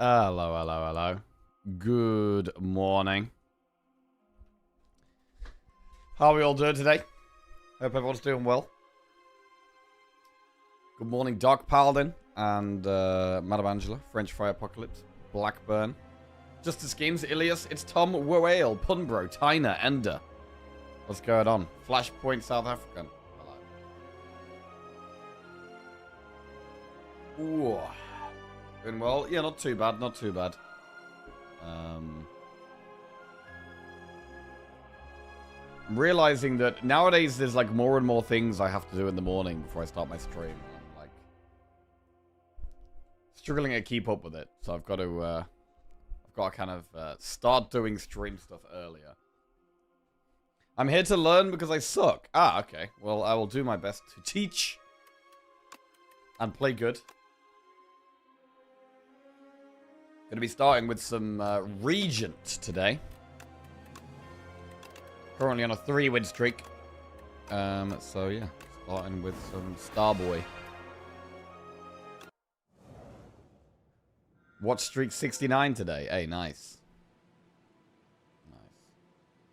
Hello, hello, hello. Good morning. How are we all doing today? Hope everyone's doing well. Good morning, Dark Paladin and Madame Angela, French Fry Apocalypse, Blackburn, Justice Games, Ilias, it's Tom, Woale, Punbro, Tyner, Ender. What's going on? Flashpoint South African. Hello. Ooh. Doing well? Yeah, not too bad, not too bad. I'm realizing that nowadays there's like more and more things I have to do in the morning before I start my stream. I'm like struggling to keep up with it, so I've got to kind of start doing stream stuff earlier. I'm here to learn because I suck. Ah, okay. Well, I will do my best to teach and play good. Going to be starting with some Regent today. Currently on a 3-win streak. So yeah, starting with some Starboy. Watch streak 69 today. Hey, nice. Nice.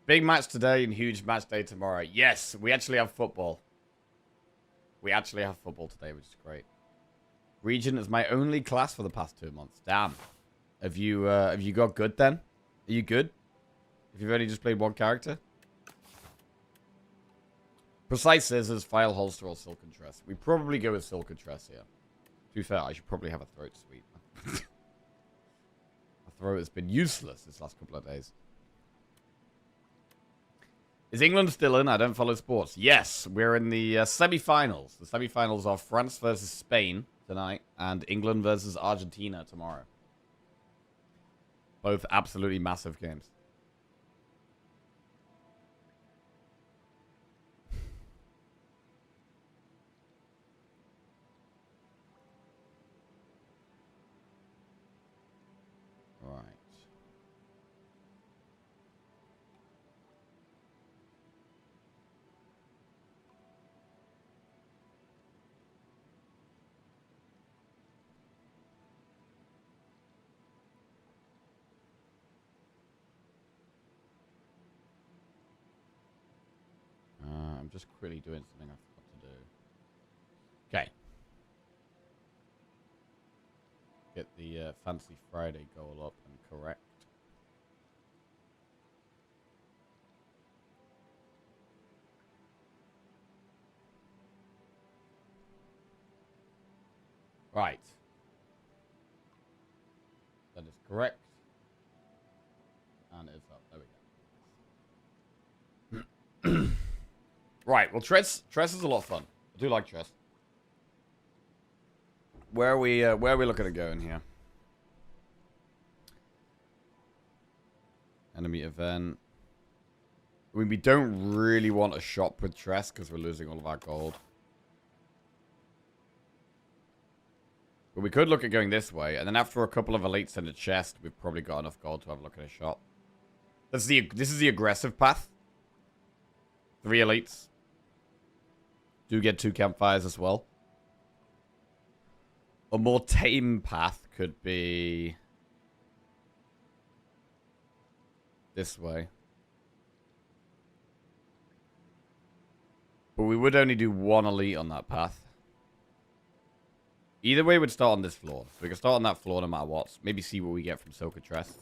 Big match today and huge match day tomorrow. Yes, we actually have football. We actually have football today, which is great. Regent is my only class for the past 2 months. Damn. Have you got good then? Are you good? If you've only just played one character? Precise Scissors, File Holster, or Silken Tress. We probably go with Silken Tress here. To be fair, I should probably have a throat sweep. My throat has been useless this last couple of days. Is England still in? I don't follow sports. Yes, we're in the semi-finals. The semi-finals are France versus Spain tonight and England versus Argentina tomorrow. Both absolutely massive games. Right. I'm just quickly doing something I forgot to do. Okay. Get the Fancy Friday goal up and correct. Right. That is correct. And it's up. There we go. Right. Well, Tress is a lot of fun. I do like Tress. Where are we looking at going here? Enemy event. I mean, we don't really want a shop with Tress because we're losing all of our gold. But we could look at going this way, and then after a couple of elites and a chest, we've probably got enough gold to have a look at a shop. This is the aggressive path. 3 elites. Do get 2 campfires as well. A more tame path could be this way. But we would only do 1 elite on that path. Either way, we'd start on this floor. So we can start on that floor no matter what. Maybe see what we get from Silka Tress.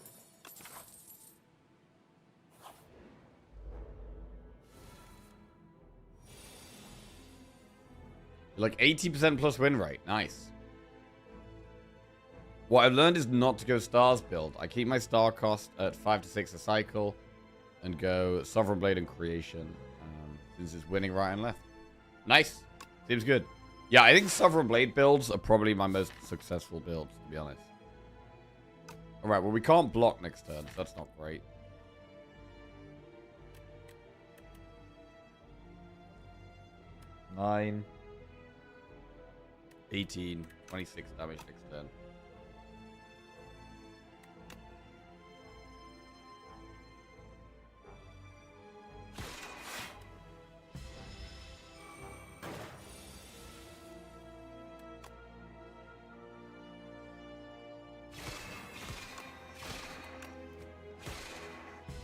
Like 80% plus win rate. Nice. What I've learned is not to go stars build. I keep my star cost at 5 to 6 a cycle and go Sovereign Blade and Creation. Since it's winning right and left. Nice. Seems good. Yeah, I think Sovereign Blade builds are probably my most successful builds, to be honest. Alright, well, we can't block next turn, so that's not great. Nine. 18. 26 damage next turn.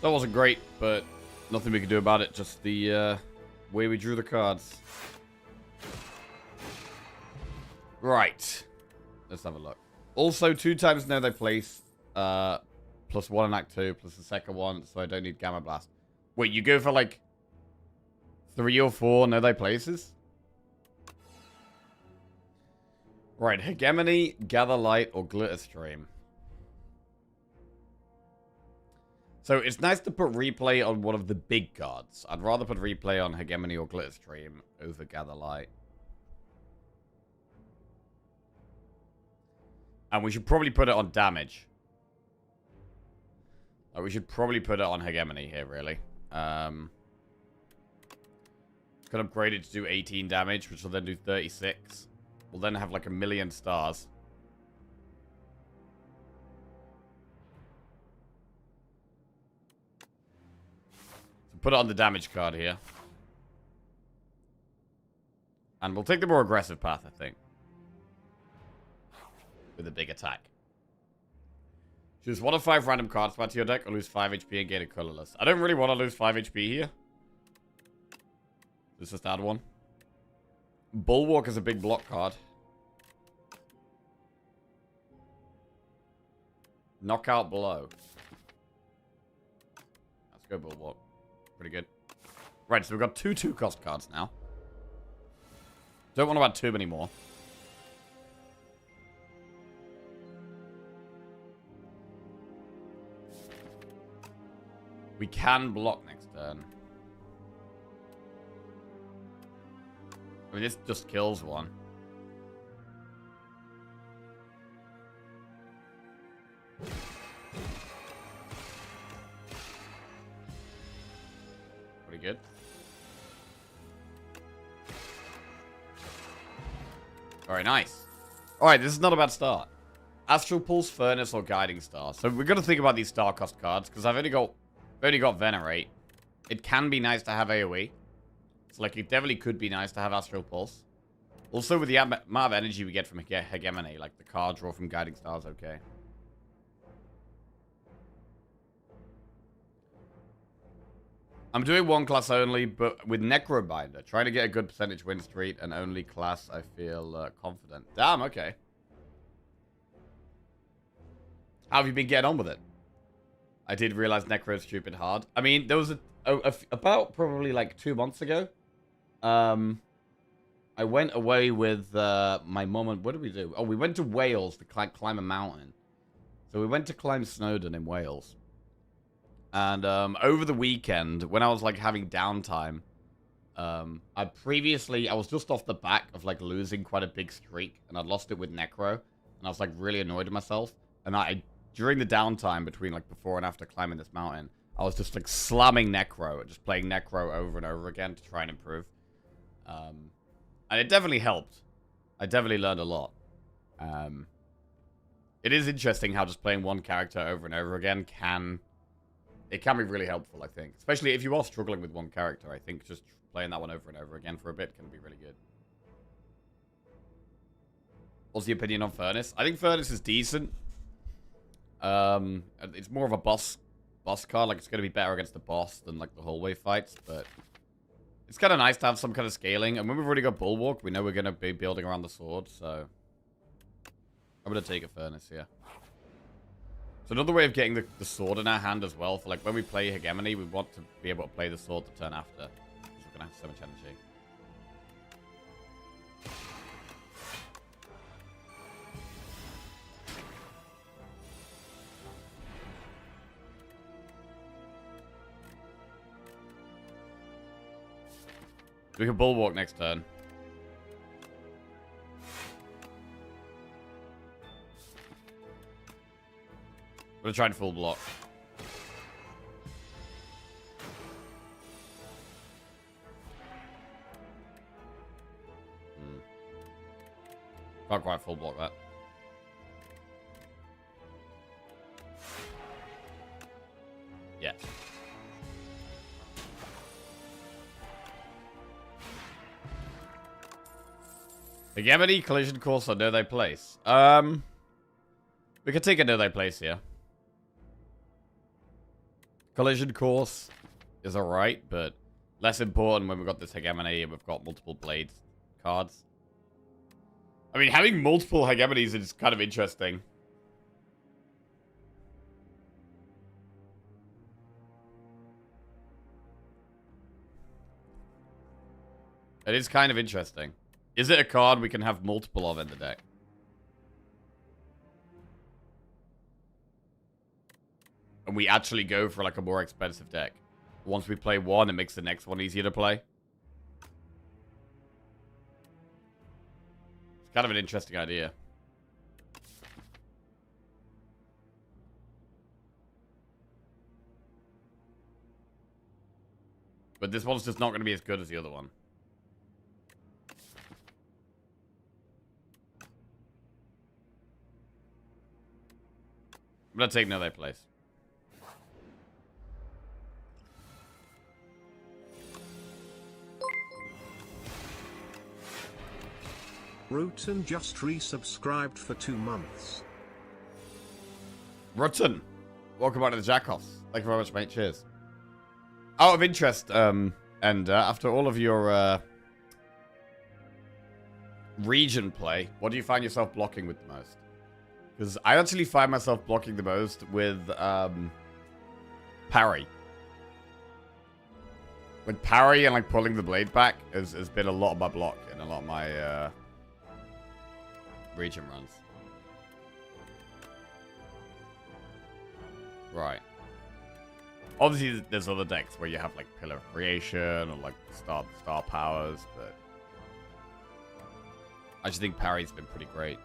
That wasn't great, but nothing we could do about it. Just the way we drew the cards. Right. Let's have a look. Also, 2 times know they place. Plus 1 in Act 2, plus the second one, so I don't need Gamma Blast. Wait, you go for like 3 or 4 know they places? Right, Hegemony, Gather Light, or Glitter Stream. So it's nice to put Replay on one of the big cards. I'd rather put Replay on Hegemony or Glitter Stream over Gather Light. And we should probably put it on damage. We should probably put it on Hegemony here, really. Could upgrade it to do 18 damage, which will then do 36. We'll then have like 1,000,000 stars. So put it on the damage card here. And we'll take the more aggressive path, I think. With a big attack. Choose 1 of 5 random cards to add to your deck or lose 5 HP and gain a colorless. I don't really want to lose 5 HP here. Let's just add 1. Bulwark is a big block card. Knockout Blow. Let's go Bulwark. Pretty good. Right, so we've got 2 2-cost cards now. Don't want to add too many more. We can block next turn. I mean, this just kills one. Pretty good. Very nice. Alright, this is not a bad start. Astral Pulse, Furnace, or Guiding Star. So we're going to think about these star cost cards, because I've only got Venerate. It can be nice to have AoE. So, like, it definitely could be nice to have Astral Pulse. Also, with the amount of energy we get from Hegemony, like, the card draw from Guiding Star is okay. I'm doing 1 class only, but with Necrobinder. Trying to get a good percentage win streak, and only class I feel confident. Damn, okay. How have you been getting on with it? I did realize Necro is stupid hard. I mean, there was about probably like 2 months ago. I went away with my mom and what did we do? Oh, we went to Wales to climb a mountain. So we went to climb Snowdon in Wales. And over the weekend, when I was like having downtime, I was just off the back of like losing quite a big streak, and I'd lost it with Necro, and I was like really annoyed at myself. And during the downtime between like before and after climbing this mountain, I was just like slamming Necro, just playing Necro over and over again to try and improve. And it definitely helped. I definitely learned a lot. It is interesting how just playing one character over and over again can be really helpful, I think. Especially if you are struggling with one character, I think just playing that one over and over again for a bit can be really good. What's the opinion on Furnace? I think Furnace is decent. It's more of a boss card. Like, it's going to be better against the boss than, like, the hallway fights, but it's kind of nice to have some kind of scaling. And when we've already got Bulwark, we know we're going to be building around the sword, so I'm going to take a Furnace here. So another way of getting the sword in our hand as well, for like when we play Hegemony, we want to be able to play the sword the turn after, because we're going to have so much energy. We can Bulwark next turn. I'm going to try and full block. Can't quite full block that. Yeah. Hegemony, Collision Course, or Know Thy Place? We could take a Know Thy Place here. Collision Course is alright, but less important when we've got this hegemony and we've got multiple blades cards. I mean, having multiple hegemonies is kind of interesting. It is kind of interesting. Is it a card we can have multiple of in the deck? And we actually go for like a more expensive deck. Once we play one, it makes the next one easier to play. It's kind of an interesting idea. But this one's just not going to be as good as the other one. I'm going to take no their place. Rutan just resubscribed for 2 months. Rutan, welcome back to the Jackoffs. Thank you very much, mate. Cheers. Out of interest, after all of your region play, what do you find yourself blocking with the most? Because I actually find myself blocking the most with parry. Like parry and like pulling the blade back has been a lot of my block in a lot of my region runs. Right. Obviously, there's other decks where you have like Pillar of Creation or like Star Powers, but I just think parry's been pretty great.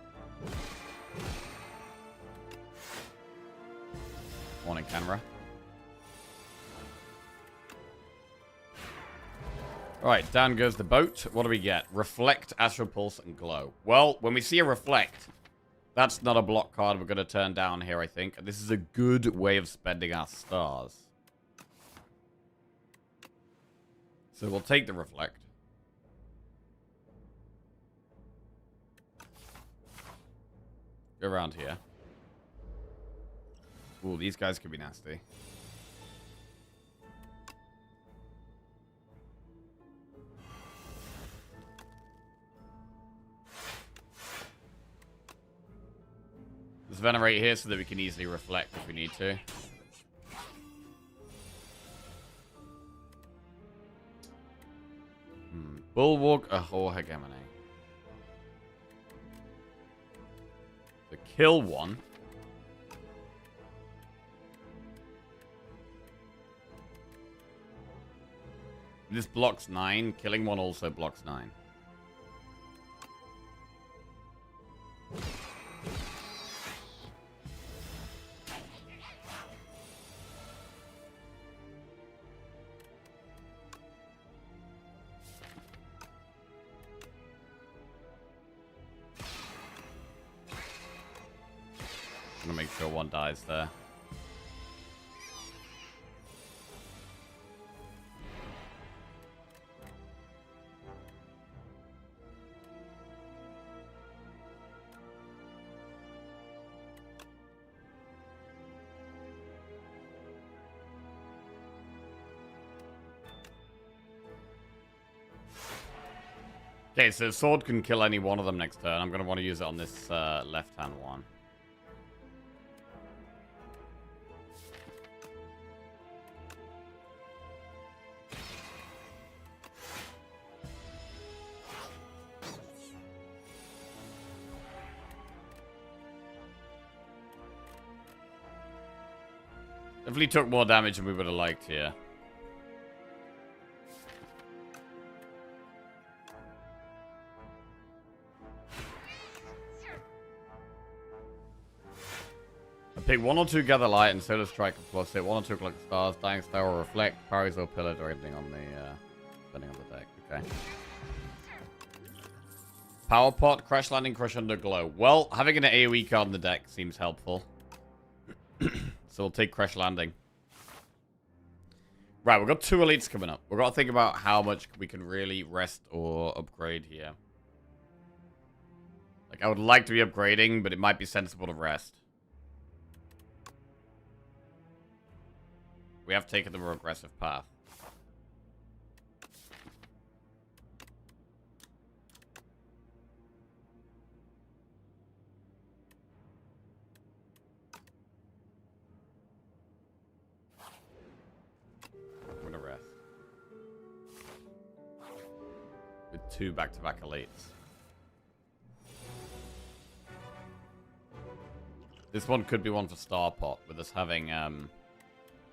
Morning, camera. Alright, down goes the boat. What do we get? Reflect, Astral Pulse, and Glow. Well, when we see a Reflect, that's not a block card we're going to turn down here, I think. This is a good way of spending our stars. So we'll take the Reflect. Go around here. Ooh, these guys could be nasty. Let's Venerate here so that we can easily reflect if we need to. Bulwark or Hegemony. The kill one. This blocks 9. Killing one also blocks 9. I'm gonna make sure one dies there. Okay, so sword can kill any one of them next turn. I'm going to want to use it on this left-hand one. Definitely took more damage than we would have liked here. Pick 1 or 2 Gather Light and Solar Strike plus it. 1 or 2 Collect Stars, Dying Star or Reflect, Parries or Pillar, or anything on the depending on the deck. Okay. Power Pot, Crash Landing, Crush Under, Glow. Well, having an AoE card in the deck seems helpful. So we'll take Crash Landing. Right, we've got 2 elites coming up. We've got to think about how much we can really rest or upgrade here. Like, I would like to be upgrading, but it might be sensible to rest. We have taken the more aggressive path. I'm gonna rest. With 2 back-to-back elites. This one could be one for Star Pot, with us having,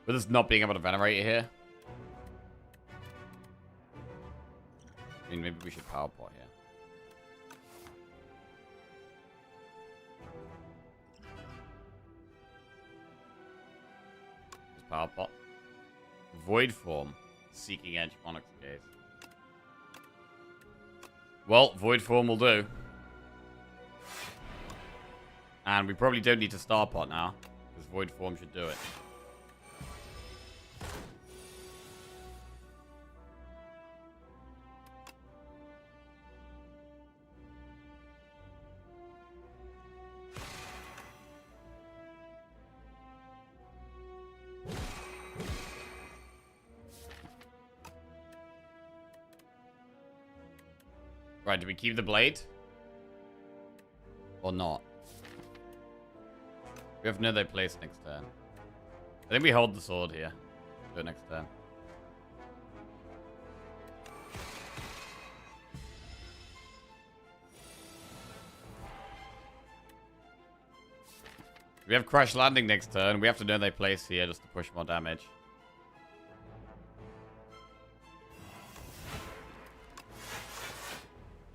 with us not being able to venerate it here. I mean, maybe we should Power Pot here. Just Power Pot. Void Form. Seeking Edge, Monarch's Gaze. Well, Void Form will do. And we probably don't need to Star Pot now, because Void Form should do it. Right, do we keep the blade? Or not? We have no place next turn. I think we hold the sword here. Do it next turn. We have Crash Landing next turn. We have to know they place here just to push more damage.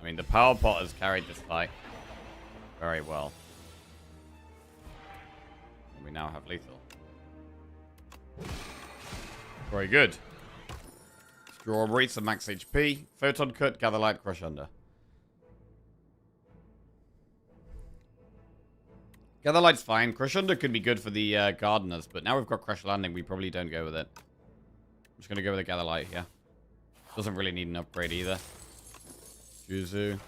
I mean, the Power Pot has carried this fight very well. And we now have lethal. Very good. Strawberry, some max HP. Photon Cut, Gather Light, Crush Under. Gather Light's fine. Crush Under could be good for the Gardeners, but now we've got Crash Landing, we probably don't go with it. I'm just going to go with the Gather Light here. Doesn't really need an upgrade either. Juzu.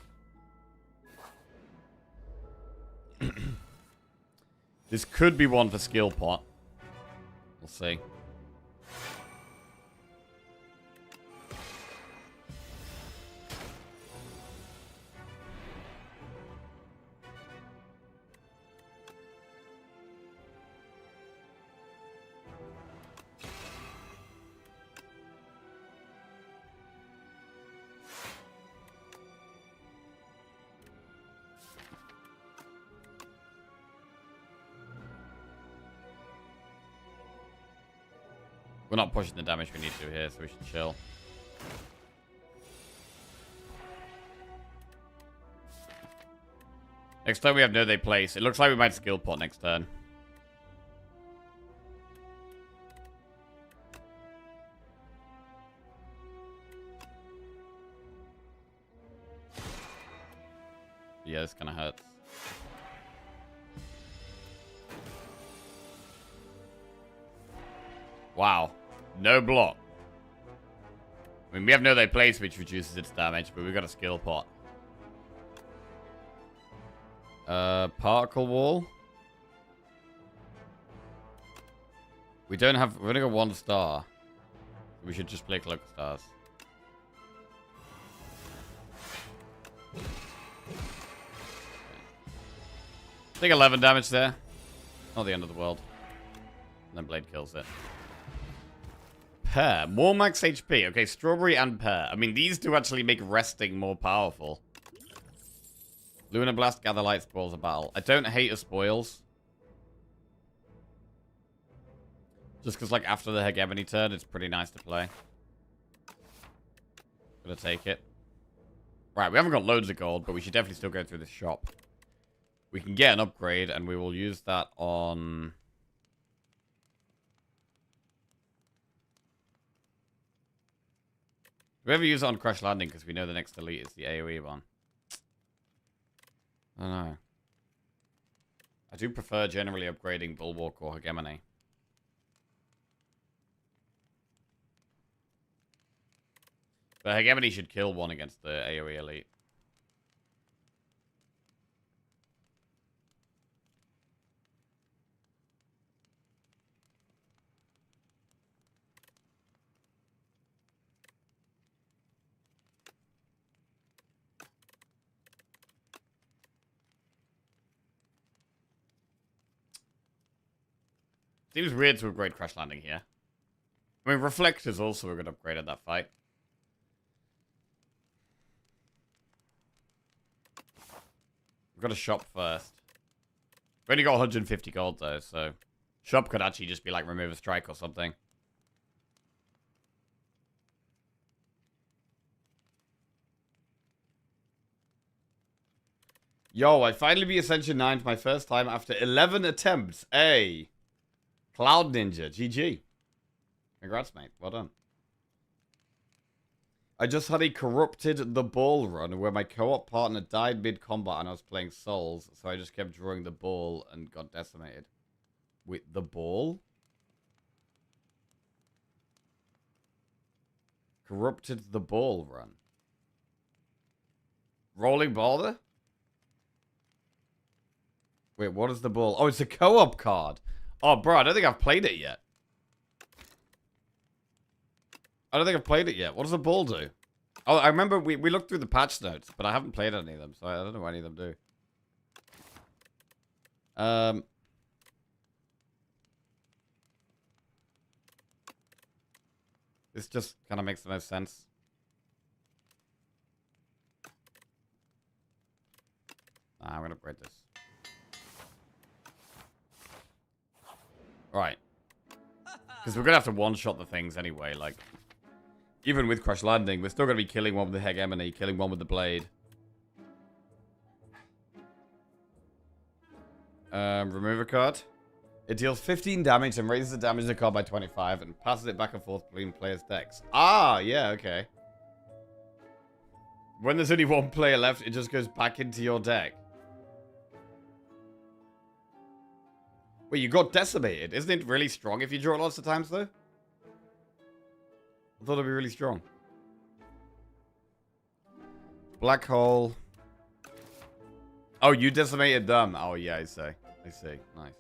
This could be one for Skill Pot. We'll see. We're not pushing the damage we need to here, so we should chill. Next time we have no they place. It looks like we might skill pot next turn. Yeah, this kind of hurts. Wow. No block. I mean, we have no they place, which reduces its damage, but we've got a skill pot. Particle Wall. We don't have... We've only got 1 star. We should just play Cloak of Stars. Take 11 damage there. Not the end of the world. And then Blade kills it. Pear. More max HP. Okay, Strawberry and Pear. I mean, these two actually make resting more powerful. Lunar Blast, Gather Light, Spoils of Battle. I don't hate the spoils. Just because, like, after the Hegemony turn, it's pretty nice to play. Gonna take it. Right, we haven't got loads of gold, but we should definitely still go through this shop. We can get an upgrade, and we will use that on... Do we ever use it on Crash Landing? Because we know the next elite is the AoE one. I don't know. I do prefer generally upgrading Bulwark or Hegemony. But Hegemony should kill one against the AoE elite. Seems weird to upgrade Crash Landing here. I mean, Reflect is also a good upgrade at that fight. We've got to shop first. We only got 150 gold though, so shop could actually just be like remove a strike or something. Yo, I finally beat Ascension 9 for my first time after 11 attempts. Hey, Cloud Ninja, GG. Congrats, mate. Well done. I just had a corrupted the ball run where my co-op partner died mid-combat and I was playing Souls, so I just kept drawing the ball and got decimated. With the ball? Corrupted the ball run. Rolling Boulder? Wait, what is the ball? Oh, it's a co-op card. Oh, bro, I don't think I've played it yet. I don't think I've played it yet. What does the ball do? Oh, I remember we looked through the patch notes, but I haven't played any of them, so I don't know what any of them do. This just kind of makes the most sense. I'm going to upgrade this. Right. Because we're going to have to one-shot the things anyway, like... Even with Crash Landing, we're still going to be killing one with the Hegemony, killing one with the Blade. Remove a card. It deals 15 damage and raises the damage of the card by 25 and passes it back and forth between players' decks. Ah, yeah, okay. When there's only one player left, it just goes back into your deck. Wait, you got decimated. Isn't it really strong if you draw it lots of times, though? I thought it'd be really strong. Black hole. Oh, you decimated them. Oh, yeah, I see. I see. Nice.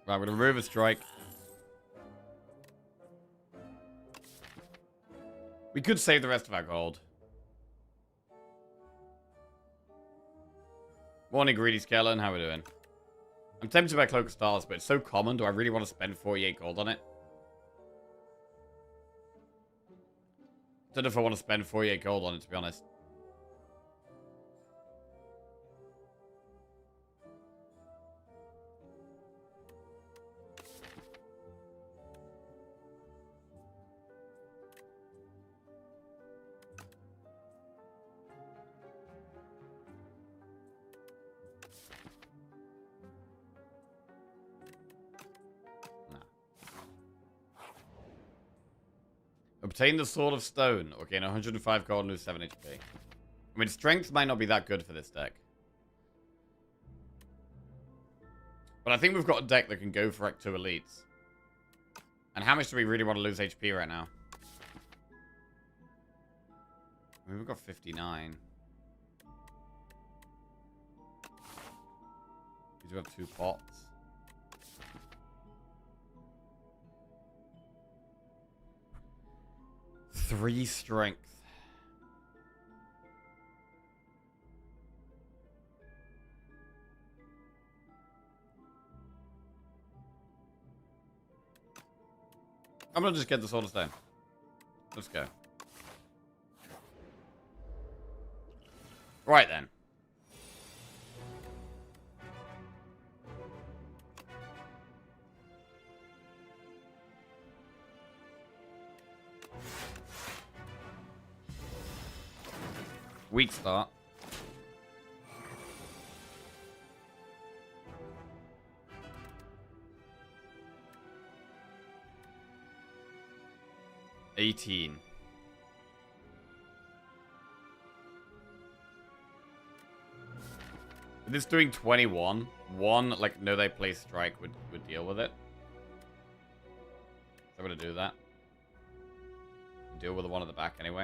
Right, we're going to remove a strike. We could save the rest of our gold. Morning, Greedy Skeleton. How we doing? I'm tempted by Cloak of Stars, but it's so common. Do I really want to spend 48 gold on it? Don't know if I want to spend 48 gold on it, to be honest. Obtain the Sword of Stone. Okay, 105 gold and lose 7 HP. I mean, strength might not be that good for this deck. But I think we've got a deck that can go for Act 2 Elites. And how much do we really want to lose HP right now? I mean, we've got 59. We do have 2 pots. 3 strength. I'm gonna just get the Sword of Stone. Let's go. Right then. Weak start. $18. With this doing 21, one, like, no they play strike would deal with it. So I'm gonna do that. Deal with the one at the back anyway.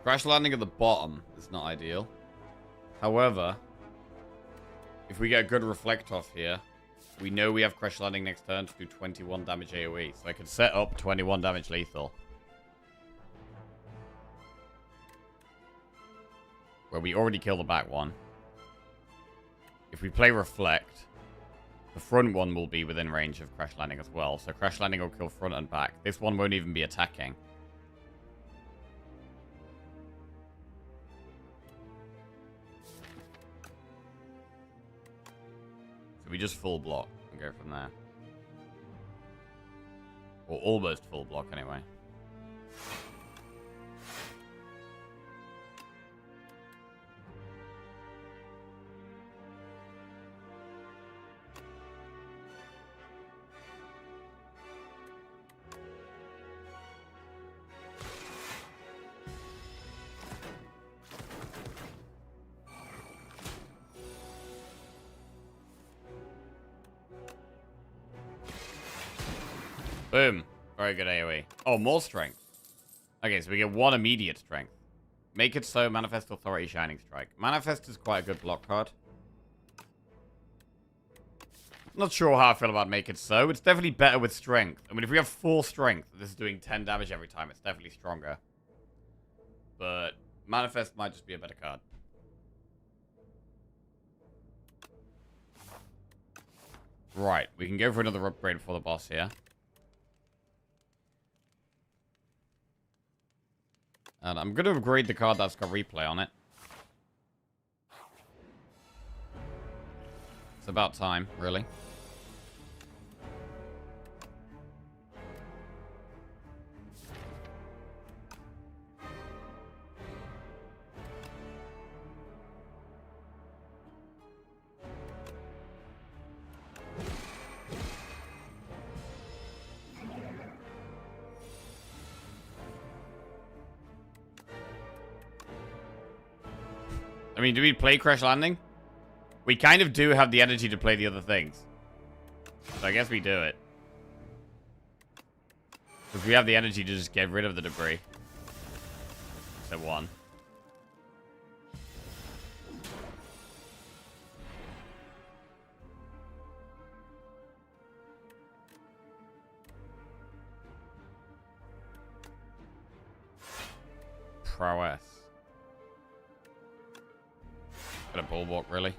Crash landing at the bottom is not ideal. However, if we get a good reflect off here, we know we have crash landing next turn to do 21 damage AoE. So I could set up 21 damage lethal. Where we already kill the back one. If we play reflect, the front one will be within range of crash landing as well. So crash landing will kill front and back. This one won't even be attacking. So we just full block and go from there. Or almost full block anyway. Boom. Very good AoE. Oh, more strength. Okay, so we get 1 immediate strength. Make it so, Manifest Authority, Shining Strike. Manifest is quite a good block card. Not sure how I feel about Make It So. It's definitely better with strength. I mean, if we have 4 strength, this is doing 10 damage every time. It's definitely stronger. But Manifest might just be a better card. Right, we can go for another upgrade for the boss here. And I'm going to upgrade the card that's got replay on it. It's about time, really. I mean, do we play Crash Landing? We kind of do have the energy to play the other things. So I guess we do it. Because we have the energy to just get rid of the debris. So 1. Prowess. Got a bulwark, really.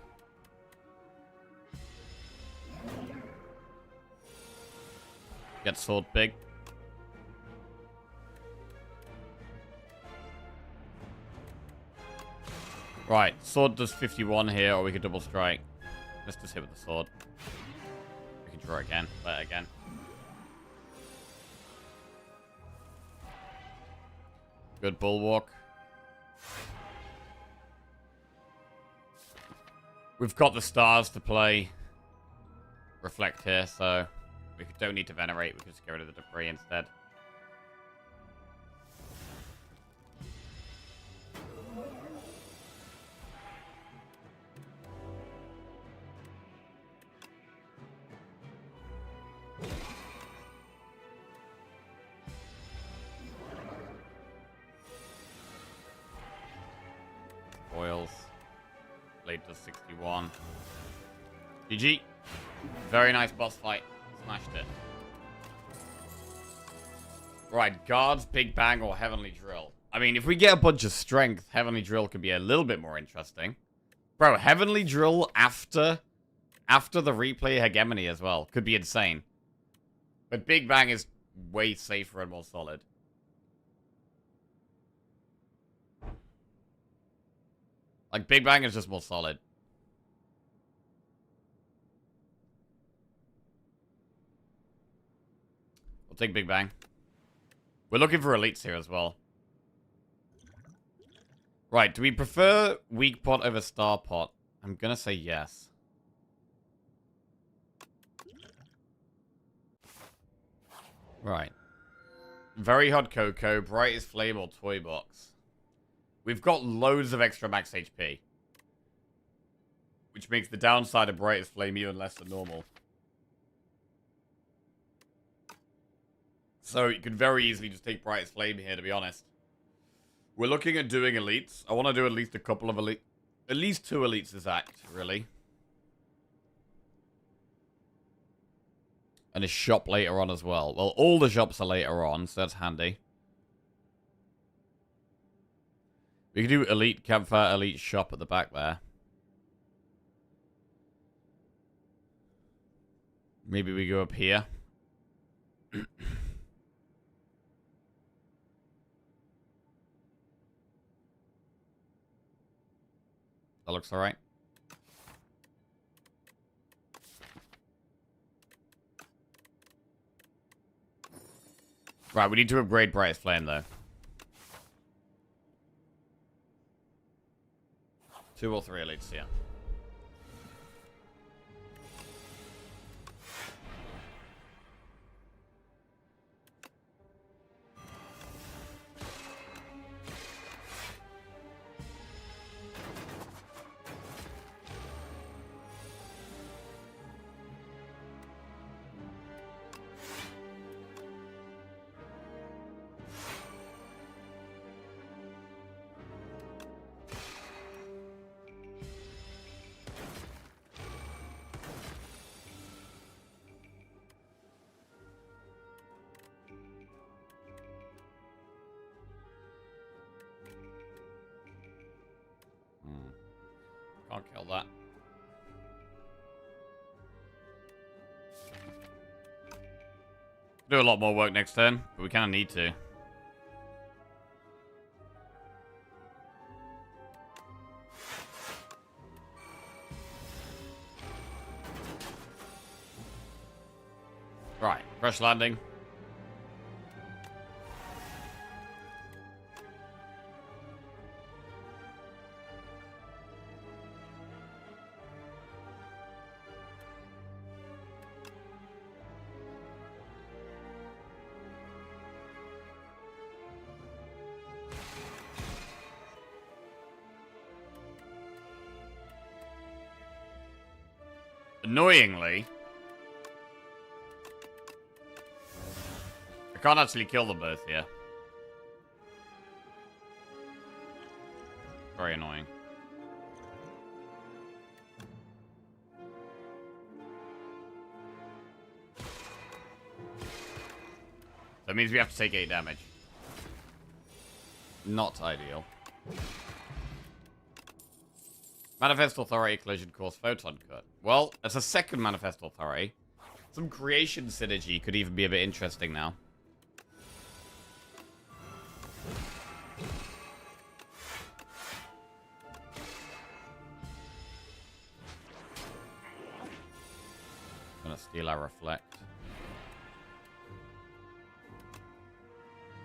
Get sword big. Right, sword does 51 here, or we could double strike. Let's just hit with the sword. We can draw again, play it again. Good bulwark. We've got the stars to play reflect here, so we don't need to venerate. We can just get rid of the debris instead. Oils. Blade does 61. GG. Very nice boss fight. Smashed it. Right, guards, Big Bang, or Heavenly Drill. I mean, if we get a bunch of strength, Heavenly Drill could be a little bit more interesting. Bro, Heavenly Drill after the replay hegemony as well. Could be insane. But Big Bang is way safer and more solid. Like, Big Bang is just more solid. We'll take Big Bang. We're looking for elites here as well. Right, do we prefer Weak Pot over Star Pot? I'm gonna say yes. Right. Very Hot Cocoa, Brightest Flame, or Toy Box. We've got loads of extra max HP. Which makes the downside of Brightest Flame even less than normal. So you could very easily just take Brightest Flame here, to be honest. We're looking at doing elites. I want to do at least a couple of elites. At least 2 elites this act, really. And a shop later on as well. Well, all the shops are later on, so that's handy. We could do elite campfire, elite shop at the back there. Maybe we go up here. That looks alright. Right, we need to upgrade Brightest Flame, though. 2 or 3 elites, yeah. Can't kill that. Do a lot more work next turn, but we kind of need to. Right, crash landing. Annoyingly, I can't actually kill them both here. Very annoying. That means we have to take 8 damage. Not ideal. Manifest Authority collision cause photon cut. Well, as a second Manifest Authority, some creation synergy could even be a bit interesting now. Gonna steal our reflect.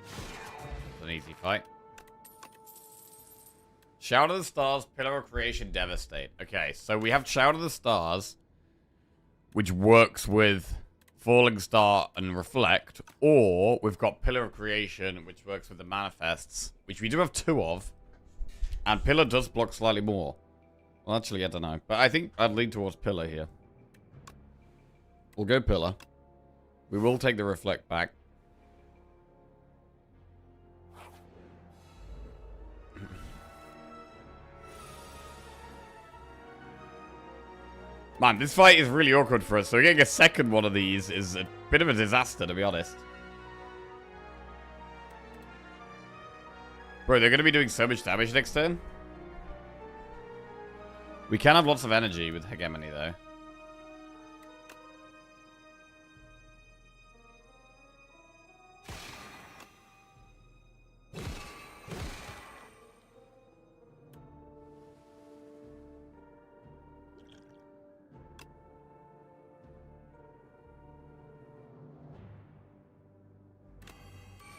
It's an easy fight. Shout of the Stars, Pillar of Creation, Devastate. Okay, so we have Shout of the Stars, which works with Falling Star and Reflect, or we've got Pillar of Creation, which works with the Manifests, which we do have 2 of, and Pillar does block slightly more. Well, actually, I don't know, but I think I'd lean towards Pillar here. We'll go Pillar. We will take the Reflect back. Man, this fight is really awkward for us, so getting a second one of these is a bit of a disaster, to be honest. Bro, they're going to be doing so much damage next turn. We can have lots of energy with Hegemony, though.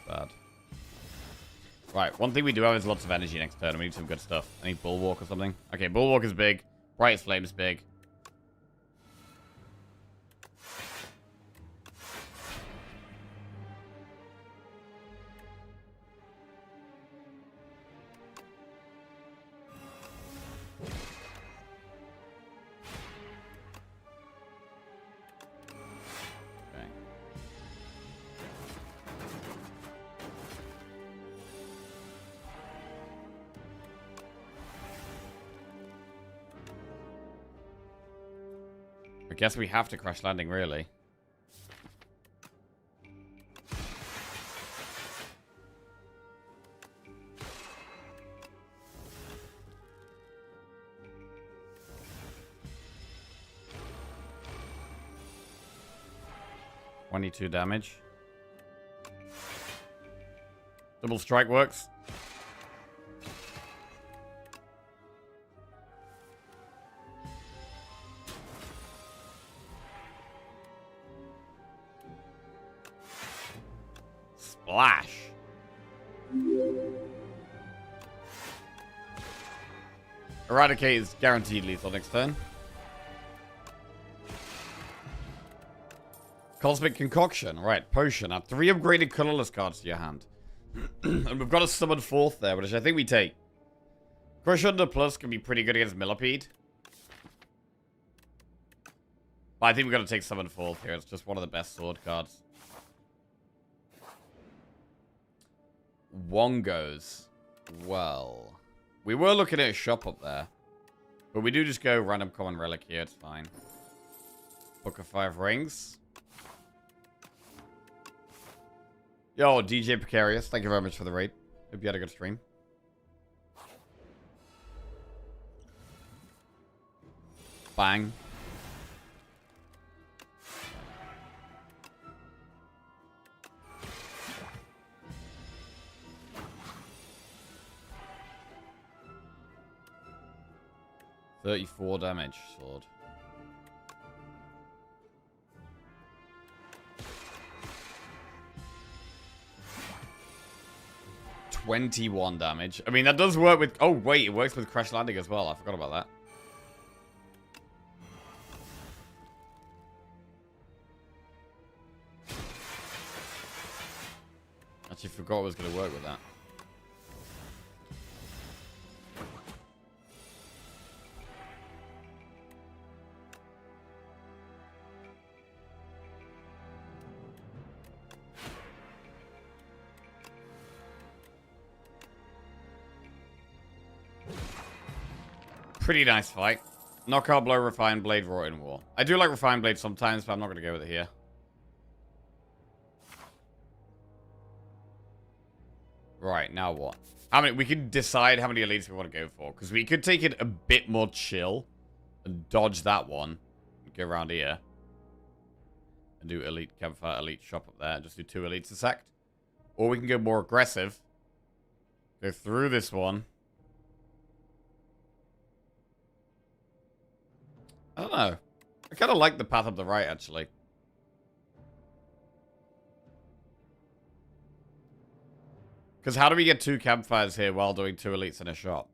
Bad. Right, one thing we do have is lots of energy next turn. We need some good stuff. I need Bulwark or something. Okay, Bulwark is big. Brightest Flame is big. I guess we have to crash landing, really. $22 damage. Double strike works. Splash. Eradicate is guaranteed lethal next turn. Cosmic Concoction. Right, Potion. Add 3 upgraded colorless cards to your hand. And we've got a summon 4th there, which I think we take. Crush Under Plus can be pretty good against Millipede. But I think we've got to take summon 4th here. It's just one of the best sword cards. Wongos. Well, we were looking at a shop up there. But we do just go random common relic here. It's fine. Book of 5 Rings. Yo, DJ Precarious, thank you very much for the raid. Hope you had a good stream. Bang. $34 damage, sword. 21 damage. I mean, that does work with... Oh, wait, it works with Crash Landing as well. I forgot about that. Actually forgot it was going to work with that. Pretty nice fight. Knockout Blow, Refined Blade, Wrought in War. I do like Refined Blade sometimes, but I'm not going to go with it here. Right, now what? How many? We can decide how many elites we want to go for. Because we could take it a bit more chill. And dodge that one. And go around here. And do elite campfire, elite shop up there. And just do 2 elites a sec. Or we can go more aggressive. Go through this one. I don't know. I kind of like the path up the right, actually. Because how do we get 2 campfires here while doing 2 elites in a shop?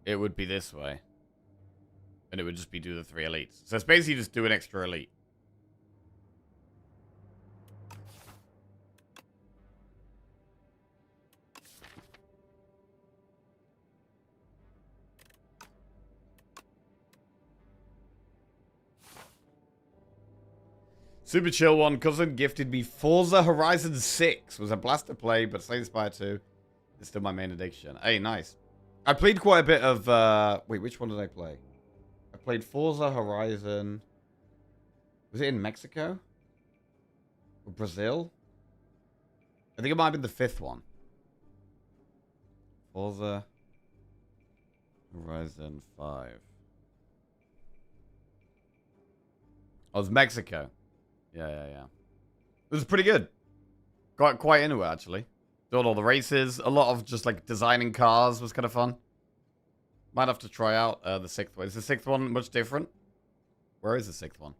It would be this way. And it would just be do the 3 elites. So it's basically just do an extra elite. Super chill one. Cousin gifted me Forza Horizon 6. Was a blast to play, but Slay the Spire 2 is still my main addiction. Hey, nice. I played quite a bit of... Wait, which one did I play? I played Forza Horizon... Was it in Mexico? Or Brazil? I think it might have been the 5th one. Forza Horizon 5. Oh, it was Mexico. Yeah. It was pretty good. Got quite into it, actually. Doing all the races. A lot of just, like, designing cars was kind of fun. Might have to try out the 6th one. Is the 6th one much different? Where is the 6th one?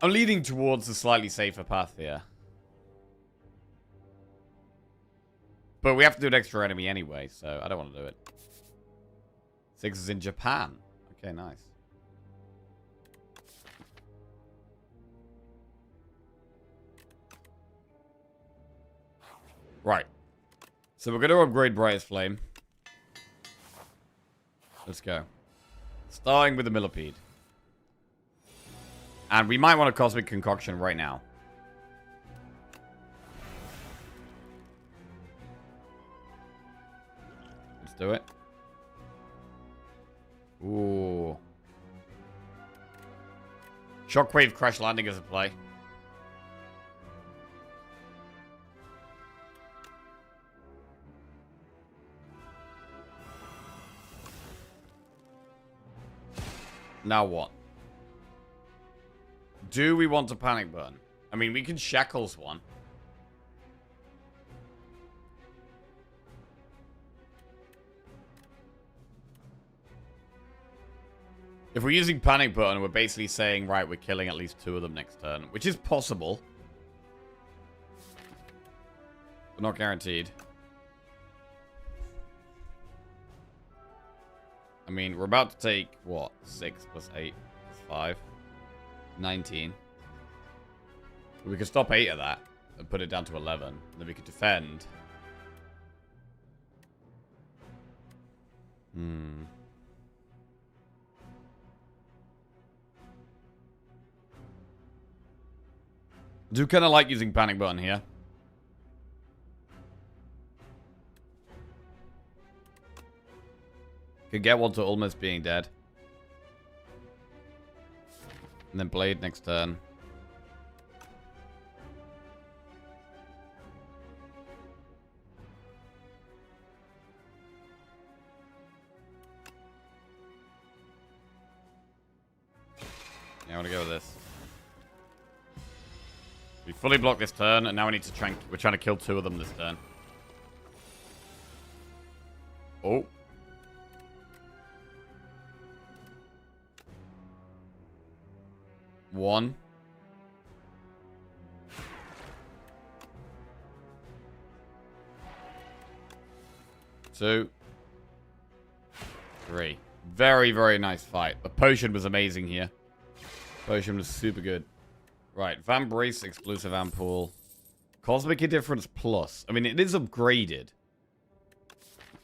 I'm leading towards a slightly safer path here. But we have to do an extra enemy anyway, so I don't want to do it. 6 is in Japan. Okay, nice. Right. So we're going to upgrade Brightest Flame. Let's go. Starting with the Millipede. And we might want a Cosmic Concoction right now. do it. Ooh. Shockwave crash landing is a play. Now what? Do we want to panic burn? I mean, we can shackles one. If we're using panic burn, we're basically saying, right, we're killing at least 2 of them next turn, which is possible. But not guaranteed. I mean, we're about to take, what? 6 plus 8 plus 5. 19. We could stop 8 of that and put it down to 11. And then we could defend. Do kind of like using panic button here. Could get one to almost being dead. And then blade next turn. Yeah, I want to go with this. We fully blocked this turn, and now we need to try and, we're trying to kill 2 of them this turn. Oh. One. 2. 3. Very, very nice fight. The potion was amazing here. Potion was super good. Right, Van Brace, Exclusive Ampoule. Cosmic Indifference Plus. I mean, it is upgraded.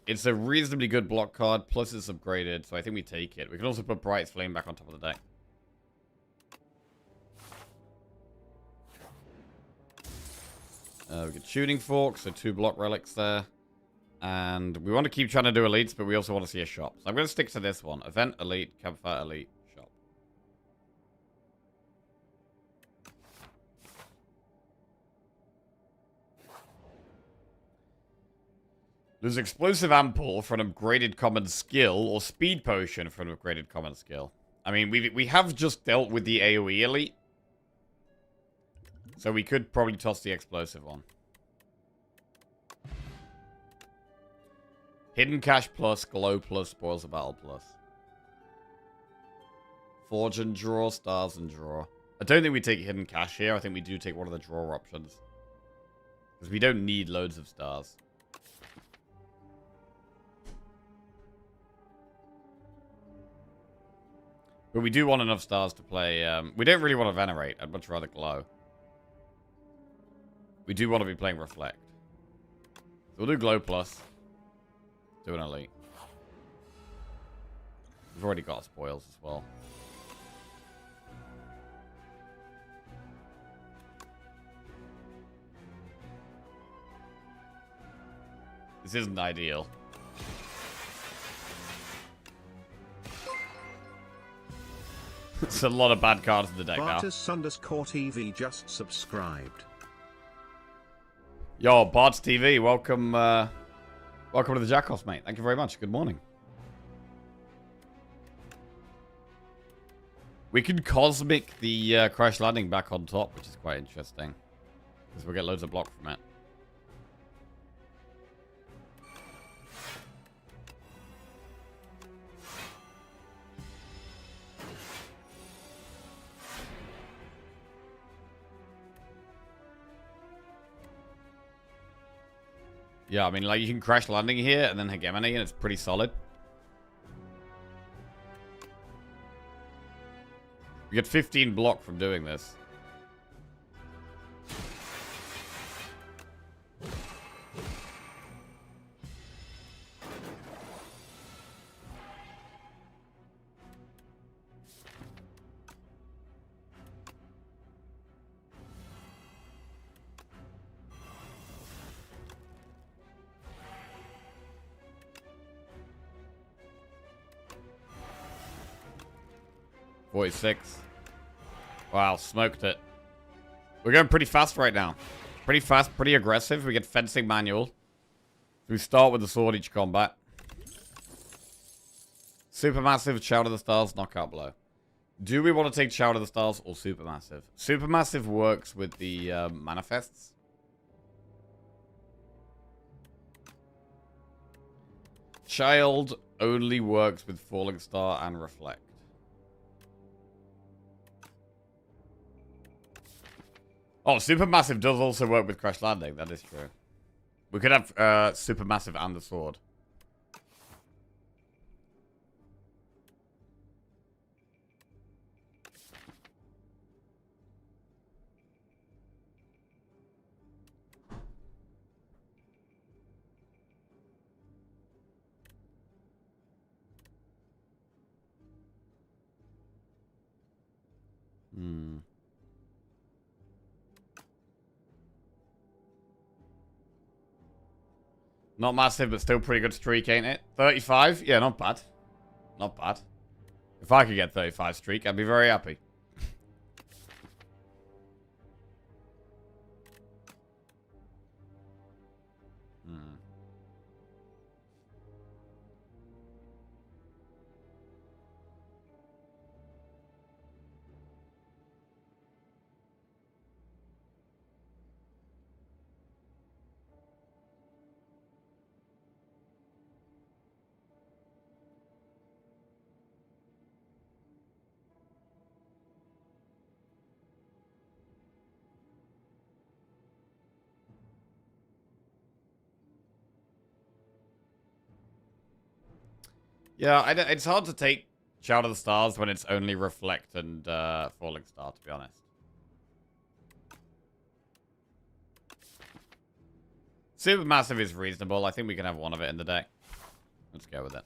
It's a reasonably good block card, plus it's upgraded, so I think we take it. We can also put Bright Flame back on top of the deck. We get Shooting Fork, so 2 block relics there. And we want to keep trying to do elites, but we also want to see a shop. So I'm going to stick to this one. Event, elite, campfire, elite, shop. There's Explosive Ampoule for an upgraded common skill, or Speed Potion for an upgraded common skill. I mean, we have just dealt with the AoE elite. So we could probably toss the explosive one. Hidden Cash plus, Glow plus, Spoils of Battle plus. Forge and draw, Stars and draw. I don't think we take Hidden Cash here. I think we do take one of the draw options. Because we don't need loads of stars. But we do want enough stars to play. We don't really want to Venerate. I'd much rather Glow. We do want to be playing Reflect. So we'll do Glow plus. Do an elite. We've already got spoils as well. This isn't ideal. It's a lot of bad cards in the deck now. Bartus_TV just subscribed. Yo, Bart's TV, welcome, welcome to the Jackals, mate. Thank you very much. Good morning. We could Cosmic the Crash Landing back on top, which is quite interesting. Because we'll get loads of block from it. Yeah, I mean, like, you can Crash Landing here and then Hegemony, and it's pretty solid. You get 15 block from doing this. 46. Wow, smoked it. We're going pretty fast right now. Pretty fast, pretty aggressive. We get fencing manual. We start with the sword each combat. Supermassive, Shout of the Stars, knockout blow. Do we want to take Shout of the Stars or Supermassive? Supermassive works with the manifests. Child only works with Falling Star and Reflect. Oh, Supermassive does also work with Crash Landing. That is true. We could have Supermassive and the sword. Not massive, but still pretty good streak, ain't it? 35? Yeah, not bad. Not bad. If I could get 35 streak, I'd be very happy. Yeah, it's hard to take Shout of the Stars when it's only Reflect and Falling Star, to be honest. Supermassive is reasonable. I think we can have one of it in the deck. Let's go with it.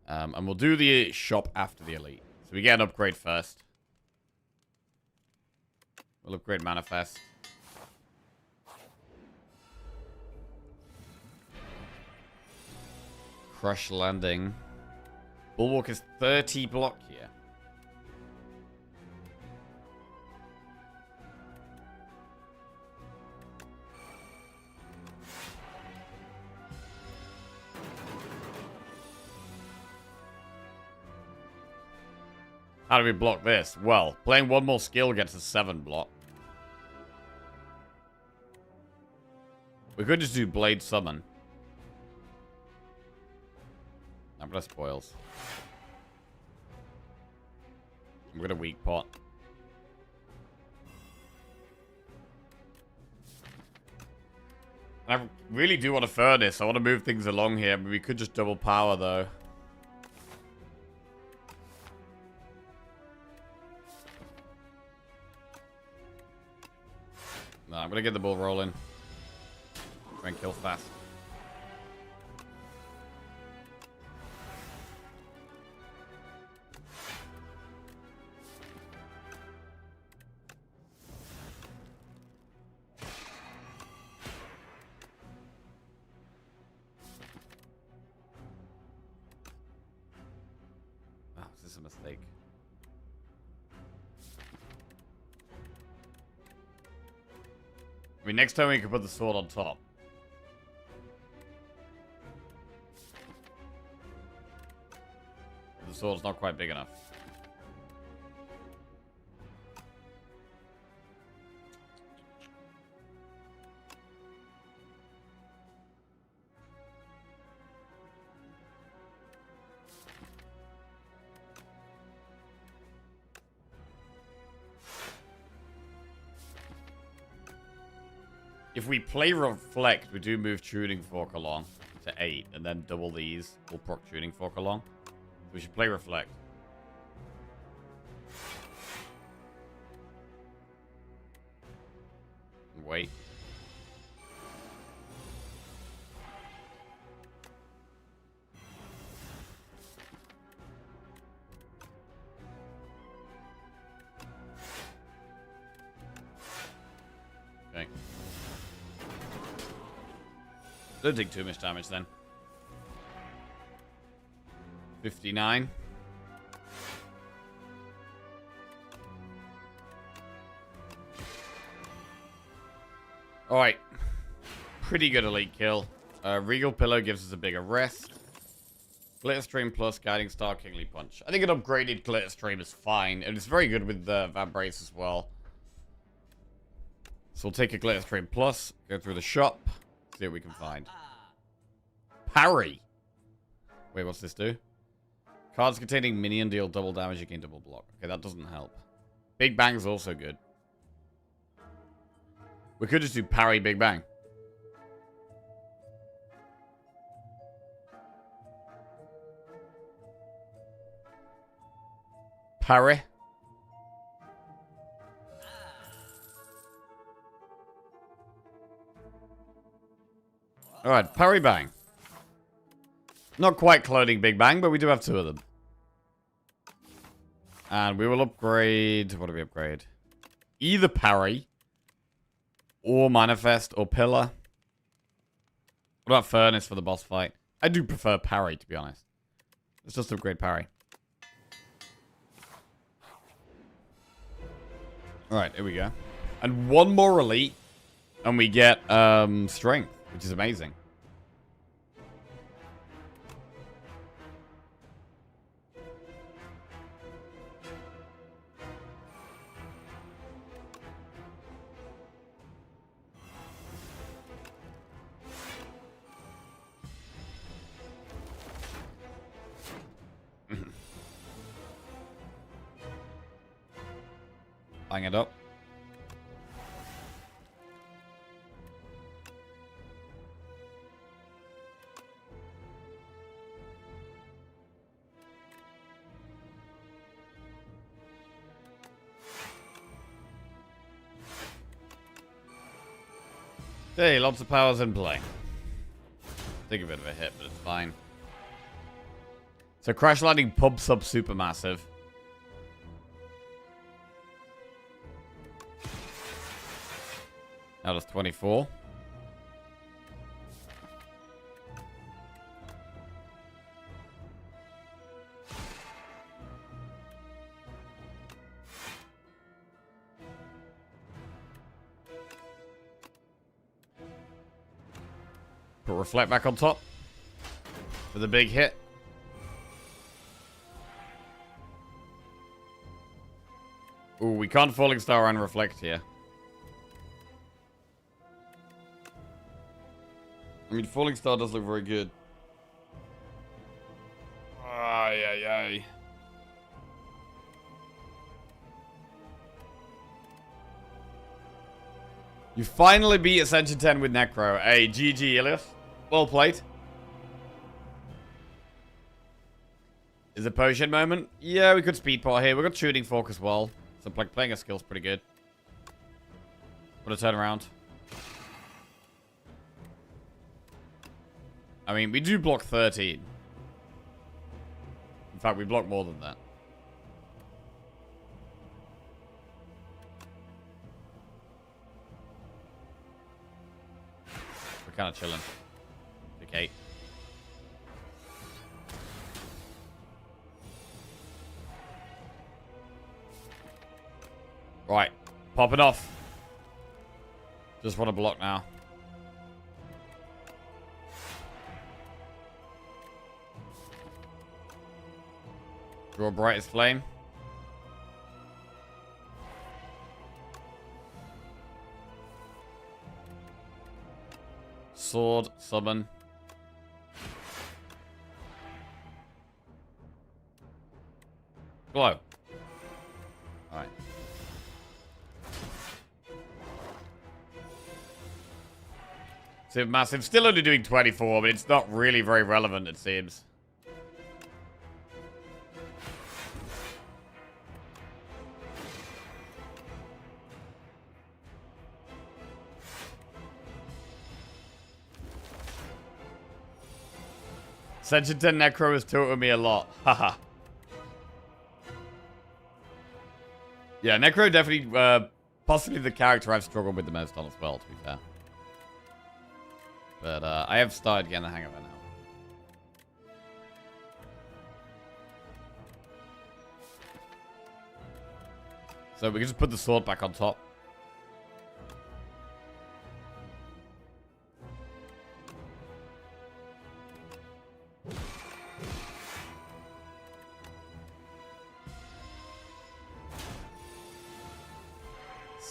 And we'll do the shop after the elite. So we get an upgrade first. We'll upgrade Manifest. Crush Landing. Bulwark is 30 block here. How do we block this? Well, playing one more skill gets a 7 block. We could just do Blade Summon. I'm gonna spoils. I'm gonna weak pot. I really do want to furnace. I want to move things along here, but we could just double power though. No, I'm gonna get the ball rolling. Try and kill fast. A mistake. I mean, next time we can put the sword on top. The sword's not quite big enough. If we play Reflect, we do move Tuning Fork along to 8, and then double these. We'll proc Tuning Fork along. We should play Reflect. Wait. Okay. Don't take too much damage then. 59. Alright. Pretty good elite kill. Regal Pillow gives us a bigger rest. Glitter Stream plus Guiding Star, Kingly Punch. I think an upgraded Glitter Stream is fine. And it's very good with the Van Brace as well. So we'll take a Glitter Stream plus. Go through the shop. See what we can find. Parry. Wait, what's this do? Cards containing minion deal double damage, again double block. Okay, that doesn't help. Big Bang's also good. We could just do parry Big Bang. Parry. Alright, parry Bang. Not quite cloning Big Bang, but we do have two of them. And we will upgrade... What do we upgrade? Either parry, or manifest, or pillar. What about furnace for the boss fight? I do prefer parry, to be honest. Let's just upgrade parry. Alright, here we go. And one more elite, and we get strength, which is amazing. Bang it up. Hey, lots of powers in play. Take a bit of a hit, but it's fine. So Crash Landing Pub Sub Supermassive. That was 24. Put Reflect back on top for the big hit. Ooh, we can't Falling Star and Reflect here. I mean, Falling Star does look very good. Ay, ay, ay. You finally beat Ascension 10 with Necro. Hey, GG, Ilias. Well played. Is a potion moment? Yeah, we could speed pot here. We've got Shooting Fork as well. So playing a skill's pretty good. Want to turn around? I mean, we do block 13. In fact, we block more than that. We're kind of chilling. Okay. Right. Pop it off. Just want to block now. Draw Brightest Flame. Sword, summon. Glow. Alright. Supermassive. Still only doing 24, but it's not really very relevant, it seems. Ascension 10 Necro has tilted me a lot. Haha. Yeah, Necro definitely, possibly the character I've struggled with the most on as well, to be fair. But, I have started getting the hang of it now. So we can just put the sword back on top.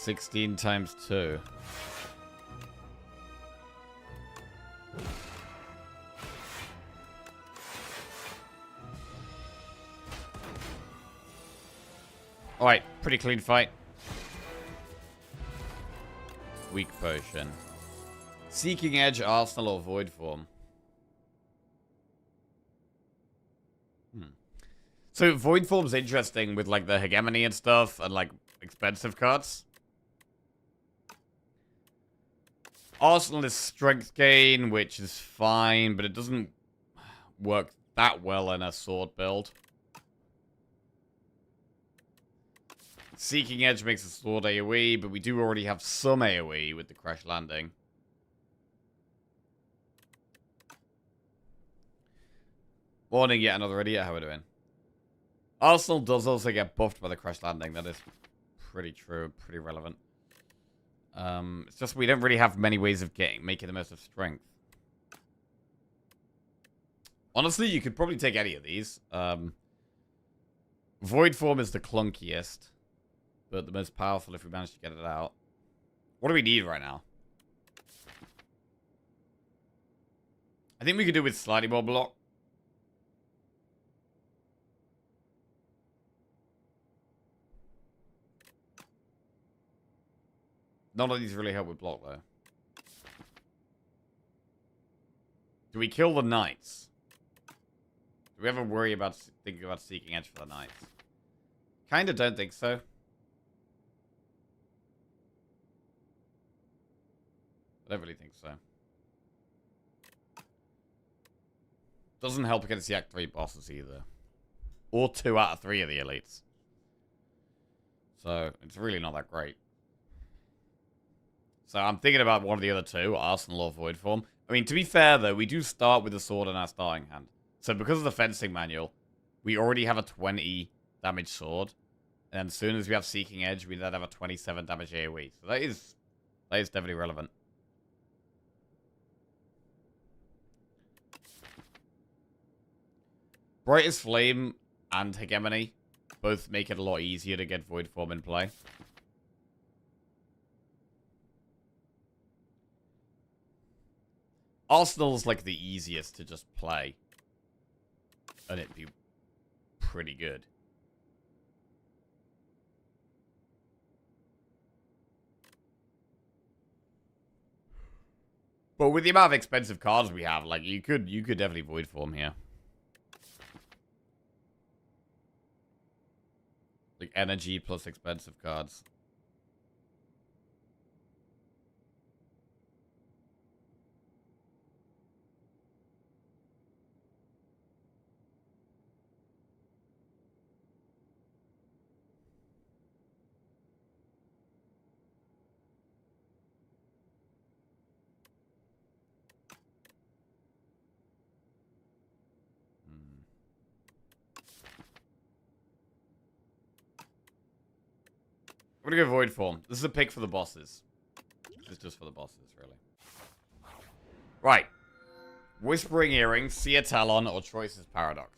16 times 2. Alright, pretty clean fight. Weak potion. Seeking Edge, Arsenal, or Void Form. So Void Form's interesting with like the hegemony and stuff and like expensive cards. Arsenal is strength gain, which is fine, but it doesn't work that well in a sword build. Seeking Edge makes a sword AoE, but we do already have some AoE with the Crash Landing. Morning, yet another idiot. How are we doing? Arsenal does also get buffed by the Crash Landing. That is pretty true, pretty relevant. It's just we don't really have many ways of making the most of strength. Honestly, you could probably take any of these. Void Form is the clunkiest, but the most powerful if we manage to get it out. What do we need right now? I think we could do with slightly more block. None of these really help with block, though. Do we kill the knights? Do we ever worry about thinking about Seeking Edge for the knights? Kinda don't think so. I don't really think so. Doesn't help against the Act 3 bosses either. Or 2 out of 3 of the elites. So, it's really not that great. So I'm thinking about one of the other two, Arsenal or Void Form. I mean, to be fair, though, we do start with a sword in our starting hand. So because of the fencing manual, we already have a 20 damage sword. And as soon as we have Seeking Edge, we then have a 27 damage AoE. So that is definitely relevant. Brightest Flame and Hegemony both make it a lot easier to get Void Form in play. Arsenal's like the easiest to just play. And it'd be pretty good. But with the amount of expensive cards we have, like you could definitely Void Form here. Like energy plus expensive cards. I'm gonna go Void Form. This is a pick for the bosses. This is just for the bosses, really. Right. Whispering Earring, Seer Talon, or Choice's Paradox.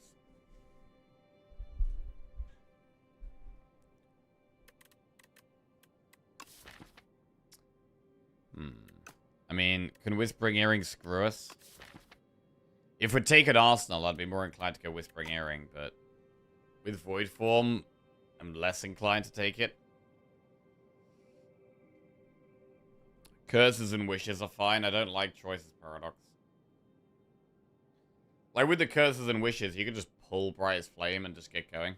I mean, can Whispering Earring screw us? If we take an Arsenal, I'd be more inclined to go Whispering Earring, but with Void Form, I'm less inclined to take it. Curses and Wishes are fine. I don't like Choice's Paradox. Like, with the Curses and Wishes, you can just pull Brightest Flame and just get going.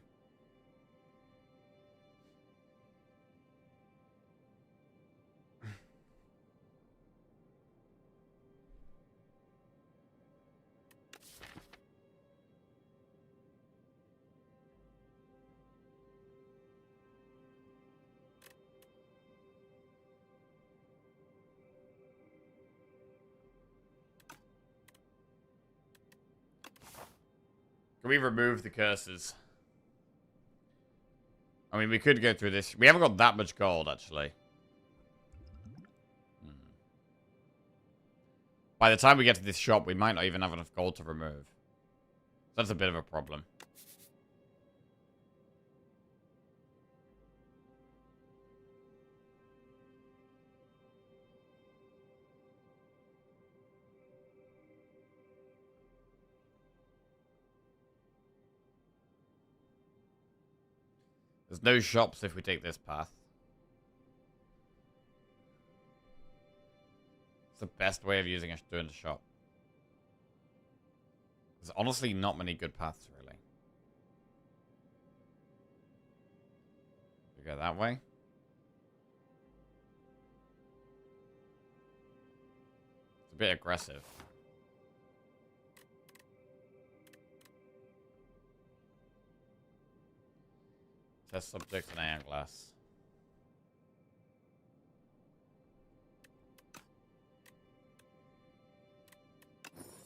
Can we remove the curses? I mean, we could go through this. We haven't got that much gold, actually. By the time we get to this shop, we might not even have enough gold to remove. That's a bit of a problem. There's no shops if we take this path. It's the best way of doing a shop. There's honestly not many good paths, really. We go that way. It's a bit aggressive. Test subject and iron glass.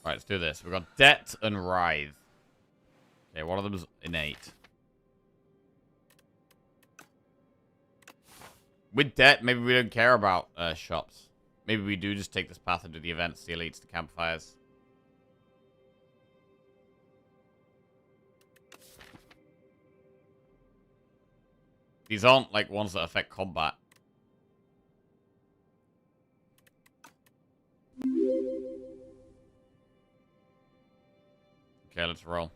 Alright, let's do this. We've got Debt and Writhe. Okay, one of them is innate. With Debt, maybe we don't care about shops. Maybe we do just take this path and do the events, the elites, the campfires. These aren't like ones that affect combat. Okay, let's roll.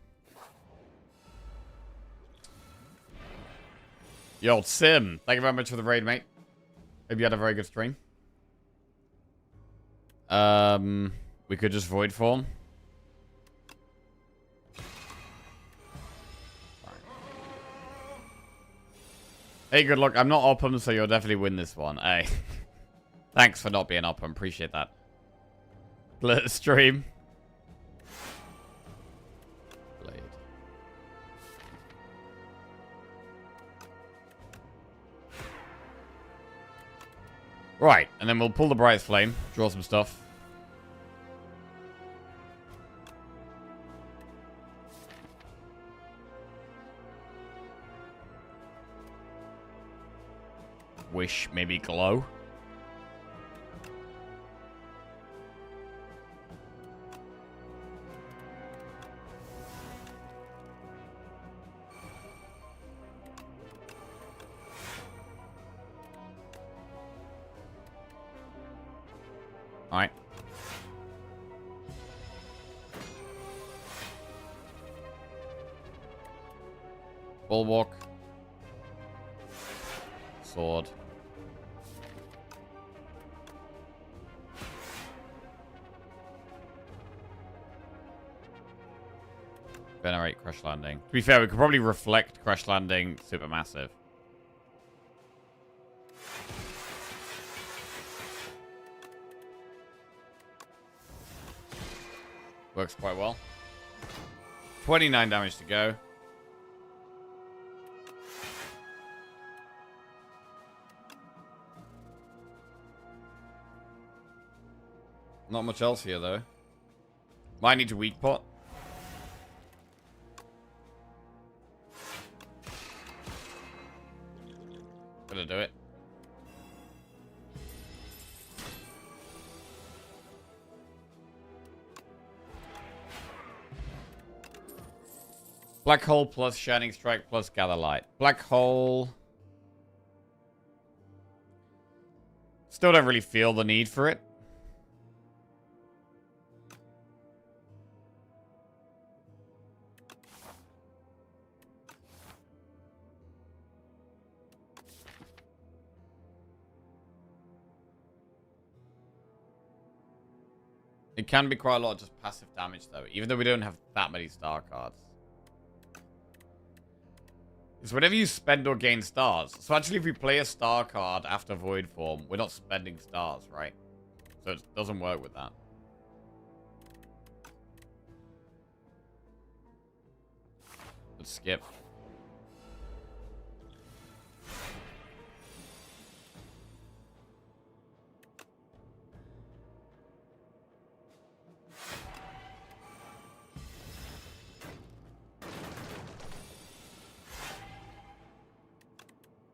Yo, Sim, thank you very much for the raid, mate. Hope you had a very good stream. We could just void form. Hey, good luck. I'm not Opham, so you'll definitely win this one. Hey. Thanks for not being Opham. Appreciate that. Glitter stream. Blade. Right, and then we'll pull the Brightest Flame. Draw some stuff. Wish, maybe glow. Alright. Bulwark. Sword. Venerate Crash Landing. To be fair, we could probably reflect Crash Landing Supermassive. Works quite well. 29 damage to go. Not much else here, though. Might need to weak pot. Gonna do it. Black Hole plus Shining Strike plus Gather Light. Black Hole. Still don't really feel the need for it. It can be quite a lot of just passive damage, though, even though we don't have that many star cards. It's whenever you spend or gain stars. So actually, if we play a star card after Void Form, we're not spending stars, right? So it doesn't work with that. Let's skip.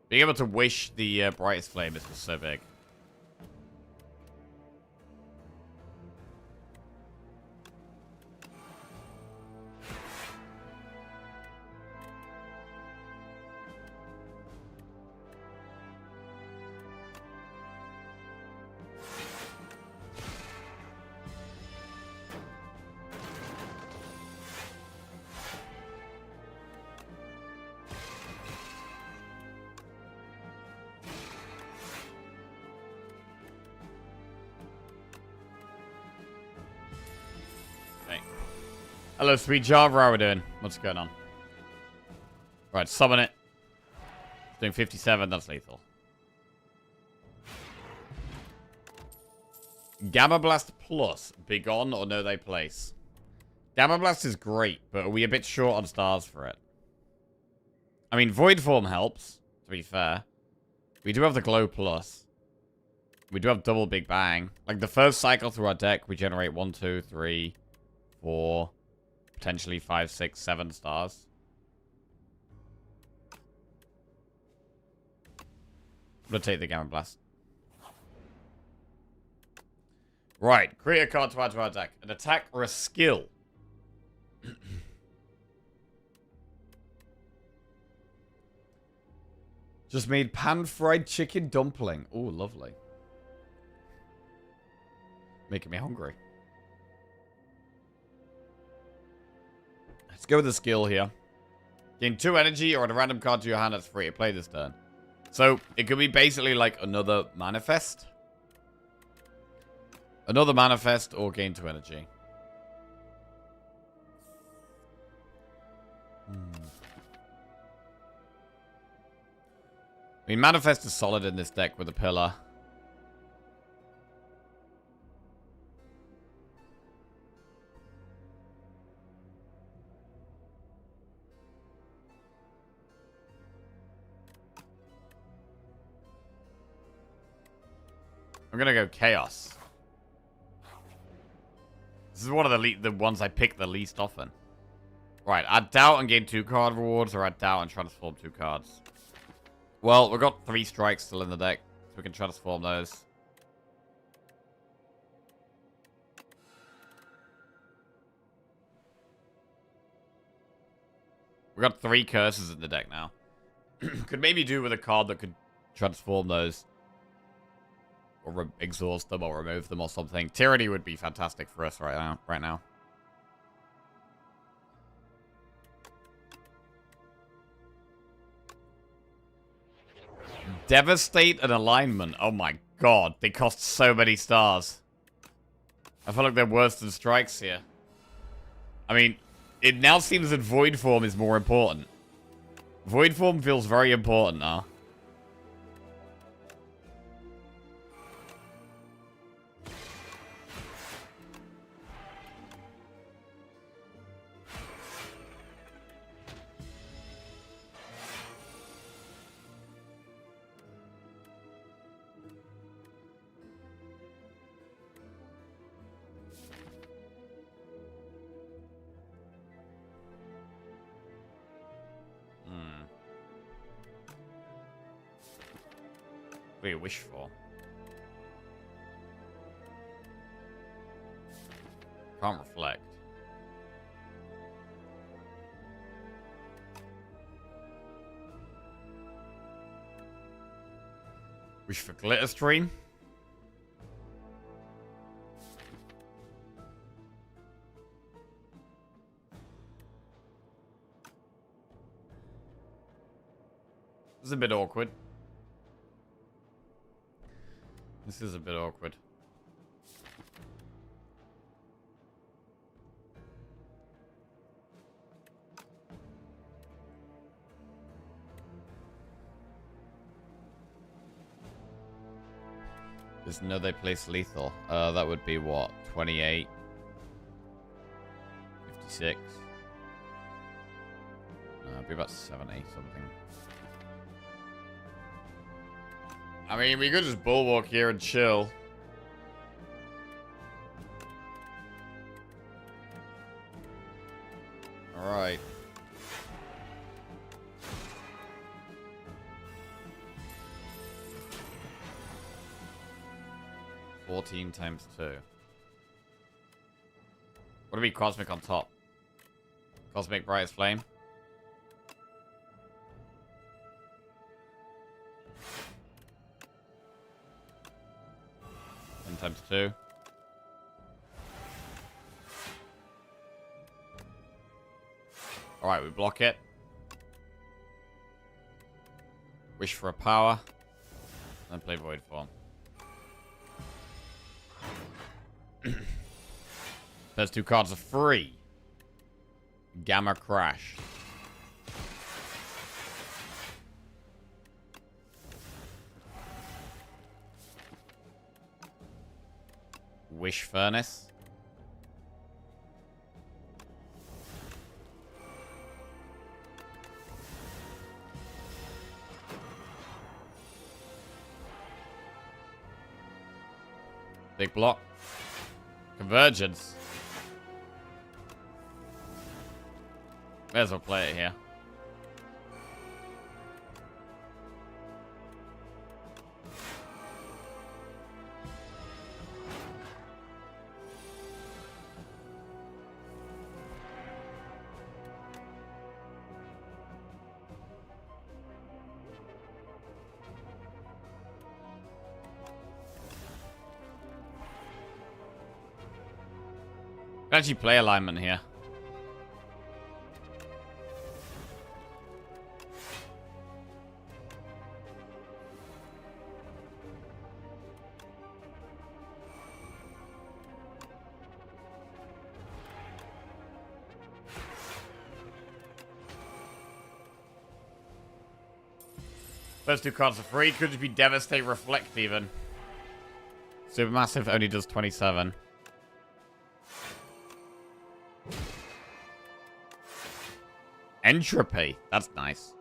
Being able to wish the Brightest Flame is just so big. Hello, sweet Java. How are we doing? What's going on? Right, summon it. It's doing 57. That's lethal. Gamma Blast Plus. Big on or no they place? Gamma Blast is great, but are we a bit short on stars for it? I mean, Void Form helps, to be fair. We do have the Glow Plus. We do have double Big Bang. Like, the first cycle through our deck, we generate 1, 2, 3, 4, potentially 5, 6, 7 stars. I'm gonna take the Gamma Blast. Right, create a card to add to our deck. An attack or a skill. Just made pan-fried chicken dumpling. Ooh, lovely. Making me hungry. Let's go with the skill here. Gain 2 energy or add a random card to your hand that's free to play this turn. So, it could be basically like another manifest. Another manifest or gain 2 energy. I mean, manifest is solid in this deck with a pillar. I'm gonna go Chaos. This is one of the ones I pick the least often. Right, add Doubt and gain 2 card rewards, or add Doubt and transform 2 cards. Well, we've got 3 strikes still in the deck, so we can transform those. We've got 3 curses in the deck now. Could maybe do with a card that could transform those. Or exhaust them or remove them or something. Tyranny would be fantastic for us right now. Devastate and Alignment. Oh my god. They cost so many stars. I feel like they're worse than strikes here. I mean, it now seems that Void Form is more important. Void Form feels very important now. What do you wish for? Can't reflect. Wish for Glitter Stream? This is a bit awkward. This is a bit awkward. There's no they place lethal. That would be what? 28? 56? No, it'd be about 70 something. I mean, we could just bulwark here and chill. Alright. $14 times 2. What do we Cosmic on top? Cosmic Brightest Flame? Times 2. Alright, we block it. Wish for a power. Then play Void Form. Those 2 cards are free. Gamma Crash. Wish Furnace. Big block. Convergence. May as well play it here. Can actually play alignment here. First two cards are free. Could just be Devastate, Reflect even. Supermassive only does 27. Entropy. That's nice.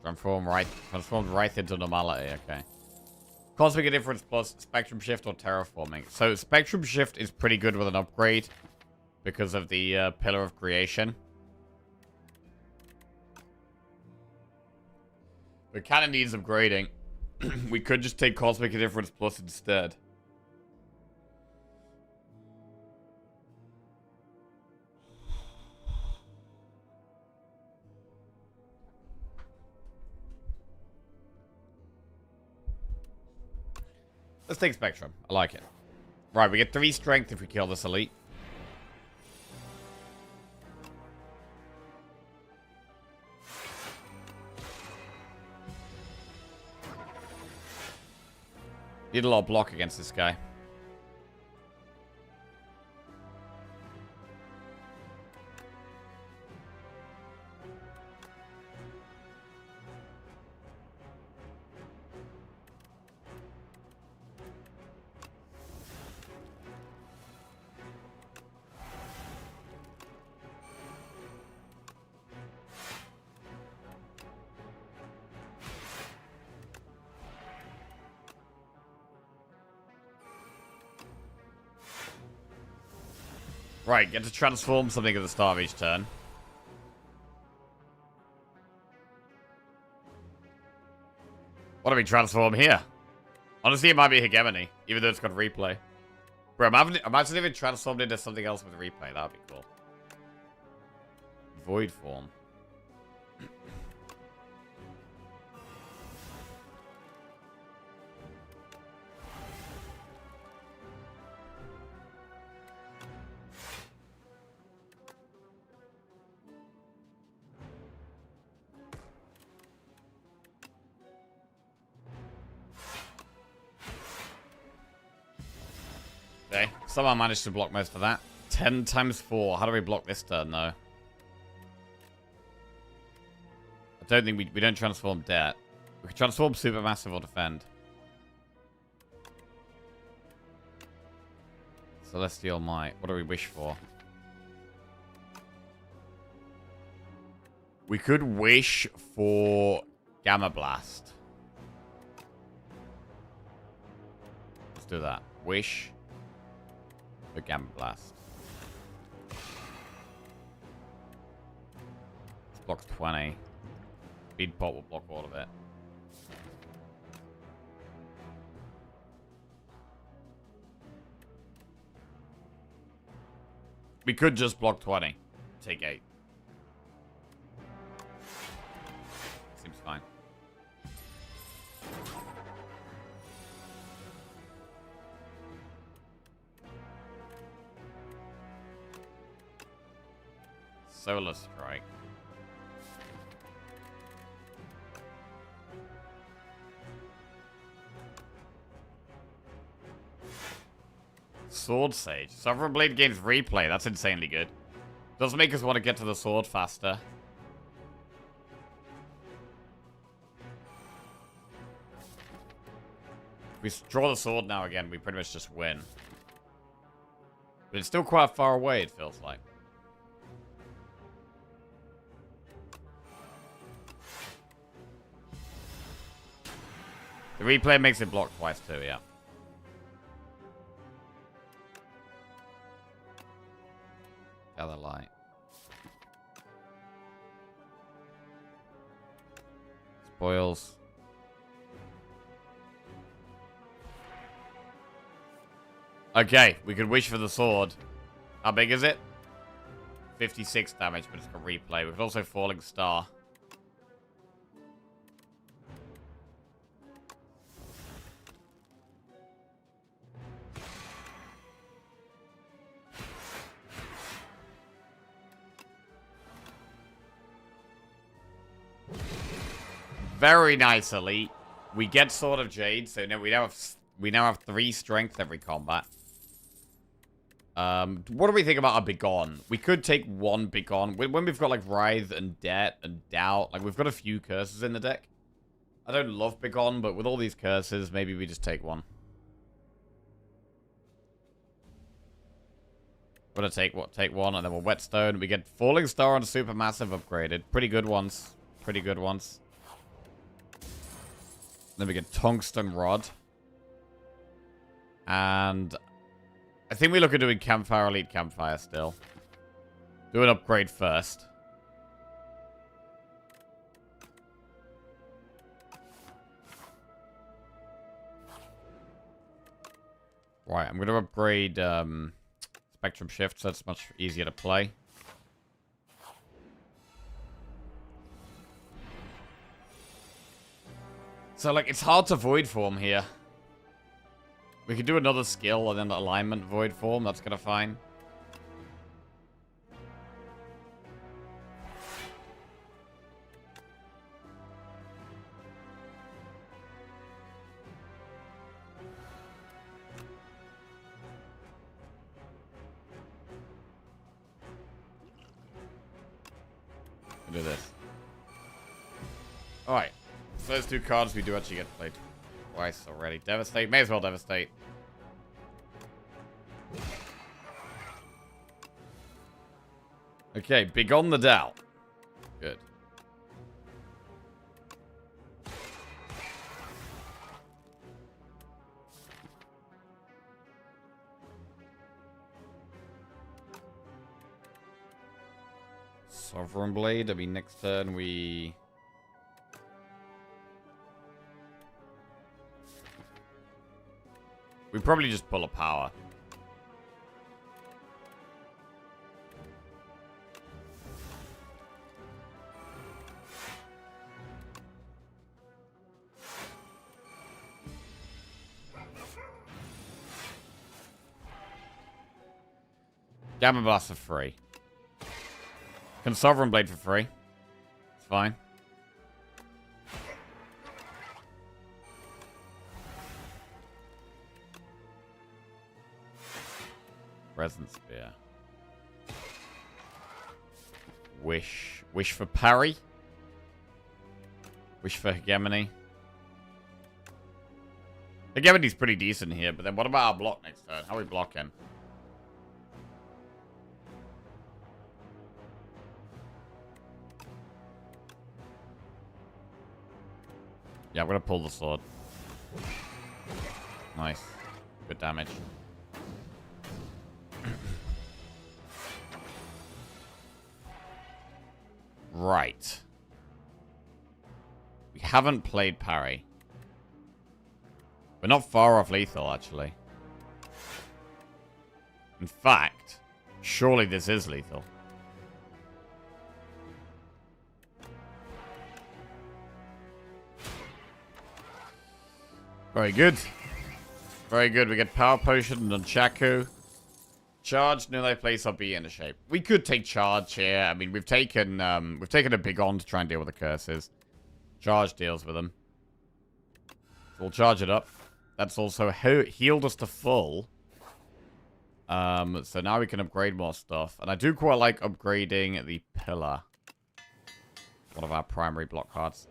Transformed right into normality, okay. Cosmic Indifference plus Spectrum Shift or Terraforming. So Spectrum Shift is pretty good with an upgrade because of the Pillar of Creation. But kind of needs upgrading. We could just take Cosmic Indifference plus instead. Let's take Spectrum. I like it. Right, we get 3 strength if we kill this elite. Need a lot of block against this guy. Right, get to transform something at the start of each turn. What do we transform here? Honestly, it might be Hegemony, even though it's got replay. Bro, imagine if it transformed into something else with replay. That would be cool. Void form. Okay, somehow managed to block most of that. 10 times 4. How do we block this turn, though? I don't think we don't transform Debt. We can transform Supermassive or Defend. Celestial Might. What do we wish for? We could wish for Gamma Blast. Let's do that. Wish for Gamma Blast. This blocks 20. Speed Pot will block all of it. We could just block 20. Take 8. Seems fine. Solar Strike. Sword Sage. Sovereign Blade gains replay. That's insanely good. Does make us want to get to the sword faster. If we draw the sword now again, we pretty much just win. But it's still quite far away, it feels like. The replay makes it block twice too, yeah. Gather light. Spoils. Okay, we could wish for the sword. How big is it? 56 damage, but it's got replay. We could also Falling Star. Very nice, Elite. We get Sword of Jade, so now we now have 3 strength every combat. What do we think about a Begone? We could take 1 Begone. When we've got, like, Writhe and Debt and Doubt, like, we've got a few curses in the deck. I don't love Begone, but with all these curses, maybe we just take 1. We're gonna take 1, and then we'll Whetstone. We get Falling Star and Supermassive upgraded. Pretty good ones. Pretty good ones. Then we get Tungsten Rod. And I think we look at doing Campfire, Elite Campfire still. Do an upgrade first. Right, I'm going to upgrade Spectrum Shift so it's much easier to play. So, like, it's hard to Void Form here. We could do another skill and then Alignment Void Form. That's kind of fine. We'll do this. Alright. So those 2 cards we do actually get played twice already. Devastate. May as well Devastate. Okay, Begone the Doubt. Good. Sovereign Blade. I mean, next turn we... We probably just pull a power. Gamma Blast for free. Can Sovereign Blade for free. It's fine. Resonant Spear. Wish. Wish for parry. Wish for Hegemony. Hegemony's pretty decent here, but then what about our block next turn? How are we blocking? Yeah, I'm gonna pull the sword. Nice. Good damage. Right. We haven't played parry. We're not far off lethal, actually. In fact, surely this is lethal. Very good. Very good. We get Power Potion and Nunchaku. Charge, no, they place our B into shape. We could take charge here. I mean, we've taken a big on to try and deal with the curses. Charge deals with them. So we'll charge it up. That's also healed us to full. So now we can upgrade more stuff. And I do quite like upgrading the pillar. One of our primary block cards.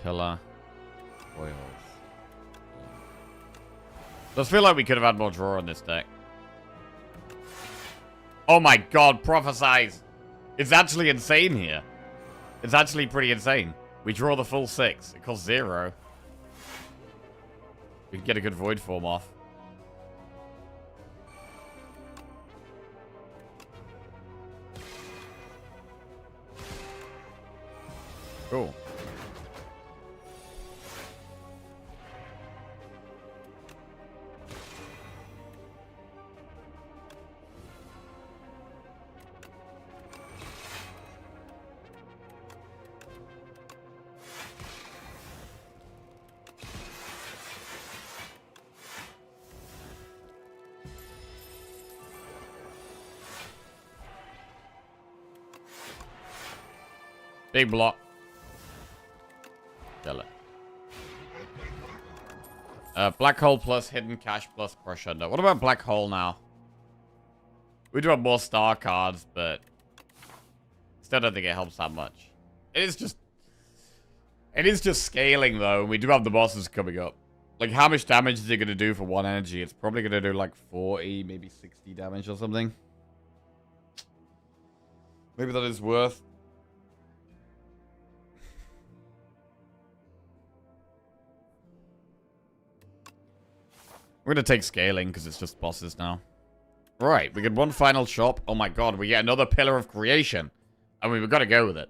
Pillar. Oils. Does feel like we could have had more draw on this deck. Oh my god, prophesize! It's actually insane here. It's actually pretty insane. We draw the full 6. It costs 0. We can get a good void form off. Cool. Big block. Kill it. Black hole plus hidden cache plus crush under. What about black hole now? We do have more star cards, but still don't think it helps that much. It is just scaling though. We do have the bosses coming up. Like, how much damage is it going to do for 1 energy? It's probably going to do like 40, maybe 60 damage or something. Maybe that is worth. We're going to take scaling because it's just bosses now. Right, we get one final shop. Oh my god, we get another Pillar of Creation. I mean, we've got to go with it.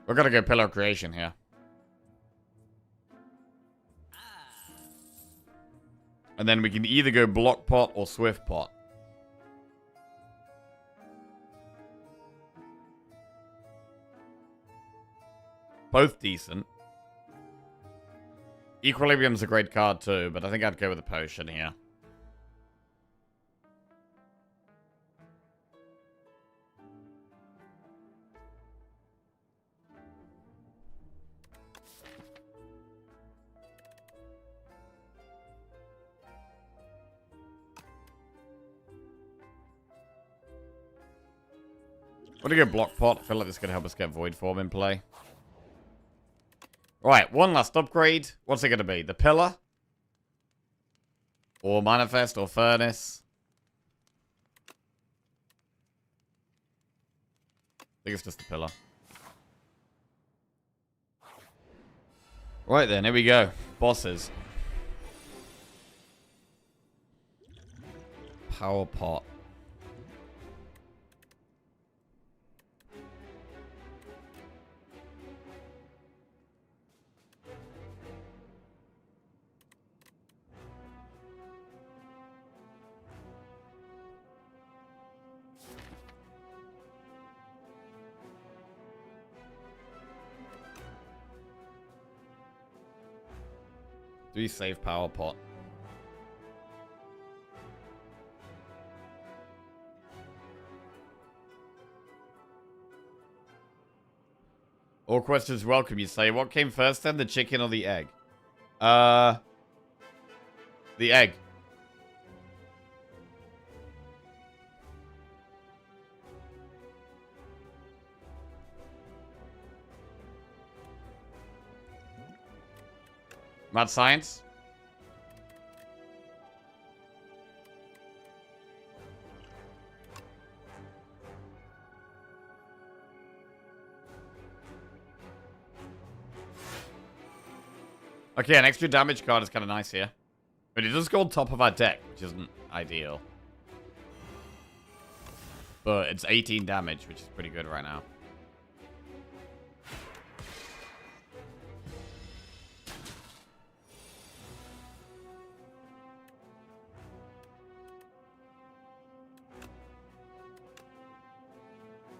We're going to go Pillar of Creation here. And then we can either go Block Pot or Swift Pot. Both decent. Equilibrium's a great card too, but I think I'd go with a potion here. What do you go block pot? I feel like this is going to help us get void form in play. Right, one last upgrade. What's it going to be? The pillar? Or manifest or furnace? I think it's just the pillar. Right then, here we go. Bosses. Power pot. Do you save power pot? All questions welcome, you say. What came first then, the chicken or the egg? The egg. Mad science? Okay, an extra damage card is kind of nice here. But it does go on top of our deck, which isn't ideal. But it's 18 damage, which is pretty good right now.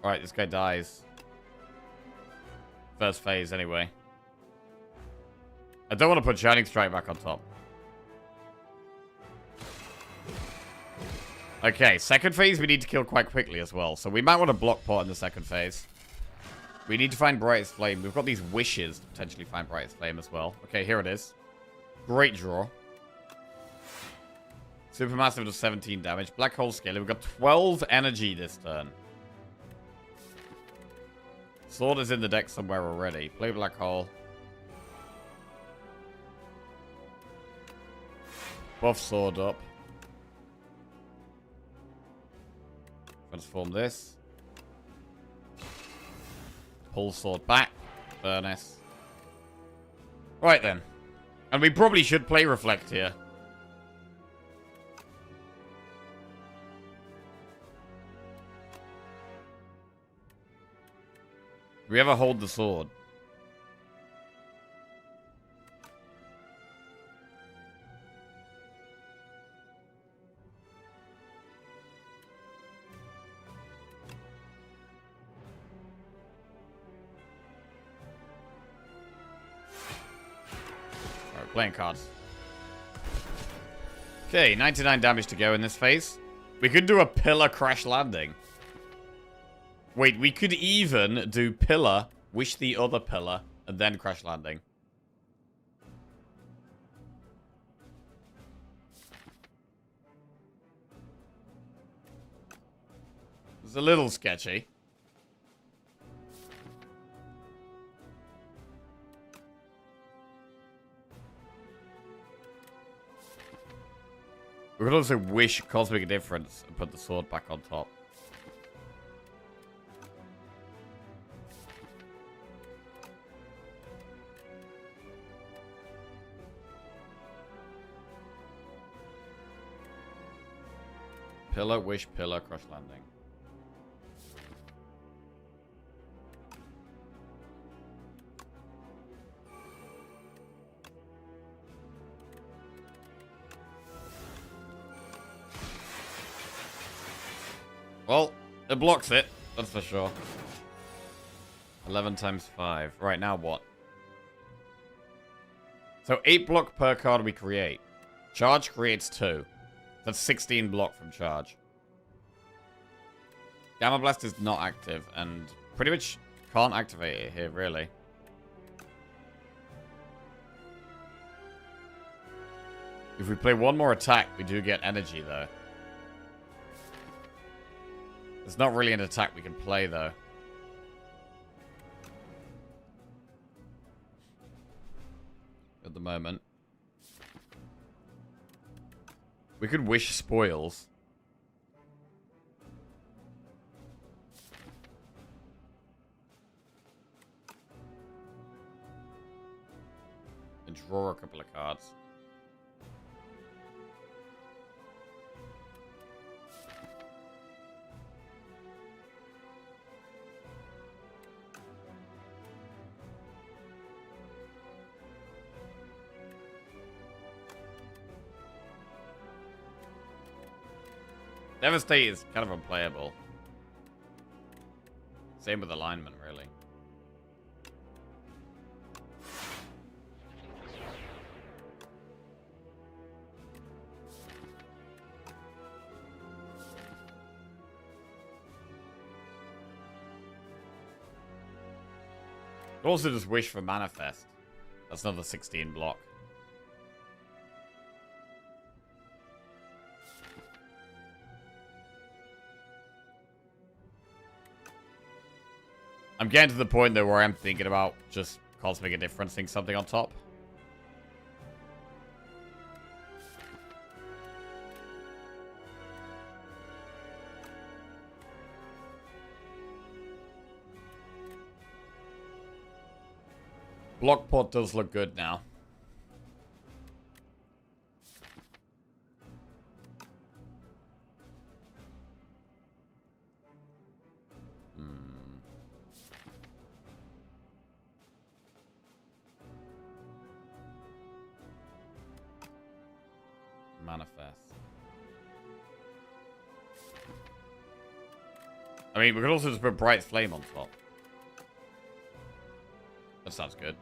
Alright, this guy dies. First phase, anyway. I don't want to put Shining Strike back on top. Okay, second phase we need to kill quite quickly as well. So we might want to block pot in the second phase. We need to find Brightest Flame. We've got these wishes to potentially find Brightest Flame as well. Okay, here it is. Great draw. Supermassive does 17 damage. Black Hole Scaler. We've got 12 energy this turn. Sword is in the deck somewhere already. Play Black Hole. Buff Sword up. Transform this. Pull Sword back. Furnace. Right then. And we probably should play Reflect here. Do we ever hold the sword? Alright, playing cards. Okay, 99 damage to go in this phase. We could do a pillar crash landing. Wait, we could even do pillar, wish the other pillar, and then crash landing. It's a little sketchy. We could also wish Cosmic Difference and put the sword back on top. Pillar, wish, pillar, crush landing. Well, it blocks it, that's for sure. 11 times 5. Right, now what? So 8 block per card we create. Charge creates 2. That's 16 block from charge. Gamma Blast is not active, and pretty much can't activate it here, really. If we play one more attack, we do get energy, though. There's not really an attack we can play, though. At the moment. We could wish spoils. And draw a couple of cards. Devastate is kind of unplayable. Same with alignment, really. Also just wish for Manifest. That's another 16 block. I'm getting to the point, though, where I'm thinking about just Cosmic Differencing something on top. Blockpot does look good now. Manifest. I mean, we could also just put Bright Flame on top. That sounds good.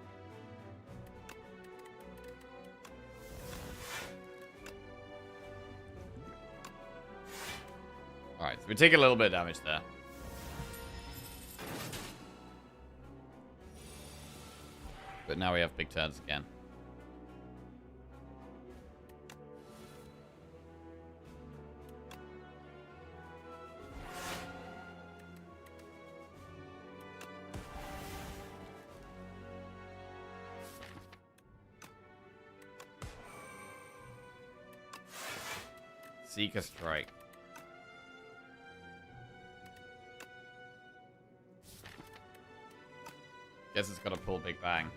Alright, so we take a little bit of damage there. But now we have big turns again. Seeker Strike. Guess it's gonna pull Big Bang.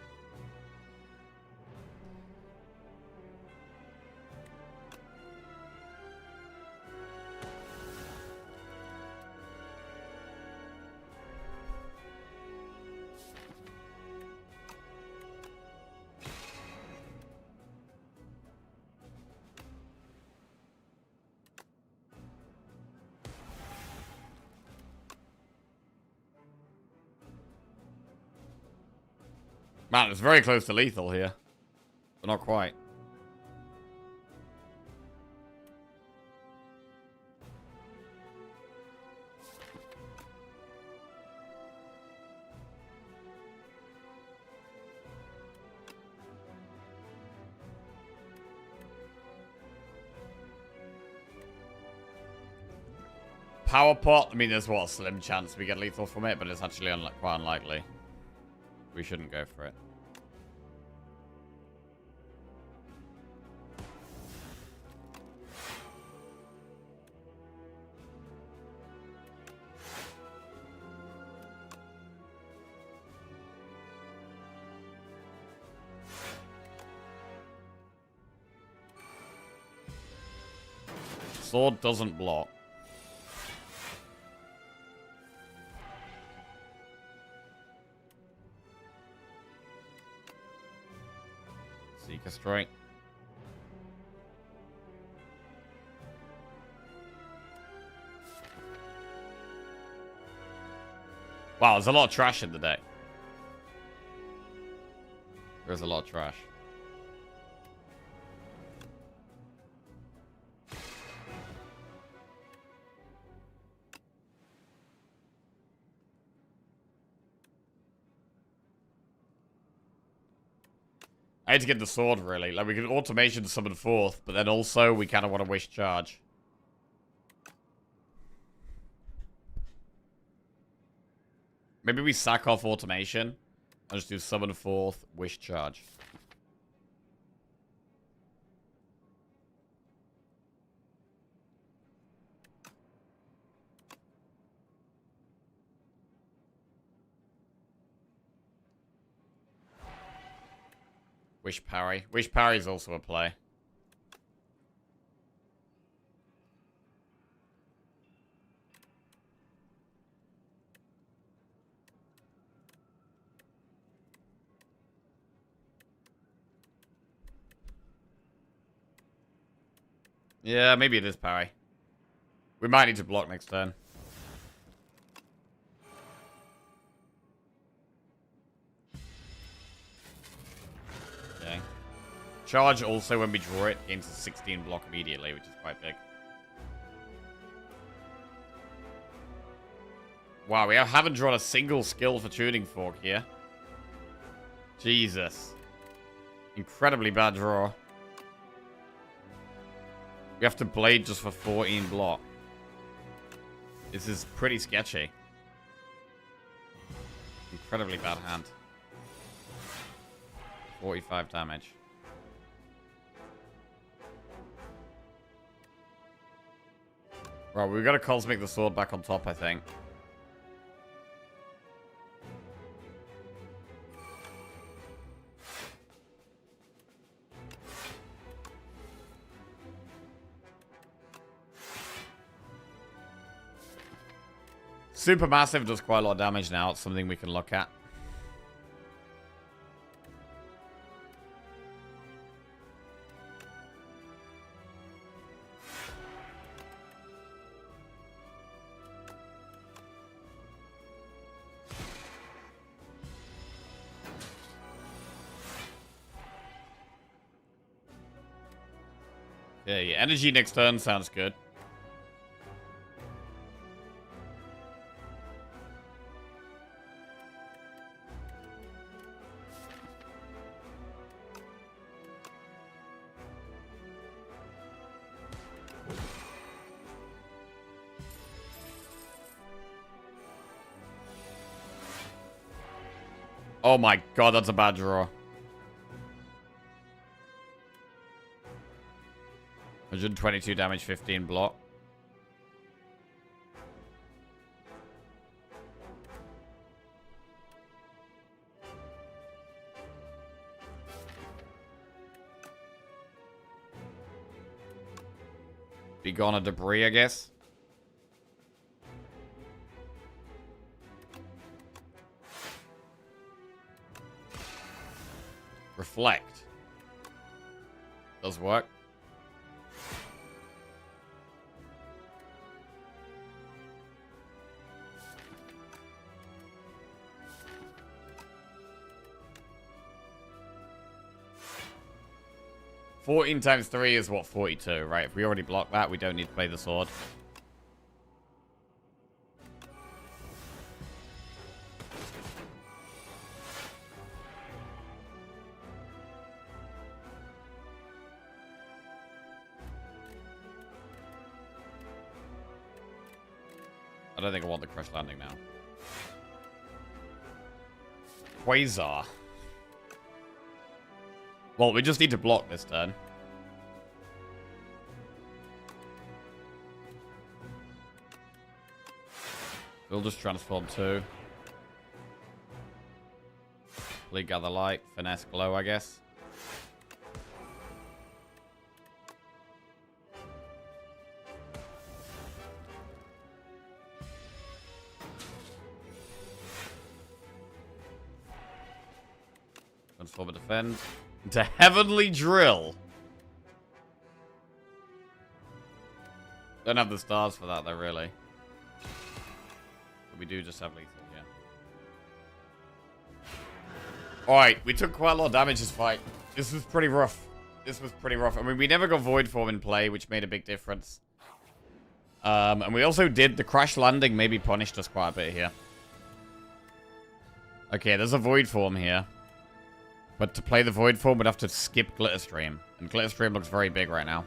Man, it's very close to lethal here. But not quite. Power pot. I mean, there's what, a slim chance we get lethal from it, but it's actually quite unlikely. We shouldn't go for it. Sword doesn't block. Seeker Strike. Wow, there's a lot of trash in the deck. There's a lot of trash. I had to get the sword, really. Like, we could automation summon fourth, but then also we kind of want to wish charge. Maybe we sack off automation and just do summon fourth, wish charge. Wish parry. Wish parry is also a play. Yeah, maybe it is parry. We might need to block next turn. Okay. Charge also, when we draw it, gains a 16 block immediately, which is quite big. Wow, we haven't drawn a single skill for Tuning Fork here. Jesus. Incredibly bad draw. We have to blade just for 14 block. This is pretty sketchy. Incredibly bad hand. 45 damage. Right, we've got to cosmic the sword back on top, I think. Supermassive does quite a lot of damage now. It's something we can look at. Okay, energy next turn sounds good. Oh my god, that's a bad draw. 122 damage, 15 block. Be gone a debris, I guess. Reflect. Does work. $14 times 3 is what, 42, right? If we already block that, we don't need to play the sword. I don't think I want the crush landing now. Quasar. Well, we just need to block this turn. We'll just transform 2. Play Gather Light, Finesse Glow, I guess. Transform and defend. Into Heavenly Drill. Don't have the stars for that, though, really. But we do just have lethal, yeah. Alright, we took quite a lot of damage this fight. This was pretty rough. This was pretty rough. I mean, we never got Void Form in play, which made a big difference. And we also did... The crash landing maybe punished us quite a bit here. Okay, there's a Void Form here. But to play the Void Form, we'd have to skip Glitter Stream. And Glitter Stream looks very big right now.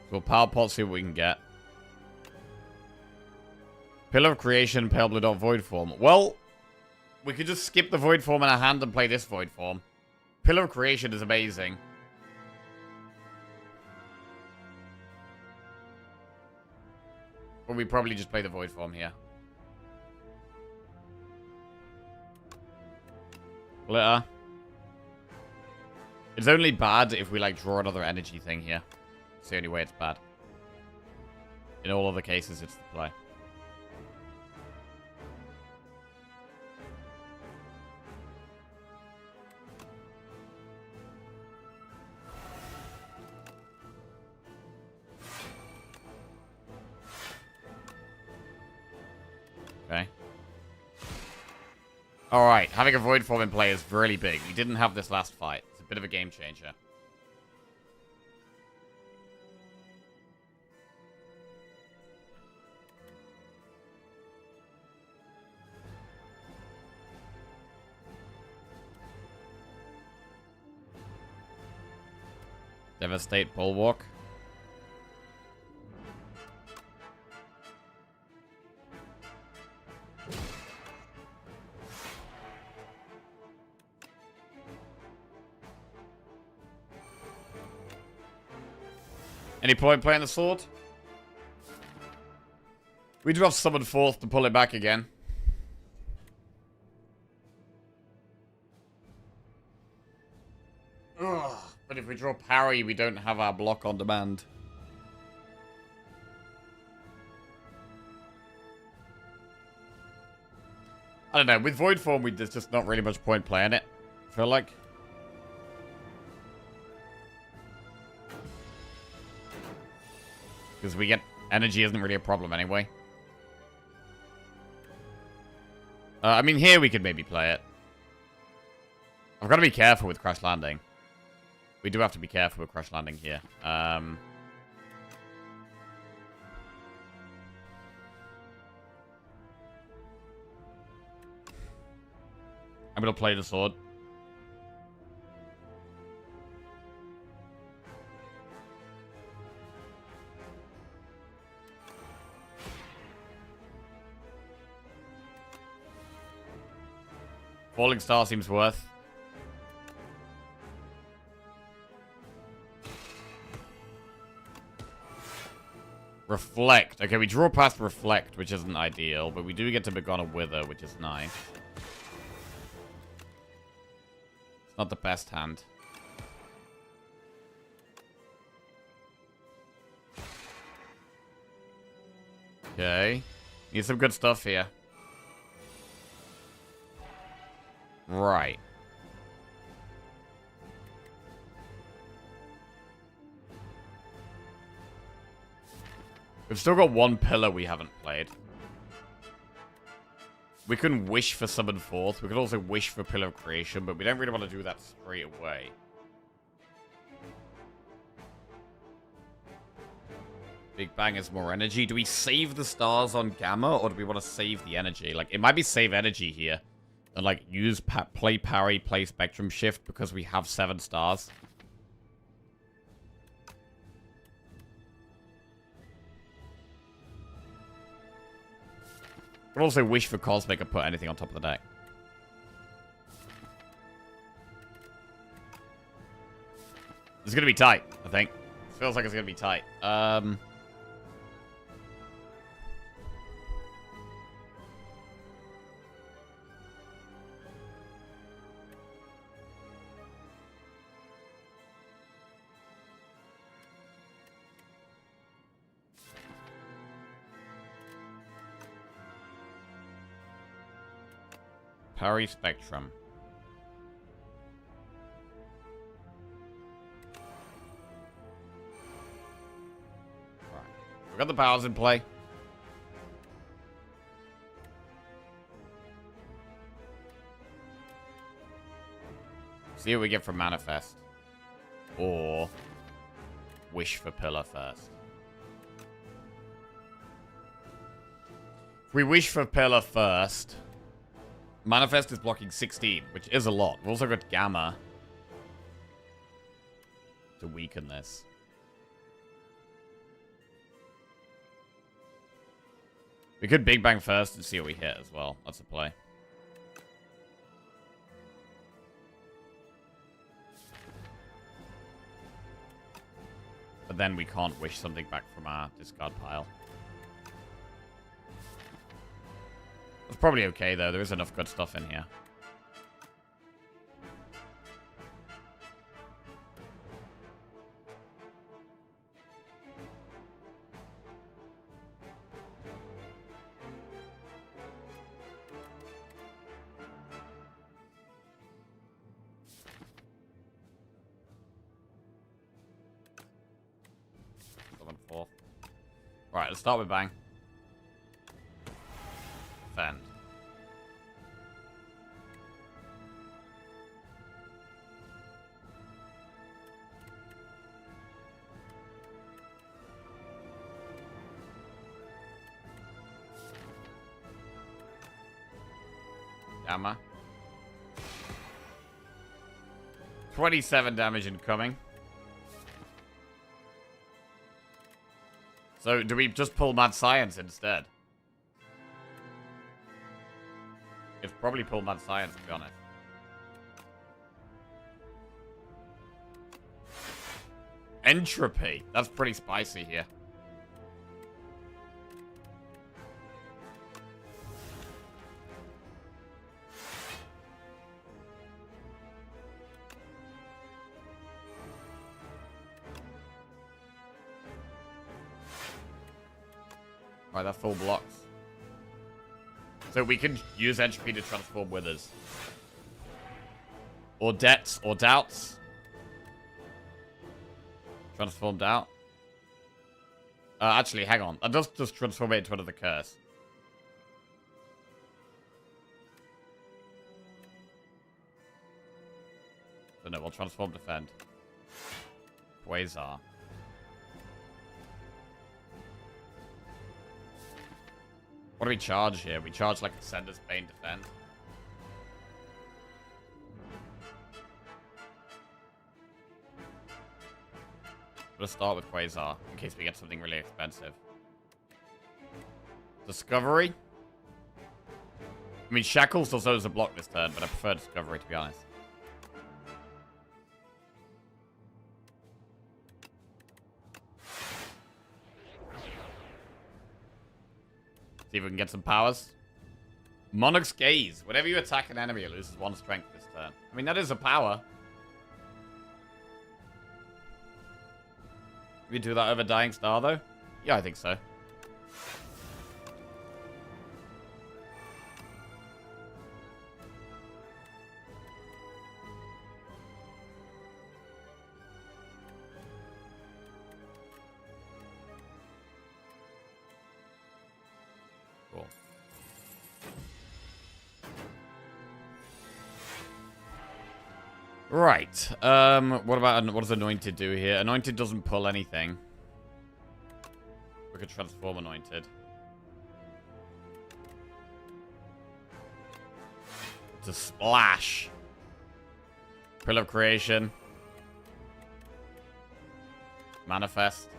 So we'll Power Pot, see what we can get. Pillar of Creation, Pale Blue Dot, Void Form. Well, we could just skip the Void Form in our hand and play this Void Form. Pillar of Creation is amazing. But we probably just play the Void Form here. Glitter. It's only bad if we, like, draw another energy thing here. It's the only way it's bad. In all other cases, it's the play. Okay. Alright, having a Void Form in play is really big. We didn't have this last fight. It's a bit of a game changer. Devastate Bulwark. Any point playing the sword? We do have Summon Forth to pull it back again. Ugh, but if we draw parry, we don't have our block on demand. I don't know. With Void Form, there's just not really much point playing it. I feel like. Because we get... Energy isn't really a problem anyway. I mean, here we could maybe play it. I've got to be careful with Crash Landing. We do have to be careful with Crash Landing here. I'm going to play the sword. Falling Star seems worth. Reflect. Okay, we draw past Reflect, which isn't ideal, but we do get to Begone a Wither, which is nice. It's not the best hand. Okay. Need some good stuff here. Right. We've still got one pillar we haven't played. We can wish for Summon Forth. We could also wish for Pillar of Creation, but we don't really want to do that straight away. Big Bang is more energy. Do we save the stars on Gamma, or do we want to save the energy? Like, it might be save energy here. And, like, use play Parry, play Spectrum Shift, because we have 7 stars. But also wish for Cosmic and put anything on top of the deck. It's gonna be tight, I think. It feels like it's gonna be tight. Parry Spectrum. Right. We've got the powers in play. See what we get from Manifest. Or wish for Pillar first. If we wish for Pillar first, Manifest is blocking 16, which is a lot. We've also got Gamma to weaken this. We could Big Bang first and see what we hit as well. That's a play. But then we can't wish something back from our discard pile. It's probably okay, though. There is enough good stuff in here. Alright, let's start with Bang. Defend. Gamma. 27 damage incoming. So, do we just pull Mad Science instead? It's probably pull Mad Science, to be honest. Entropy. That's pretty spicy here. Right, that full blocks. So we can use entropy to transform Withers. Or debts, or doubts. Transformed out. Actually, hang on. That does just transform it into another curse. So no, we'll transform defend. Quasar. What do we charge here? We charge like Ascender's Bane defend. Let's start with Quasar, in case we get something really expensive. Discovery. I mean, Shackles also is a block this turn, but I prefer Discovery, to be honest. See if we can get some powers. Monarch's Gaze. Whenever you attack an enemy, it loses 1 strength this turn. I mean, that is a power. We do that over Dying Star, though? Yeah, I think so. Cool. Right. What does Anointed do here? Anointed doesn't pull anything. We could transform Anointed. It's a splash. Pill of Creation. Manifest.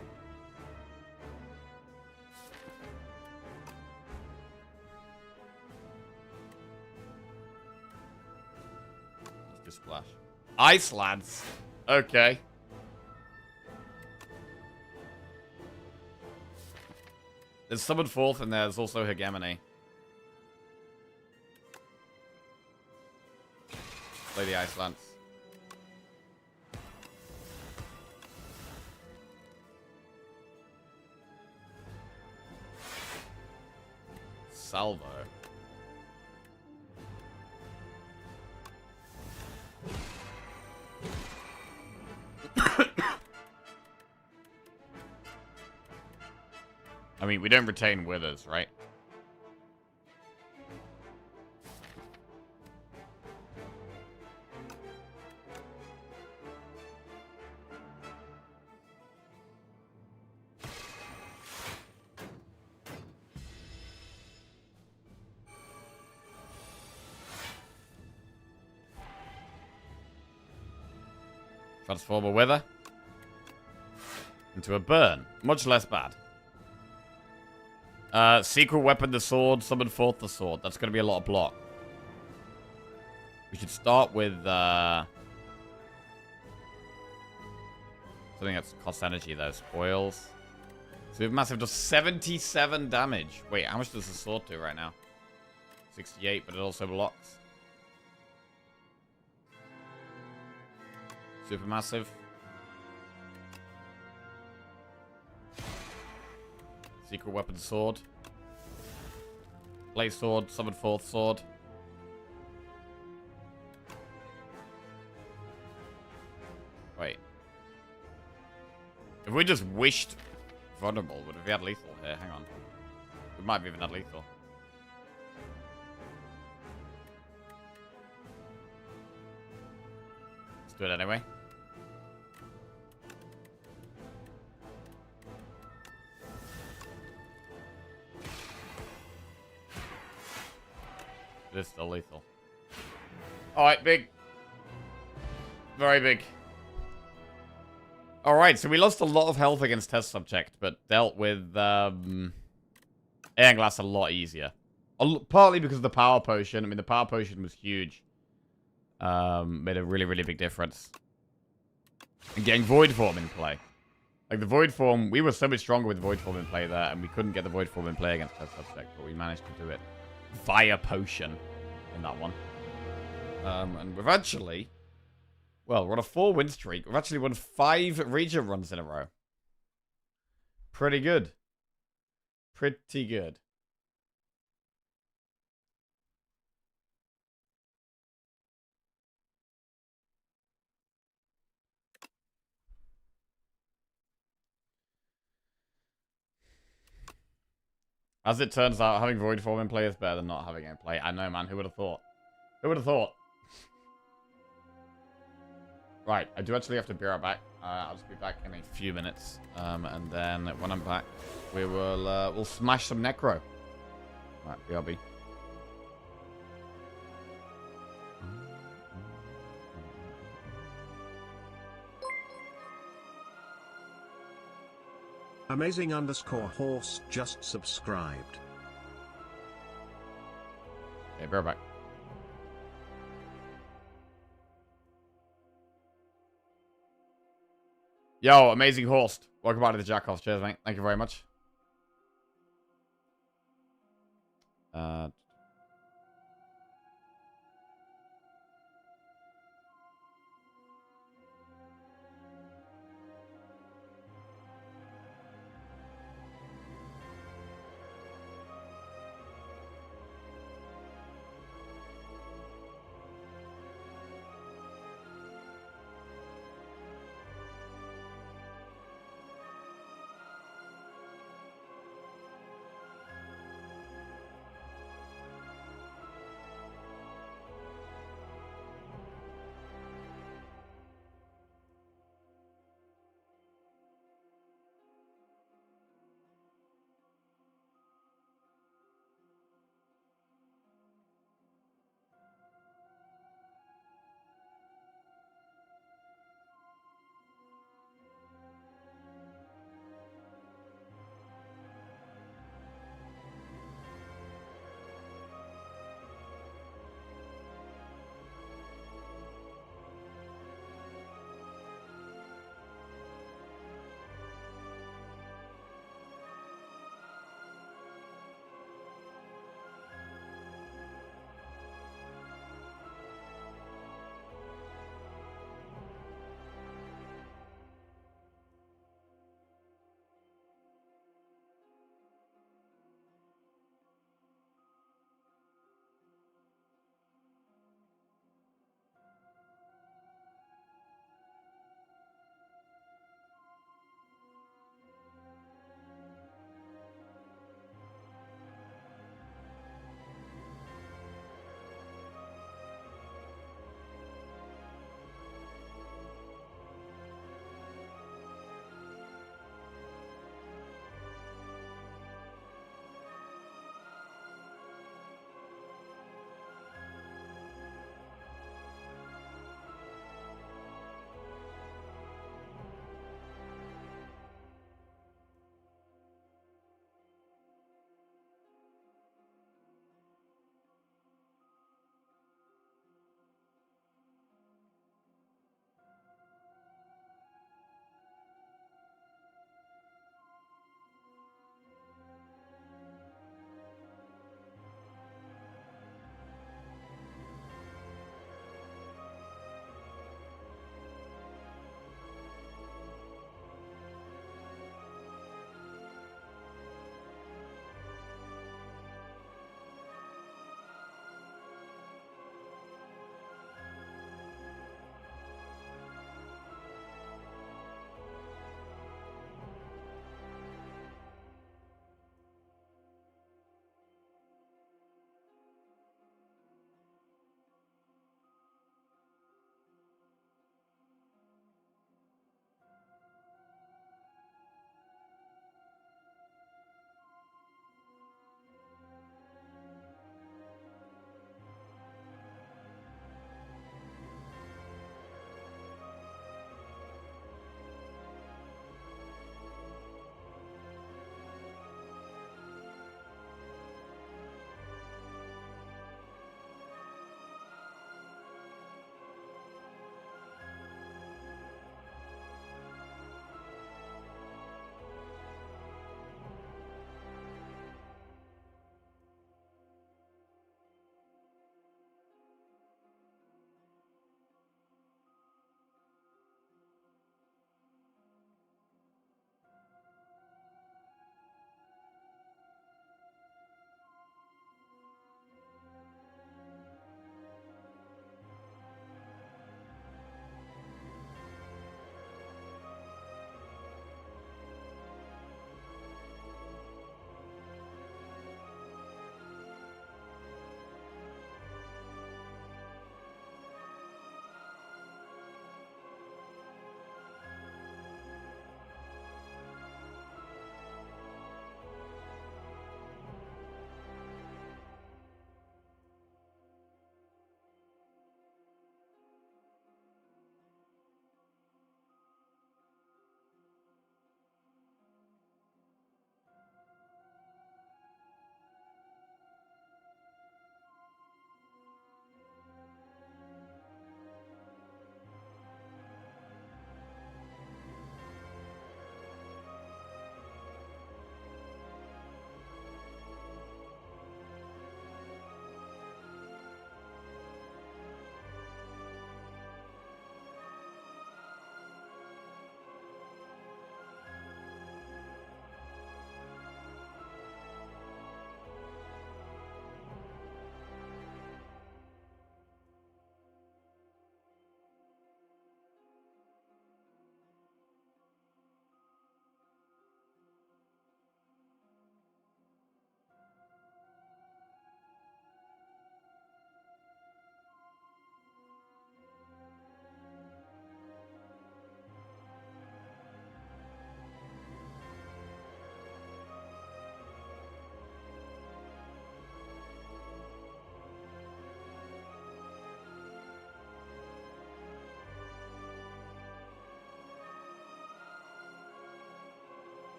Let's do splash. Ice Lance. Okay. There's Summoned Forth and there's also Hegemony. Play the Ice Lance. Salvo. I mean, we don't retain Withers, right? Transform a Wither into a Burn. Much less bad. Secret Weapon the Sword, Summon Forth the Sword. That's going to be a lot of block. We should start with something that's cost energy though. Spoils. Supermassive does 77 damage. Wait, how much does the sword do right now? 68, but it also blocks. Supermassive. Secret Weapon Sword. Play Sword, Summon Forth Sword. Wait. If we just wished vulnerable, would have we had lethal here? Hang on. We might have even had lethal. Let's do it anyway. It is still lethal. Alright, big. Very big. Alright, so we lost a lot of health against Test Subject, but dealt with Aeon Glass a lot easier. Partly because of the Power Potion. I mean, the Power Potion was huge. Made a really, really big difference. And getting Void Form in play. Like, the Void Form, we were so much stronger with Void Form in play there, and we couldn't get the Void Form in play against Test Subject, but we managed to do it via Potion in that one. And we've actually... Well, we're on a 4-win streak. We've actually won 5 region runs in a row. Pretty good. Pretty good. As it turns out, having Void Form in play is better than not having it in play. I know, man. Who would have thought? Who would have thought? Right, I do actually have to be right back. I'll just be back in a few minutes. And then when I'm back, we will we'll smash some Necro. Right, BRB. Amazing_horse just subscribed. Okay, be right back. Yo, amazing host. Welcome back to the Jackoff. Cheers, mate. Thank you very much.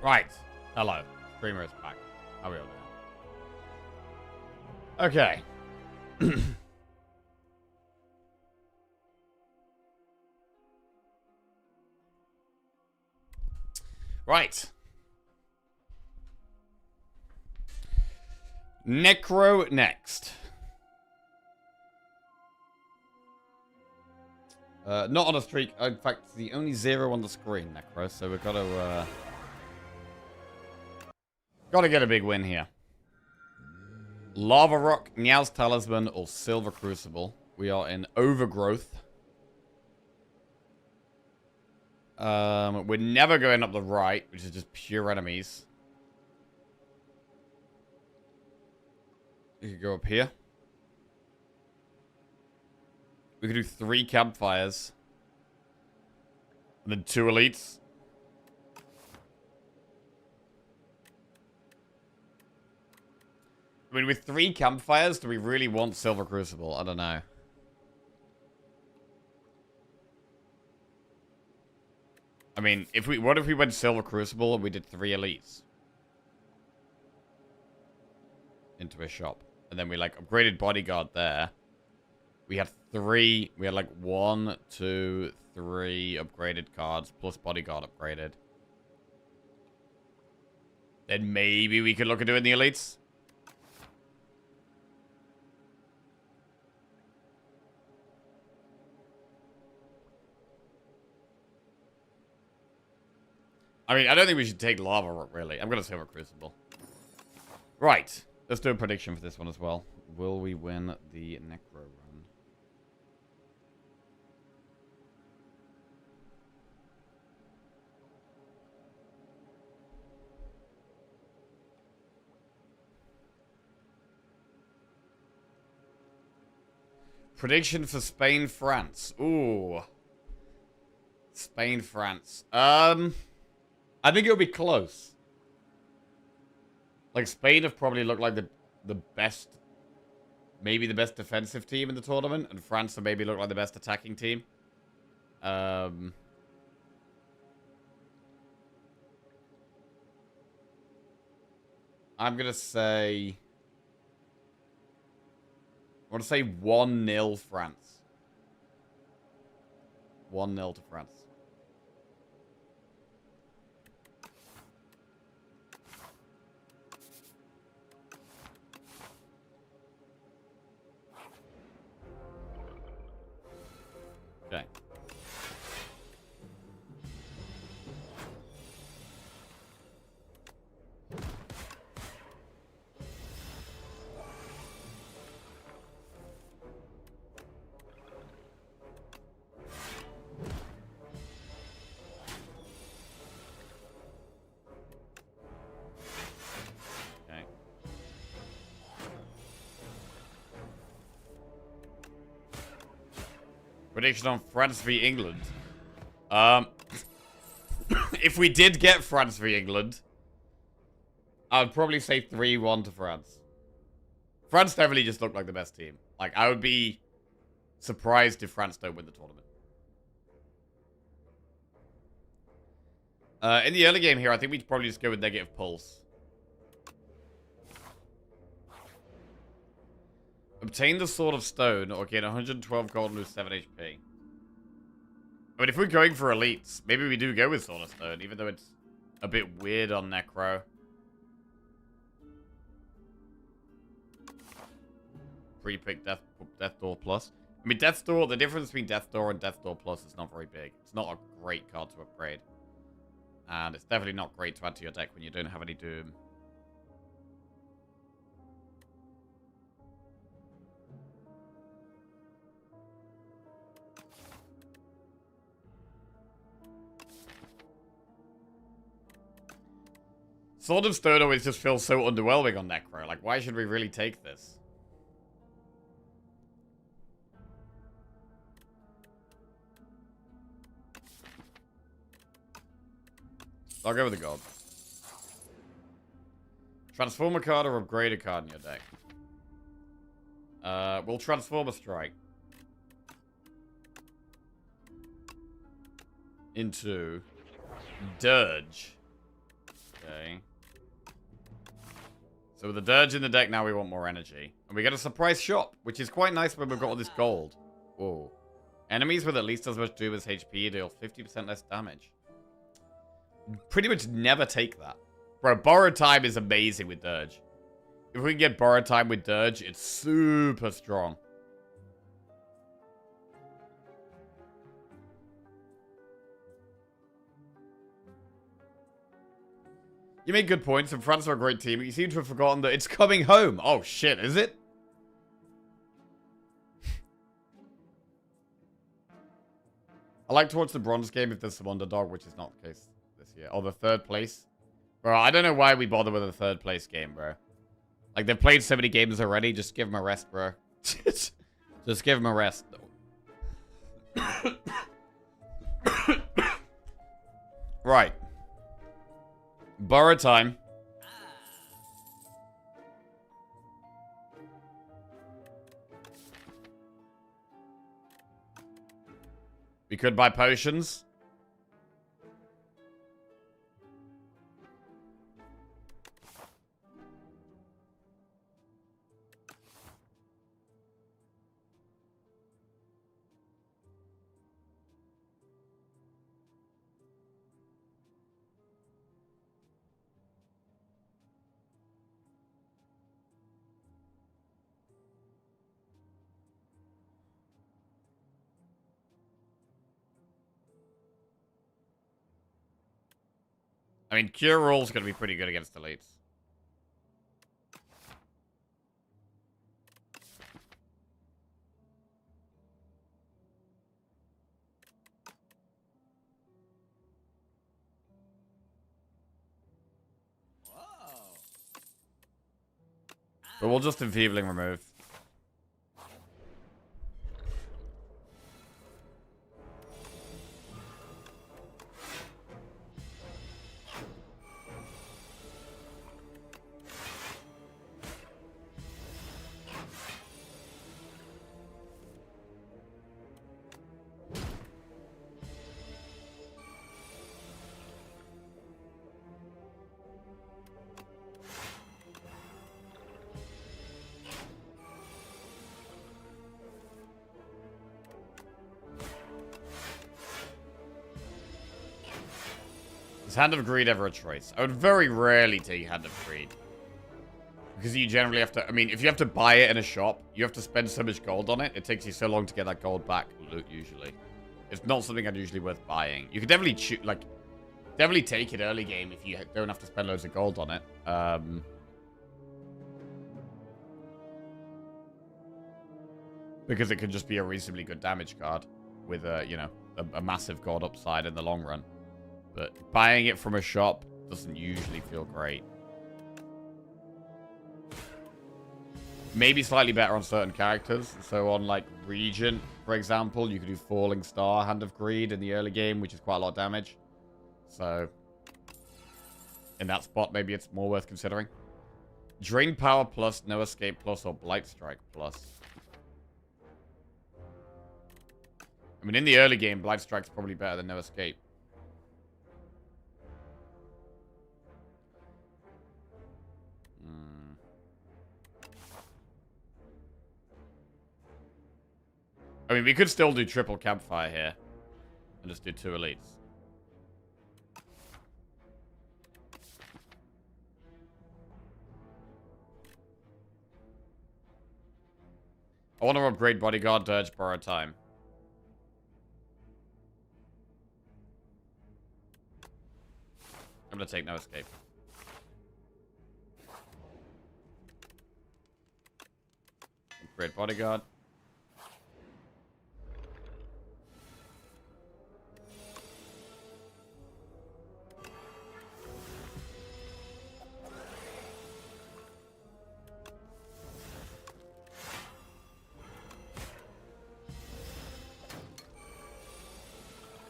Right. Hello. Streamer is back. How are we all doing? Okay. Right. Necro next. Not on a streak. In fact, the only 0 on the screen, Necro. So we've got to get a big win here. Lava Rock, Meow's Talisman, or Silver Crucible. We are in Overgrowth. We're never going up the right, which is just pure enemies. We could go up here. We could do 3 campfires. And then 2 elites. I mean, with 3 campfires, do we really want Silver Crucible? I don't know. I mean, what if we went Silver Crucible and we did 3 elites? Into a shop. And then we, like, upgraded Bodyguard there. We had 3. We had, like, 1, 2, 3 upgraded cards, plus Bodyguard upgraded. Then maybe we could look at doing the elites. I mean, I don't think we should take Lava Rock, really. I'm going to Silver Crucible. Right. Let's do a prediction for this one as well. Will we win the Necro run? Prediction for Spain, France. Ooh. Spain, France. I think it'll be close. Like, Spain have probably looked like the best, maybe the best defensive team in the tournament, and France have maybe looked like the best attacking team. I'm gonna say... I want to say 1-0 France. 1-0 to France. Okay. Prediction on France v England. If we did get France v England, I would probably say 3-1 to France. France definitely just looked like the best team. Like, I would be surprised if France don't win the tournament. In the early game here, I think we'd probably just go with negative pulse. Obtain the Sword of Stone or gain 112 gold and lose 7 HP. I mean, if we're going for elites, maybe we do go with Sword of Stone, even though it's a bit weird on Necro. Pre-pick Death Door Plus. I mean, Death Door, the difference between Death Door and Death Door Plus is not very big. It's not a great card to upgrade. And it's definitely not great to add to your deck when you don't have any Doom. Sword of Stone always just feels so underwhelming on Necro. Like, why should we really take this? I'll go with the God. Transform a card or upgrade a card in your deck. We'll transform a strike. Into Dirge. Okay. So with the Dirge in the deck, now we want more energy. And we get a surprise shop, which is quite nice when we've got all this gold. Whoa. Enemies with at least as much doom as HP deal 50% less damage. Pretty much never take that. Bro, borrowed time is amazing with Dirge. If we can get borrowed time with Dirge, it's super strong. You make good points, and France are a great team, but you seem to have forgotten that it's coming home. Oh shit, is it? I like to watch the bronze game if there's some underdog, which is not the case this year. Oh, the third place? Bro, I don't know why we bother with a third place game, bro. Like, they've played so many games already, just give them a rest, bro. Just give them a rest. Right. Borrow time. We could buy potions. I mean, Cure Roll's going to be pretty good against elites. But we'll just enfeebling remove. Is Hand of Greed ever a choice? I would very rarely take Hand of Greed. Because you generally have to... I mean, if you have to buy it in a shop, you have to spend so much gold on it. It takes you so long to get that gold back, usually. It's not something I'd usually worth buying. You could definitely definitely take it early game if you don't have to spend loads of gold on it. Because it could just be a reasonably good damage card with a massive gold upside in the long run. But buying it from a shop doesn't usually feel great. Maybe slightly better on certain characters. So on, like, Regent, for example, you could do Falling Star, Hand of Greed in the early game, which is quite a lot of damage. So, in that spot, maybe it's more worth considering. Drain Power plus, No Escape plus, or Blight Strike plus. I mean, in the early game, Blight Strike's probably better than No Escape. I mean, we could still do triple campfire here. And just do 2 elites. I want to upgrade Bodyguard, Dirge, borrow time. I'm going to take No Escape. Upgrade Bodyguard.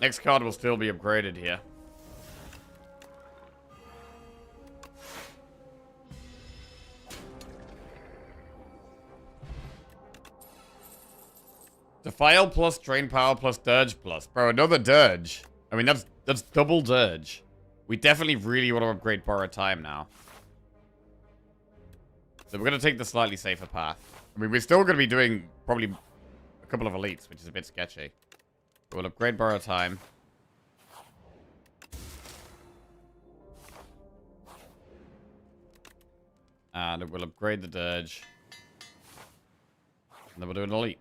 Next card will still be upgraded here. Defile plus, Drain Power plus, Dirge plus. Bro, another Dirge. I mean, that's double Dirge. We definitely really want to upgrade Borrowed Time now. So we're going to take the slightly safer path. I mean, we're still going to be doing probably a couple of elites, which is a bit sketchy. But we'll upgrade Borrowed Time. And we'll upgrade the Dirge. And then we'll do an elite.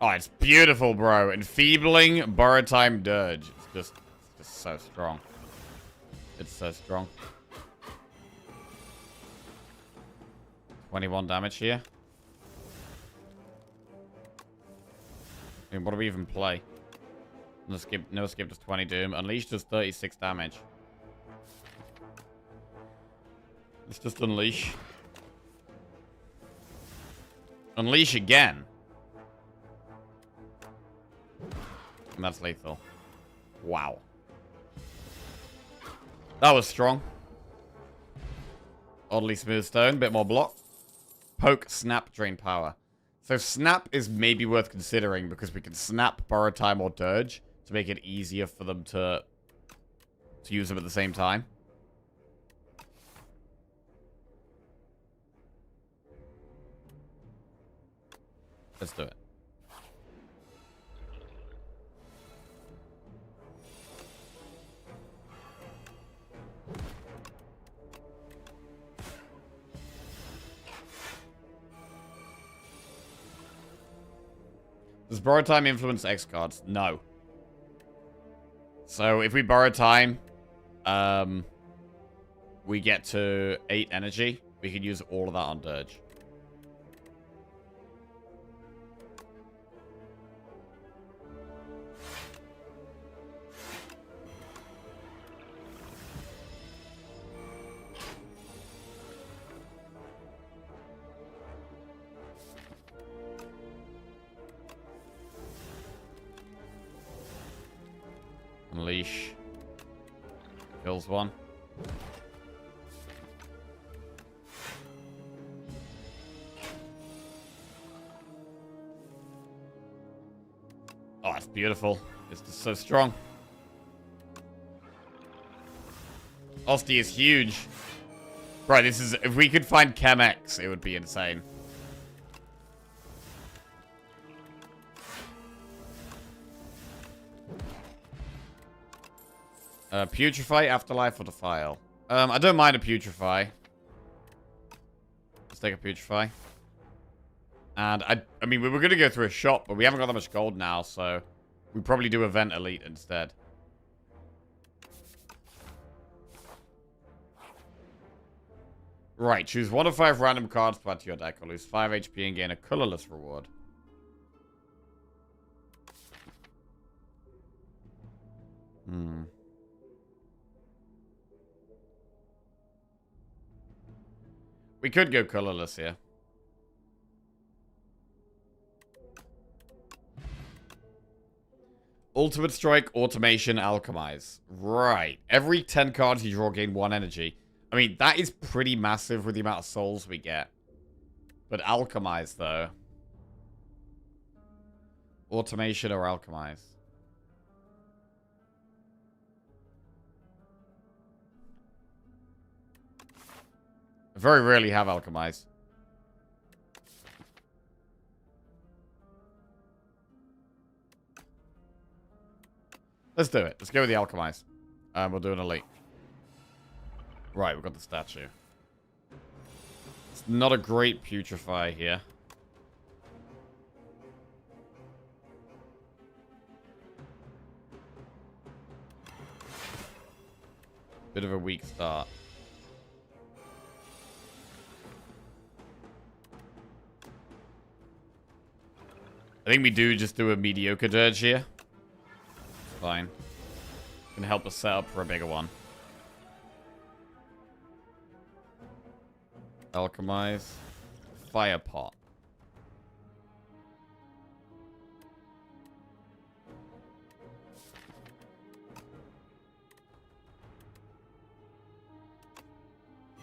Oh, it's beautiful, bro. Enfeebling Borrowed Time Dirge. It's just so strong. It's so strong. 21 damage here. I mean, what do we even play? No skip does 20 doom. Unleash does 36 damage. Let's just unleash. Unleash again. And that's lethal. Wow. That was strong. Oddly smooth stone. Bit more block. Poke, snap, drain power. So snap is maybe worth considering because we can snap, Borrowed Time, or Dirge to make it easier for them to use them at the same time. Let's do it. Does Borrowed Time influence X cards? No. So if we borrow time, we get to 8 energy. We can use all of that on Dirge. Unleash. Kills one. Oh, it's beautiful. It's just so strong. Osty is huge. Right, this is... If we could find Chemex, it would be insane. Putrefy, Afterlife, or Defile? I don't mind a Putrefy. Let's take a Putrefy. And I mean, we were going to go through a shop, but we haven't got that much gold now, so we probably do Event Elite instead. Right, choose 1 of 5 random cards to add to your deck, or lose 5 HP and gain a colorless reward. We could go colorless here. Ultimate Strike, Automation, Alchemize. Right. Every 10 cards you draw gain 1 energy. I mean, that is pretty massive with the amount of souls we get. But Alchemize, though. Automation or Alchemize? I very rarely have Alchemize. Let's do it. Let's go with the Alchemize. We'll do an Elite. Right, we've got the statue. It's not a great Putrefy here. Bit of a weak start. I think we do just do a mediocre Dirge here. Fine. Can help us set up for a bigger one. Alchemize. Fire Pot.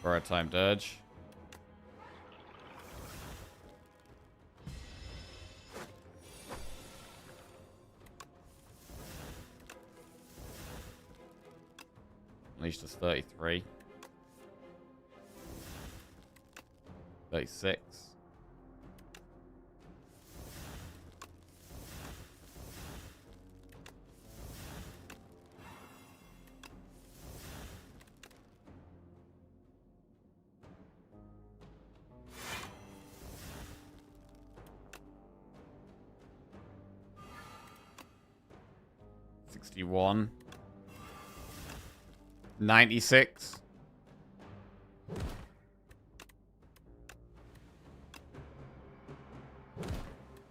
Borrowed Time Dirge. Unleash does 33. 36. $61. 96.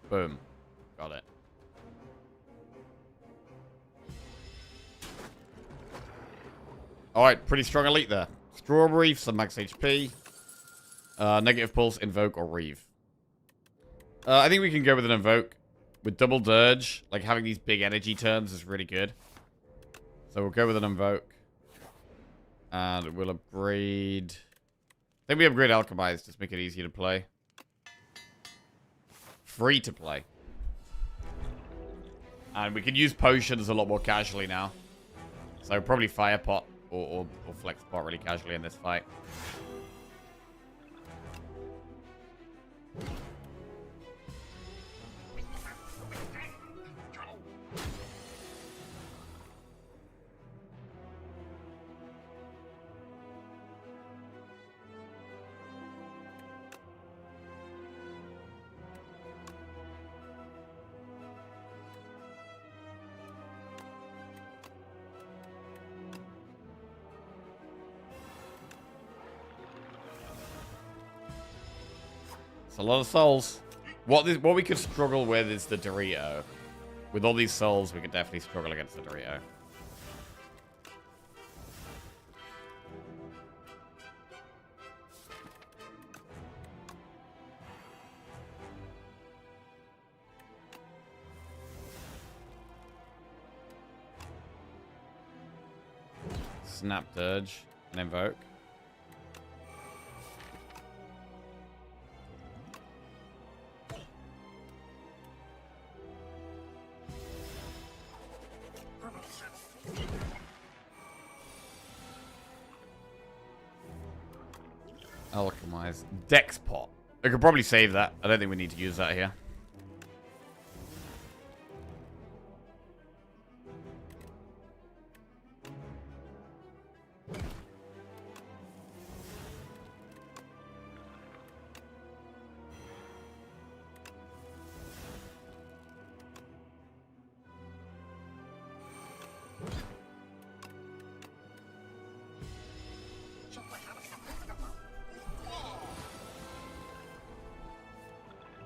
Boom. Got it. Alright, pretty strong elite there. Strawberry for some max HP. Negative Pulse, Invoke, or Reeve. I think we can go with an Invoke. With double Dirge, like having these big energy turns is really good. So we'll go with an Invoke. And we'll upgrade... I think we upgrade Alchemize, just make it easier to play. Free to play. And we can use potions a lot more casually now. So probably Fire Pot or Flex Pot really casually in this fight. A lot of souls. What we could struggle with is the Dorito. With all these souls, we could definitely struggle against the Dorito. Snap Dirge and Invoke. Alchemize. Dex Pot. I could probably save that. I don't think we need to use that here.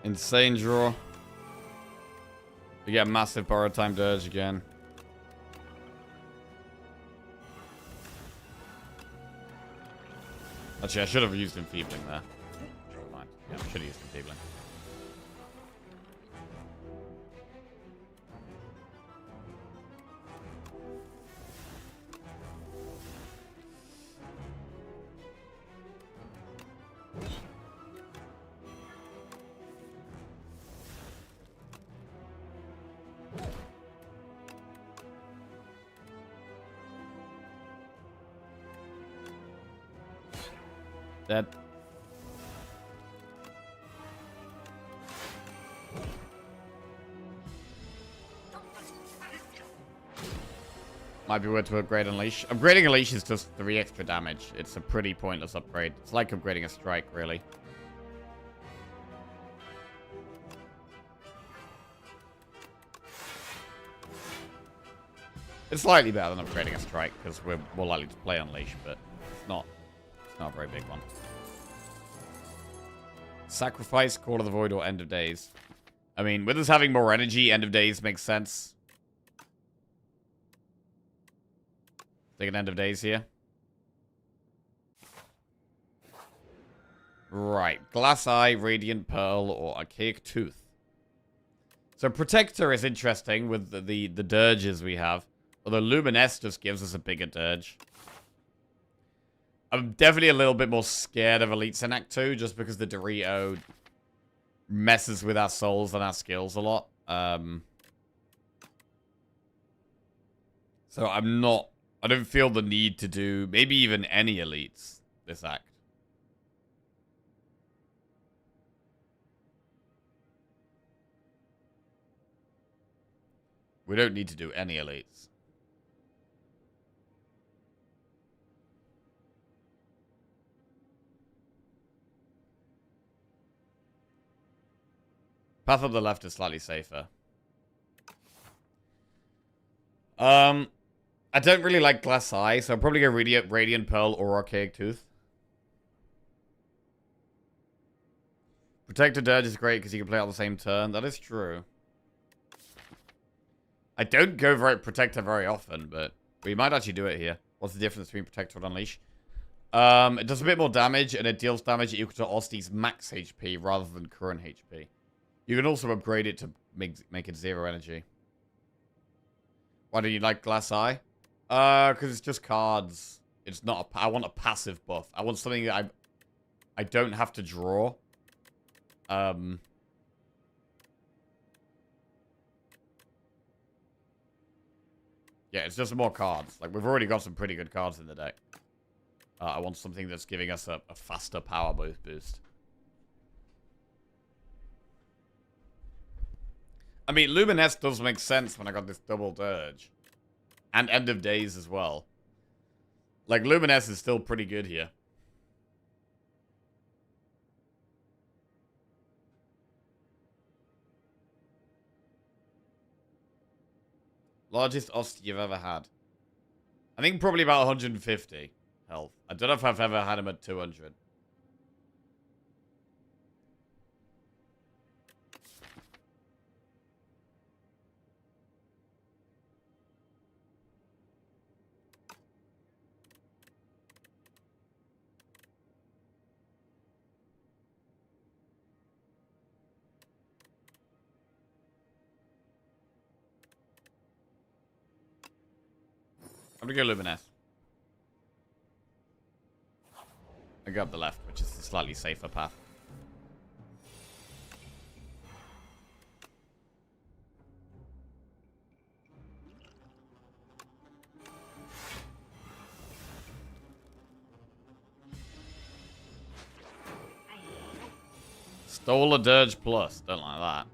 Insane draw. We get a massive borrowed time Dirge again. Actually, I should have used Enfeebling there. Never mind. Yeah, I should have used Enfeebling. Dead. Might be worth to upgrade Unleash. Upgrading Unleash is just 3 extra damage. It's a pretty pointless upgrade. It's like upgrading a Strike, really. It's slightly better than upgrading a Strike, because we're more likely to play Unleash, but it's not a very big one. Sacrifice, Call of the Void, or End of Days. I mean, with us having more energy, End of Days makes sense. Take an End of Days here. Right. Glass Eye, Radiant Pearl, or Archaic Tooth. So Protector is interesting with the dirges we have. Although Luminous just gives us a bigger dirge. I'm definitely a little bit more scared of Elites in Act 2, just because the Dorito messes with our souls and our skills a lot. So I'm not I don't feel the need to do maybe even any elites this act. We don't need to do any elites. Path up the left is slightly safer. I don't really like Glass Eye, so I'll probably go Radiant Pearl or Archaic Tooth. Protector Dirge is great because you can play it on the same turn. That is true. I don't go Protector very often, but we might actually do it here. What's the difference between Protector and Unleash? It does a bit more damage, and it deals damage equal to Osti's max HP rather than current HP. You can also upgrade it to make it 0 energy. Why do you like Glass Eye? Because it's just cards. It's not I want a passive buff. I want something that I don't have to draw. Yeah, it's just more cards. Like, we've already got some pretty good cards in the deck. I want something that's giving us a faster power boost. I mean, Luminous does make sense when I got this double Dirge. And End of Days as well. Like, Luminous is still pretty good here. Largest Ost you've ever had? I think probably about 150 health. I don't know if I've ever had him at 200. I'm gonna go Luminous. I go up the left, which is the slightly safer path. Stole a Dirge Plus. Don't like that.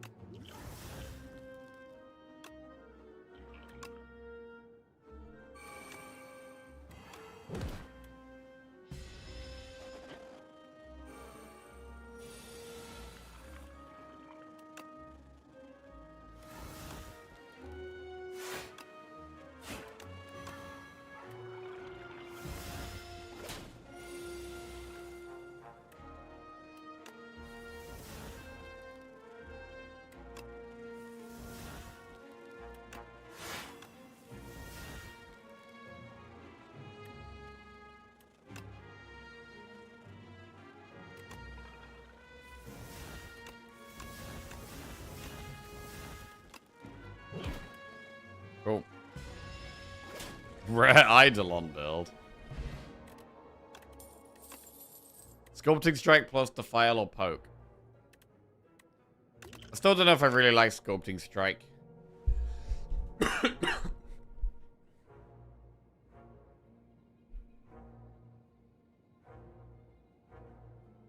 Cool. Rare Eidolon build. Sculpting Strike plus Defile or Poke. I still don't know if I really like Sculpting Strike. I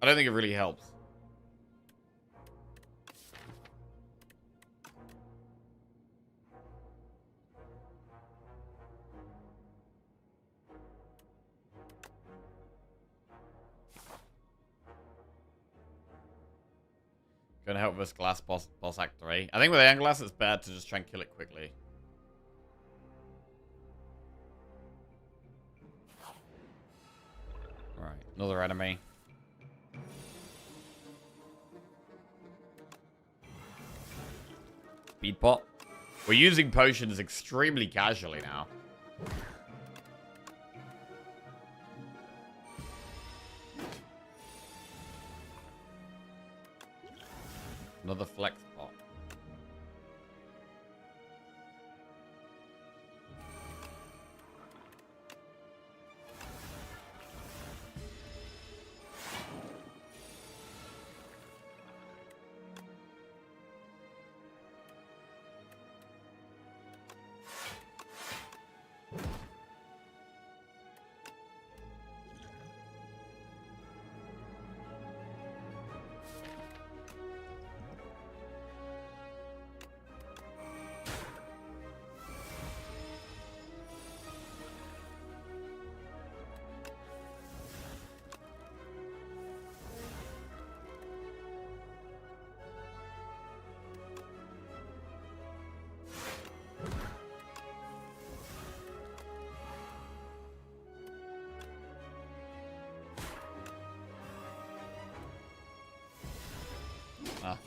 don't think it really helps. Gonna help with this glass boss act 3. I think with Aeon Glass it's bad to just try and kill it quickly. Alright, another enemy. Speed pot. We're using potions extremely casually now. Another flex pot.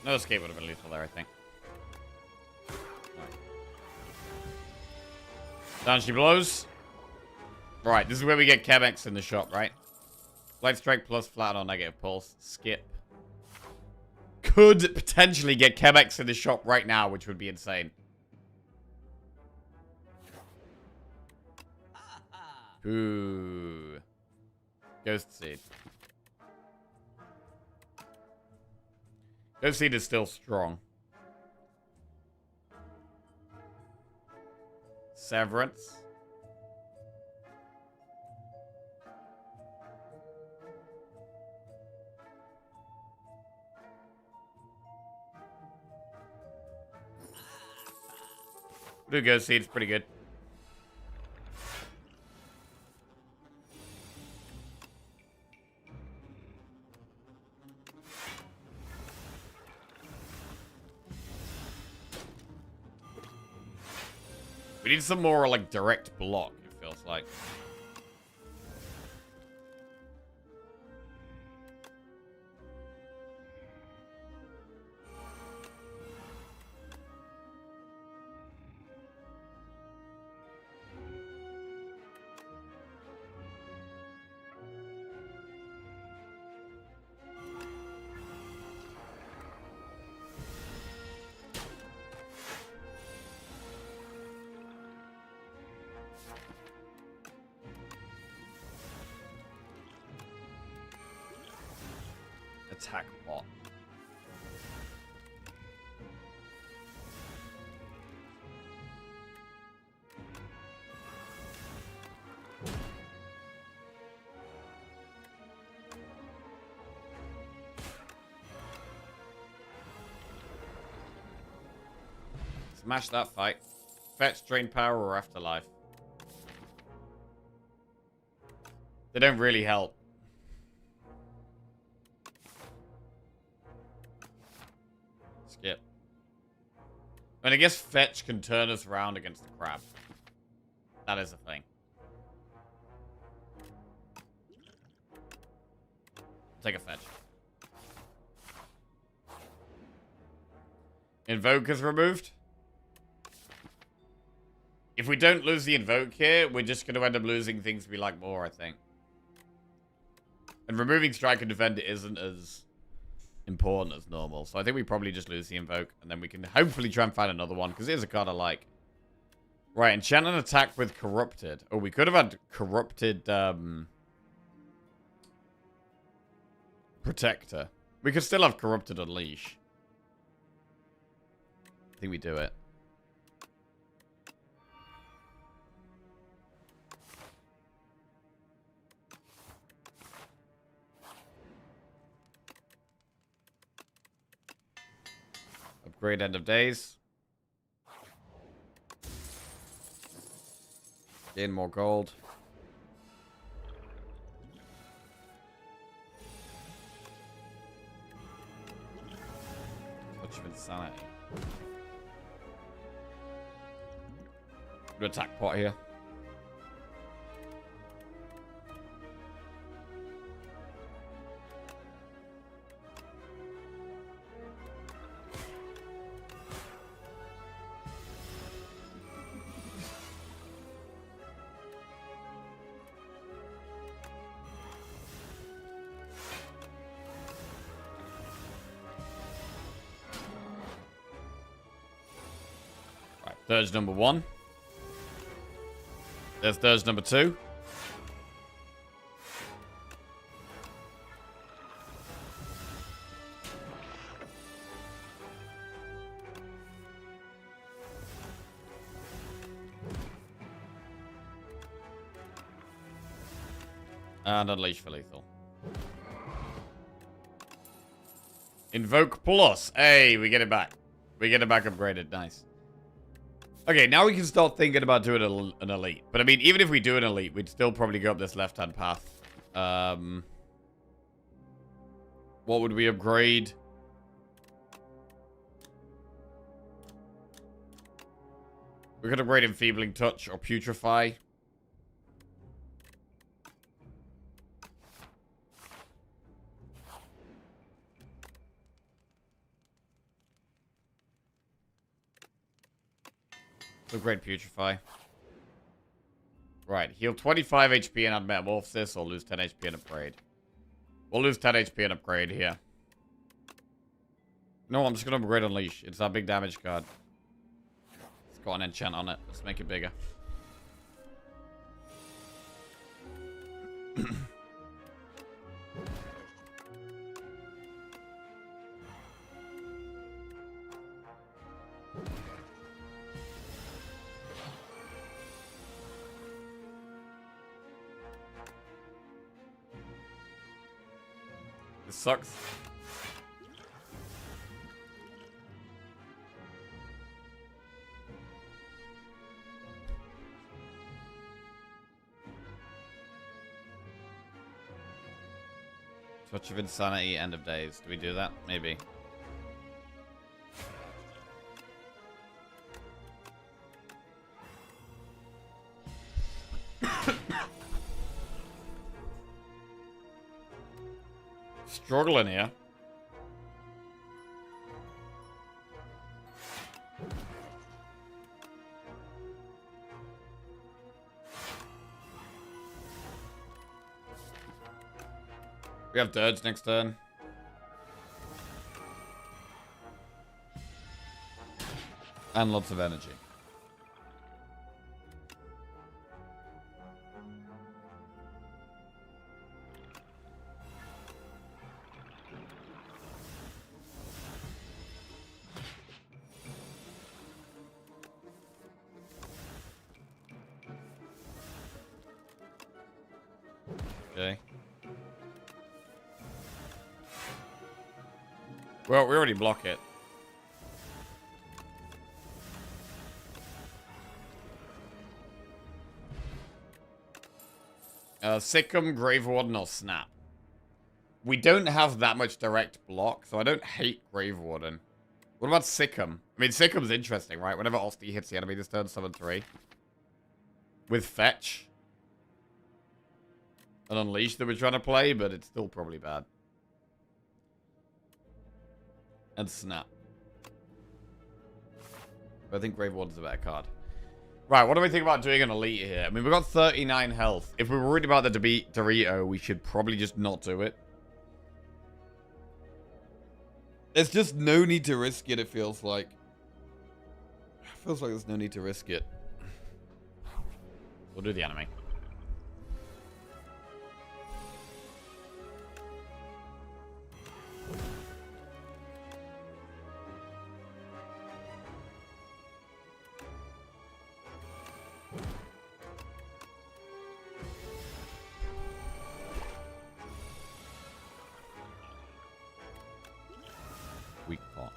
No escape would have been lethal there, I think. Down she blows. Right, this is where we get Chemex in the shop, right? Light strike plus flat or negative pulse. Skip. Could potentially get Chemex in the shop right now, which would be insane. Ooh. Ghost Seed. Ghost Seed is still strong. Severance. Blue Ghost Seed's pretty good. We need some more, like, direct block, it feels like. Attack bot. Smash that fight. Fetch, drain power, or afterlife. They don't really help. Skip. And I guess fetch can turn us around against the crab. That is a thing. Take a fetch. Invoke is removed. If we don't lose the invoke here, we're just going to end up losing things we like more, I think. And removing strike and defend isn't as important as normal. So I think we probably just lose the invoke. And then we can hopefully try and find another one. Because it is a card I like. Right, enchant an attack with corrupted. Oh, we could have had corrupted protector. We could still have corrupted unleash. I think we do it. Upgrade end of days. Gain more gold. Touch of insanity. Good attack pot here. There's number 1. There's number 2. And unleash for lethal. Invoke plus. Hey, we get it back. We get it back upgraded. Nice. Okay, now we can start thinking about doing an elite. But I mean, even if we do an elite, we'd still probably go up this left-hand path. What would we upgrade? We could upgrade Enfeebling Touch or Putrefy. Upgrade Putrefy. Right, heal 25 HP and add Metamorphosis, or lose 10 HP and upgrade. We'll lose 10 HP and upgrade here. No, I'm just going to upgrade Unleash. It's our big damage card. It's got an enchant on it. Let's make it bigger. This sucks. Touch of Insanity, End of Days. Do we do that? Maybe. Struggling here. We have Dirge next turn. And lots of energy. Okay. Well, we already block it. Sikkim, Grave Warden, or Snap. We don't have that much direct block, so I don't hate Grave Warden. What about Sikkim? I mean, Sikkim's interesting, right? Whenever Osti hits the enemy this turn, summon 3. With Fetch. And Unleash that we're trying to play, but it's still probably bad. And Snap. But I think Grave Warden's a better card. Right, what do we think about doing an Elite here? I mean, we've got 39 health. If we were worried about the Dorito, we should probably just not do it. There's just no need to risk it, it feels like. It feels like there's no need to risk it. We'll do the enemy. Weak pot.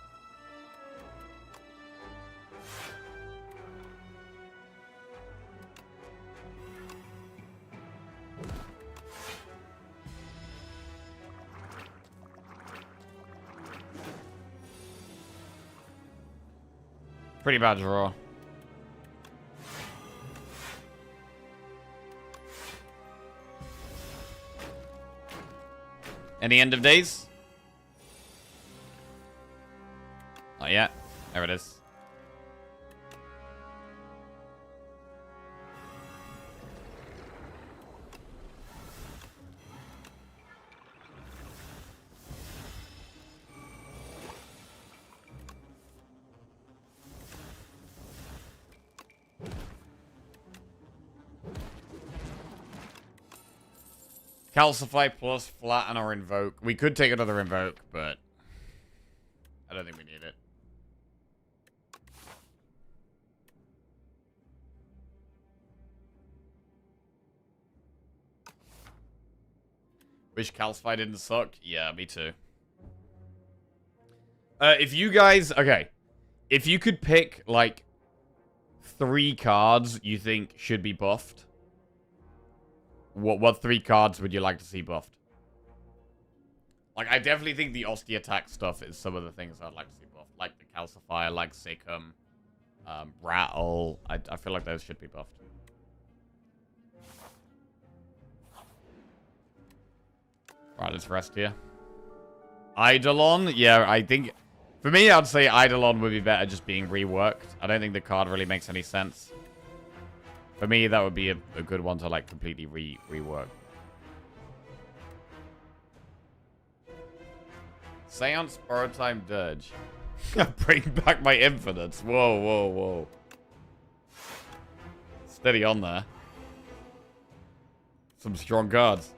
Pretty bad draw. Any end of days? Not yet. There it is. Calcify plus flatten or invoke. We could take another invoke, but I don't think we need it. Wish Calcify didn't suck. Yeah, me too. If you guys... Okay. If you could pick, like, 3 cards you think should be buffed, what 3 cards would you like to see buffed? Like, I definitely think the Osti attack stuff is some of the things I'd like to see buffed. Like the Calcifier, like Sikkim, Rattle. I feel like those should be buffed. Right, let's rest here. Eidolon, yeah, I think For me, I'd say Eidolon would be better just being reworked. I don't think the card really makes any sense. For me, that would be a good one to like completely rework. Seance, Borrow Time, Dirge. Bring back my infinites. Whoa, whoa, whoa. Steady on there. Some strong cards.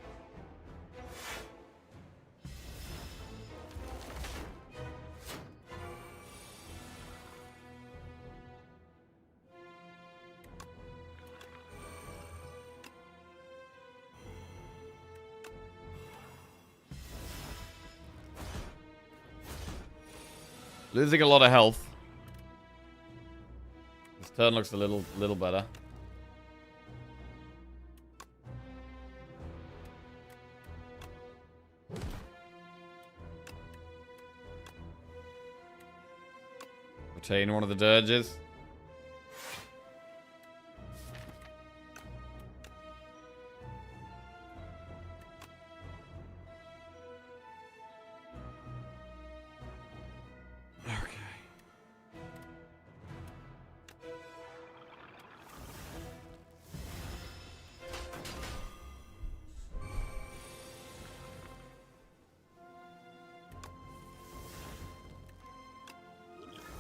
Losing a lot of health. This turn looks a little better. Retain one of the dirges.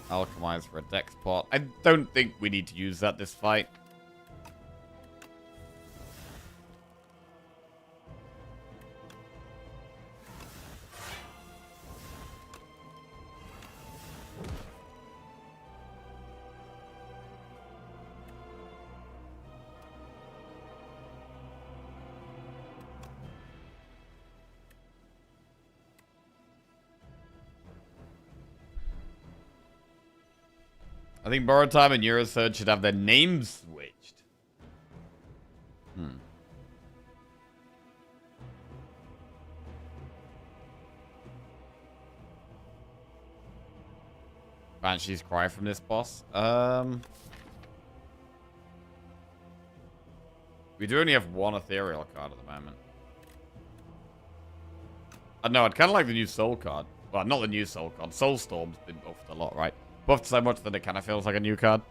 Alchemize for a dex pot. I don't think we need to use that this fight. I think Borrow Time and Eurosurge should have their names switched. Banshee's Cry from this boss. We do only have one ethereal card at the moment. I know, I'd kind of like the new Soul card. Well, not the new Soul card. Soulstorm's been buffed a lot, right? Buffed so much that it kind of feels like a new card.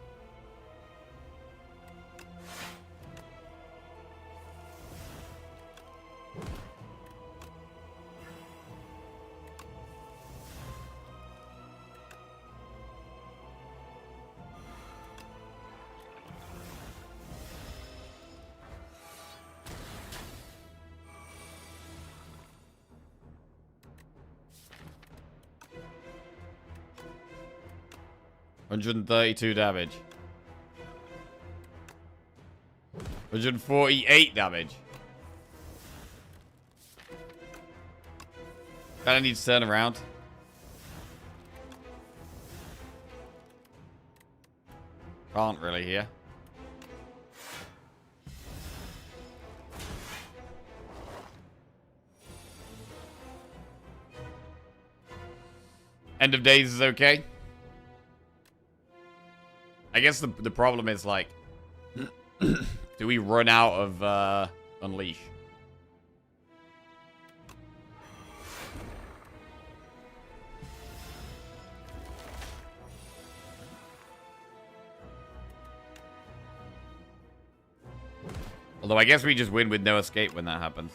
$132 damage. 148 damage. Kinda needs to turn around. Can't really here. End of days is okay. I guess the problem is, like, do we run out of Unleash? Although I guess we just win with no escape when that happens.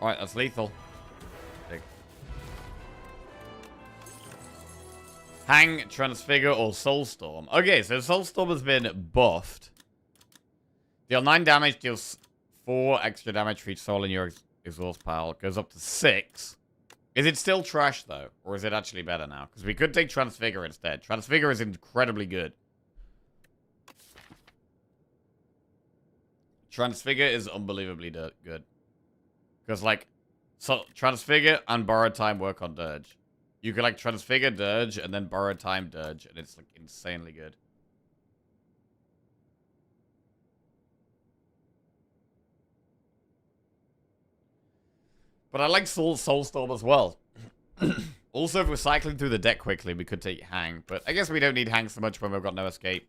Alright, that's lethal. Big. Hang, Transfigure, or Soulstorm. Okay, so Soulstorm has been buffed. Deal 9 damage, deals 4 extra damage for each soul in your exhaust pile. Goes up to 6. Is it still trash, though? Or is it actually better now? Because we could take Transfigure instead. Transfigure is incredibly good. Transfigure is unbelievably good. Because, like, so Transfigure and Borrowed Time work on Dirge. You can, like, Transfigure Dirge and then Borrowed Time Dirge, and it's, like, insanely good. But I like Soulstorm as well. Also, if we're cycling through the deck quickly, we could take Hang. But I guess we don't need Hang so much when we've got no escape.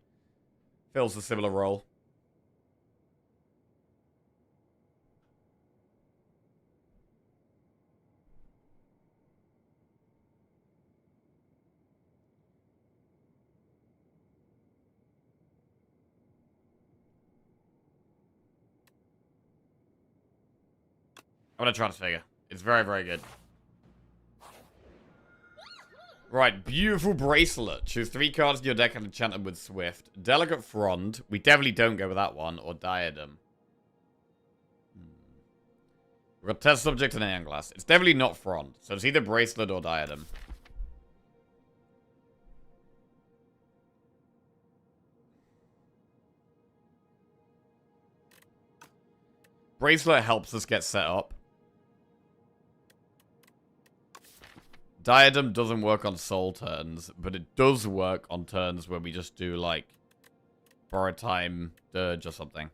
Fills a similar role. I'm gonna Transfigure. It's very, very good. Right, beautiful bracelet. Choose 3 cards in your deck and enchant them with Swift. Delicate Frond. We definitely don't go with that one. Or Diadem. We've got Test Subject and Aeon Glass. It's definitely not Frond. So it's either Bracelet or Diadem. Bracelet helps us get set up. Diadem doesn't work on soul turns, but it does work on turns where we just do, like, Borrowed Time, Dirge, or something.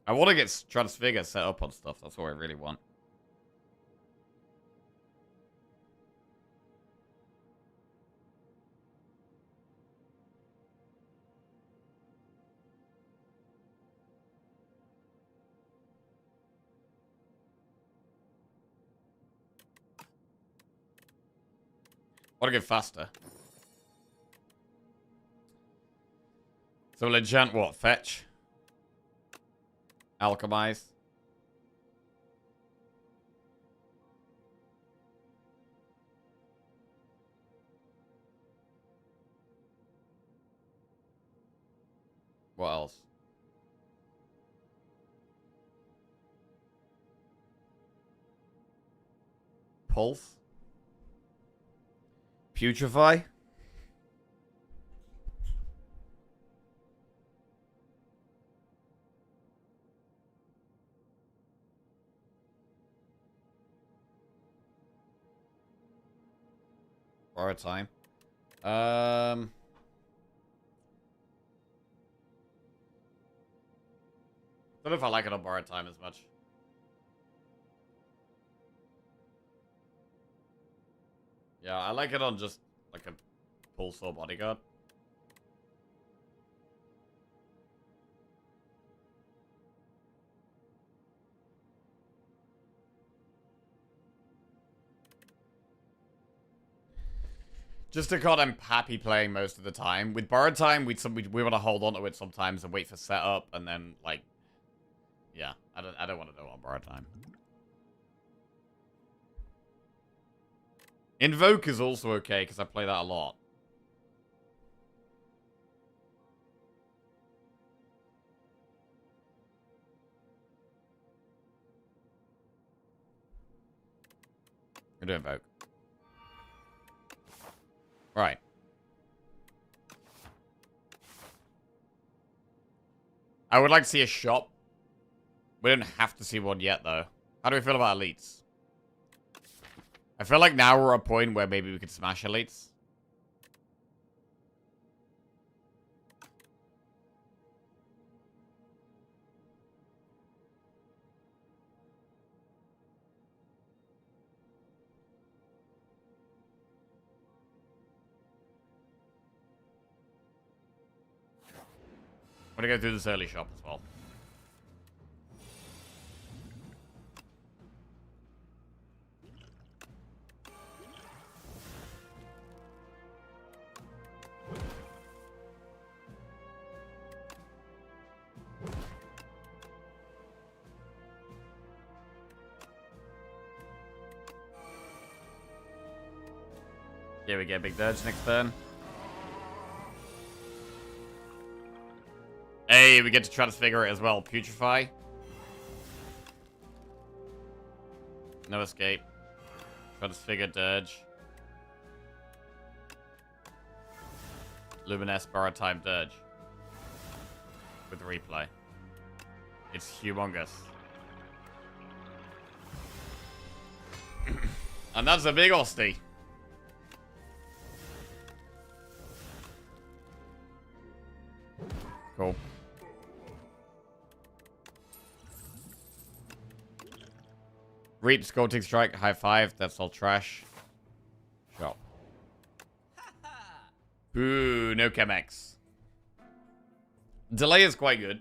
I want to get Transfigure set up on stuff. That's what I really want. I want to get faster. So we'll enchant what? Fetch? Alchemize? What else? Pulse? Putrefy? Borrow time. Don't know if I like it on borrowed time as much. Yeah, I like it on just like a pulse or bodyguard. Just a card I'm happy playing most of the time. With borrowed time, we want to hold on to it sometimes and wait for setup, and then like, yeah, I don't want to do it on borrowed time. Invoke is also okay because I play that a lot. I'm gonna invoke. Right. I would like to see a shop. We don't have to see one yet, though. How do we feel about elites? I feel like now we're at a point where maybe we could smash elites. I'm gonna go through this early shop as well. Yeah, we get a big dirge next turn. Hey, we get to transfigure it as well. Putrefy. No escape. Transfigure Dirge. Luminous Borrow Time Dirge. With replay. It's humongous. And that's a big hostie. Cool. Reap, Scolding Strike, high five. That's all trash. Shop. Boo, no Chemex. Delay is quite good.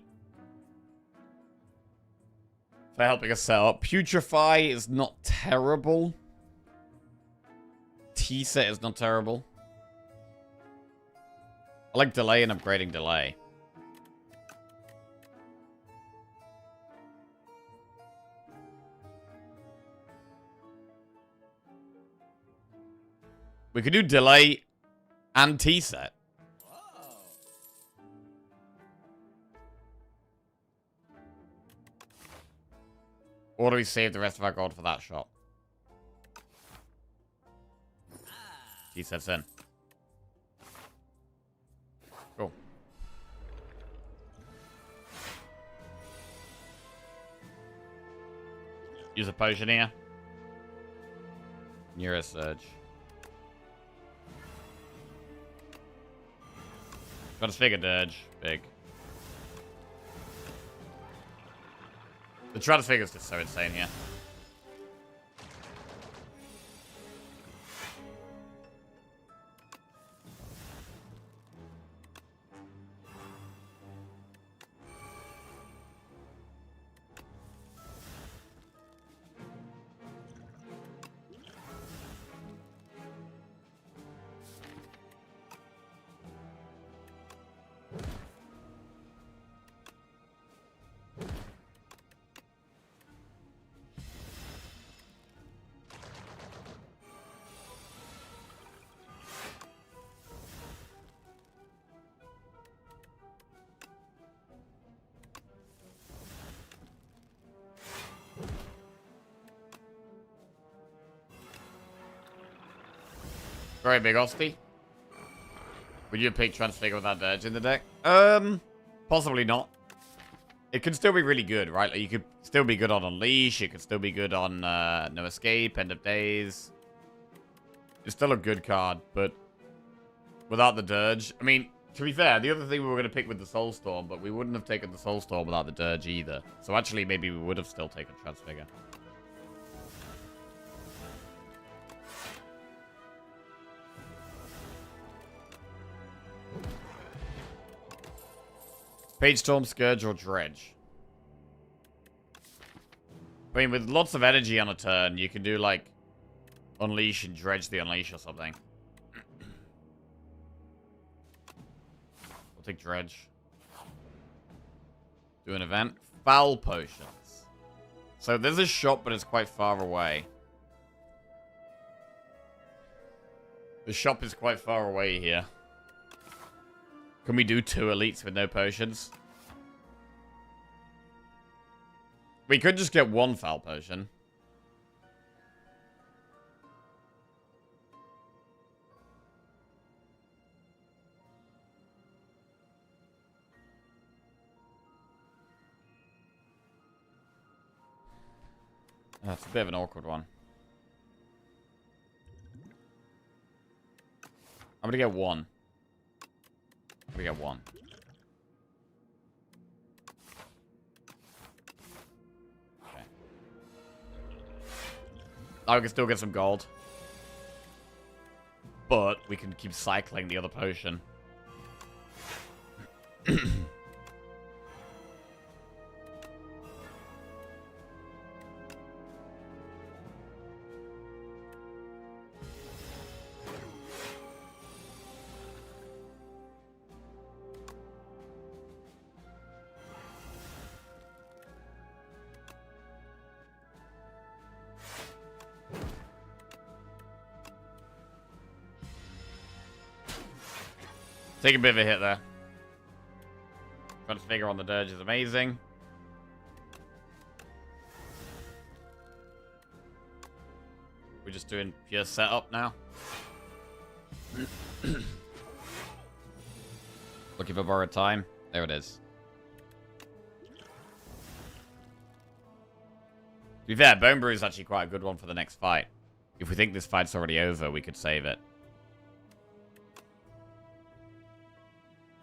For helping us set up. Putrefy is not terrible. T-set is not terrible. I like delay and upgrading delay. We could do delay and T-set. Or do we save the rest of our gold for that shot? T-set's in. Cool. Use a potion here. Neurosurge. Transfigure Dirge. Big. The Transfigure is just so insane here. Very big hostie. Would you pick Transfigure with that Dirge in the deck? Possibly not. It could still be really good, right? Like you could still be good on Unleash. It could still be good on No Escape, End of Days. It's still a good card, but without the Dirge. I mean, to be fair, the other thing we were going to pick with the Soulstorm, but we wouldn't have taken the Soulstorm without the Dirge either. So actually, maybe we would have still taken Transfigure. Page Storm, Scourge, or Dredge. I mean, with lots of energy on a turn, you can do, like, Unleash and Dredge the Unleash or something. We'll take Dredge. Do an event. Foul Potions. So there's a shop, but it's quite far away. The shop is quite far away here. Can we do 2 elites with no potions? We could just get 1 foul potion. That's a bit of an awkward one. I'm gonna get 1. We got 1. Okay. I can still get some gold. But we can keep cycling the other potion. Take a bit of a hit there. Transfigure on the Dirge is amazing. We're just doing pure setup now. Looking for borrowed time. There it is. To be fair, Bone Brew is actually quite a good one for the next fight. If we think this fight's already over, we could save it.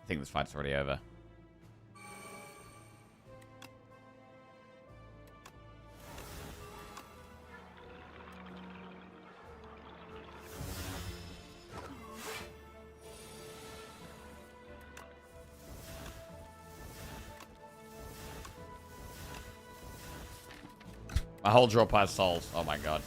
I think this fight's already over. My whole drop has souls. Oh my god.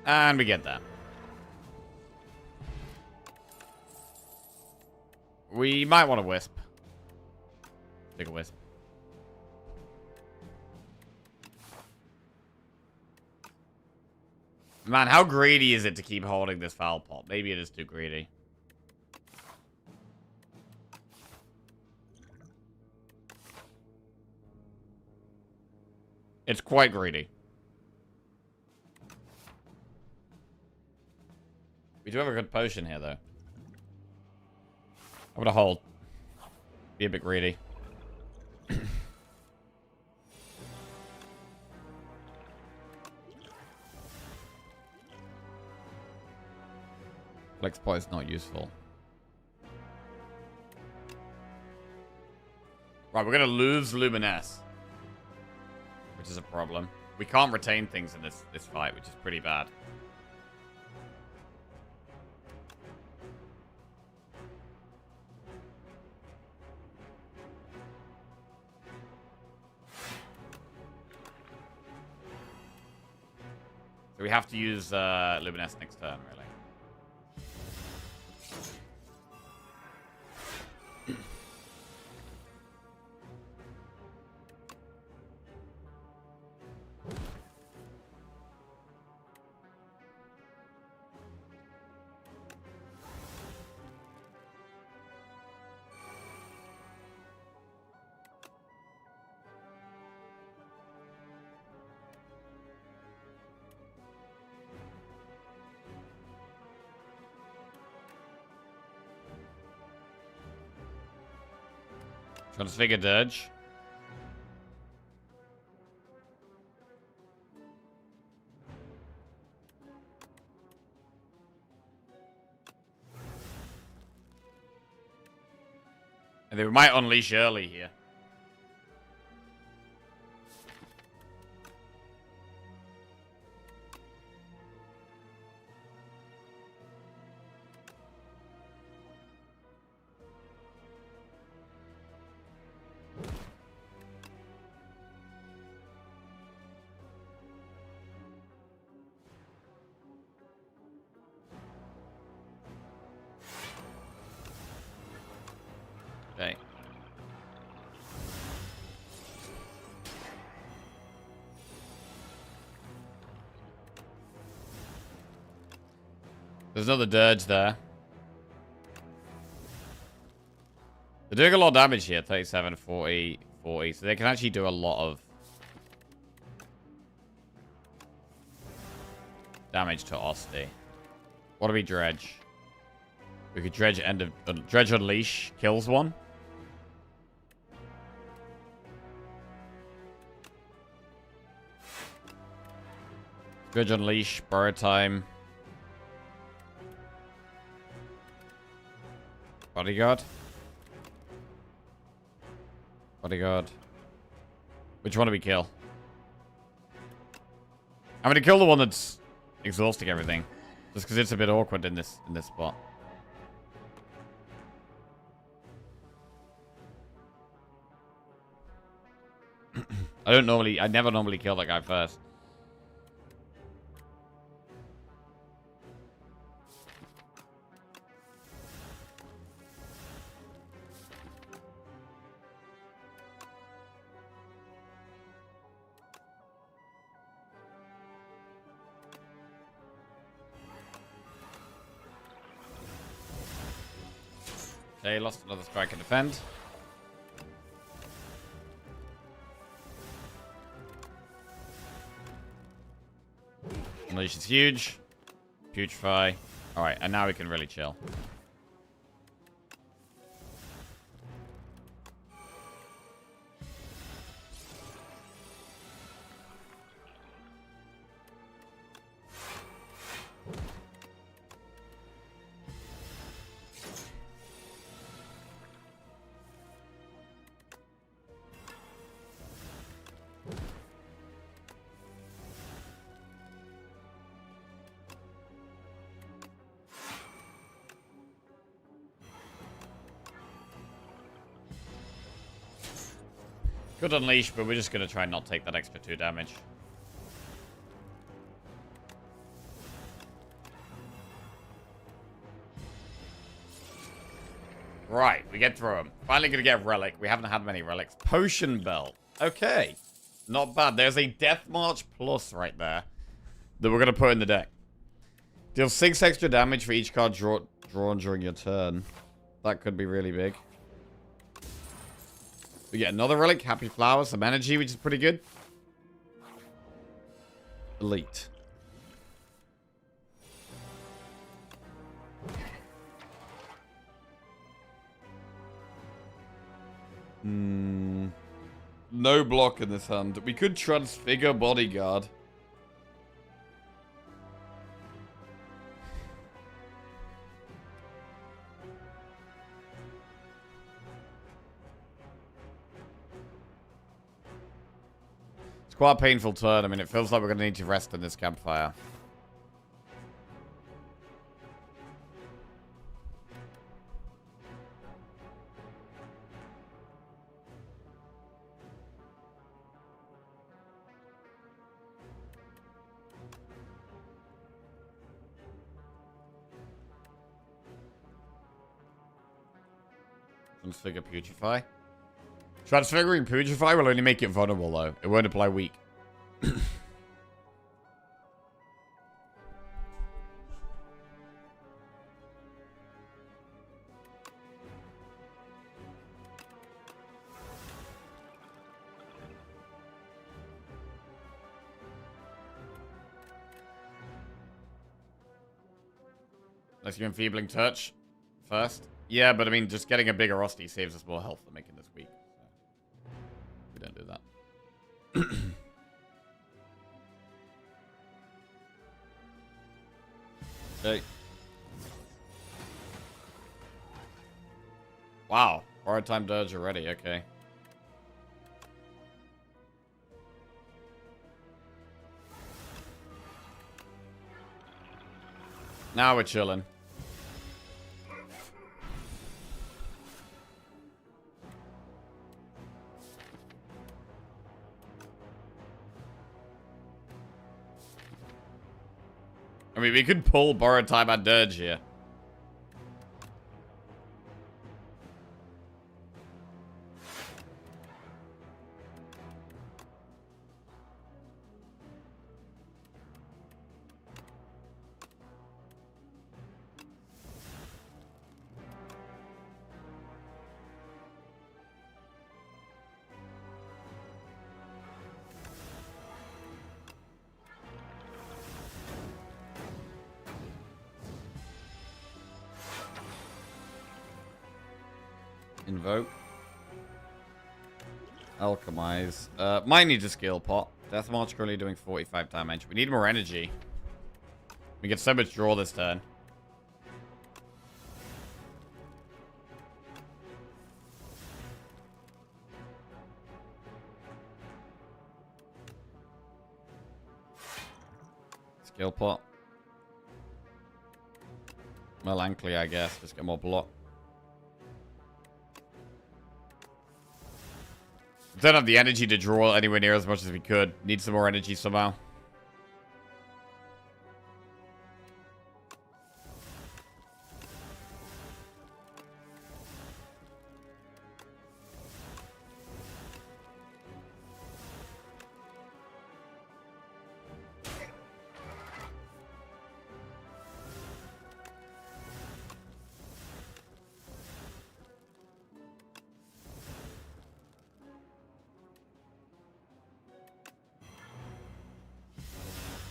And we get that. We might want a wisp. Take a wisp. Man, how greedy is it to keep holding this foul pot? Maybe it is too greedy. It's quite greedy. We do have a good potion here, though. I'm gonna hold. Be a bit greedy. Flex point is not useful. Right, we're gonna lose Luminous, which is a problem. We can't retain things in this fight, which is pretty bad. So we have to use Luminous next turn, really. Transfigure Dirge. And then we might unleash early here. Okay. There's another Dirge there. They're doing a lot of damage here. 37, 40, 40. So they can actually do a lot of damage to Osti. What do we dredge? We could dredge Dredge Unleash kills one. Dredge Unleash, Borrow Time. Bodyguard. Bodyguard. Which one do we kill? I'm gonna kill the one that's exhausting everything. Just because it's a bit awkward in this spot. I never normally kill that guy first. Okay, lost another strike and defend. Unleash is huge. Putrefy. Alright, and now we can really chill. Could unleash, but we're just going to try and not take that extra 2 damage. Right, we get through them. Finally going to get Relic. We haven't had many Relics. Potion Belt. Okay. Not bad. There's a Death March Plus right there that we're going to put in the deck. Deal 6 extra damage for each card drawn during your turn. That could be really big. We get another Relic, Happy Flower, some energy, which is pretty good. Elite. No block in this hand. We could transfigure Bodyguard. Quite a painful turn. I mean, it feels like we're going to need to rest in this campfire. Transfigure Putrefy. Transfiguring Putrefy will only make it vulnerable, though. It won't apply weak. Unless you're enfeebling touch first. Yeah, but I mean, just getting a bigger Rusty saves us more health than making this weak. So we don't do that. Okay. Wow. Borrowed time Dirge already. Okay. Now we're chilling. I mean, we could pull Borrowed Time at Dirge here. Invoke. Alchemize. Mine needs a skill pot. Death March currently doing 45 damage. We need more energy. We get so much draw this turn. Skill pot. Melancholy, I guess. Just get more block. Don't have the energy to draw anywhere near as much as we could. Need some more energy somehow.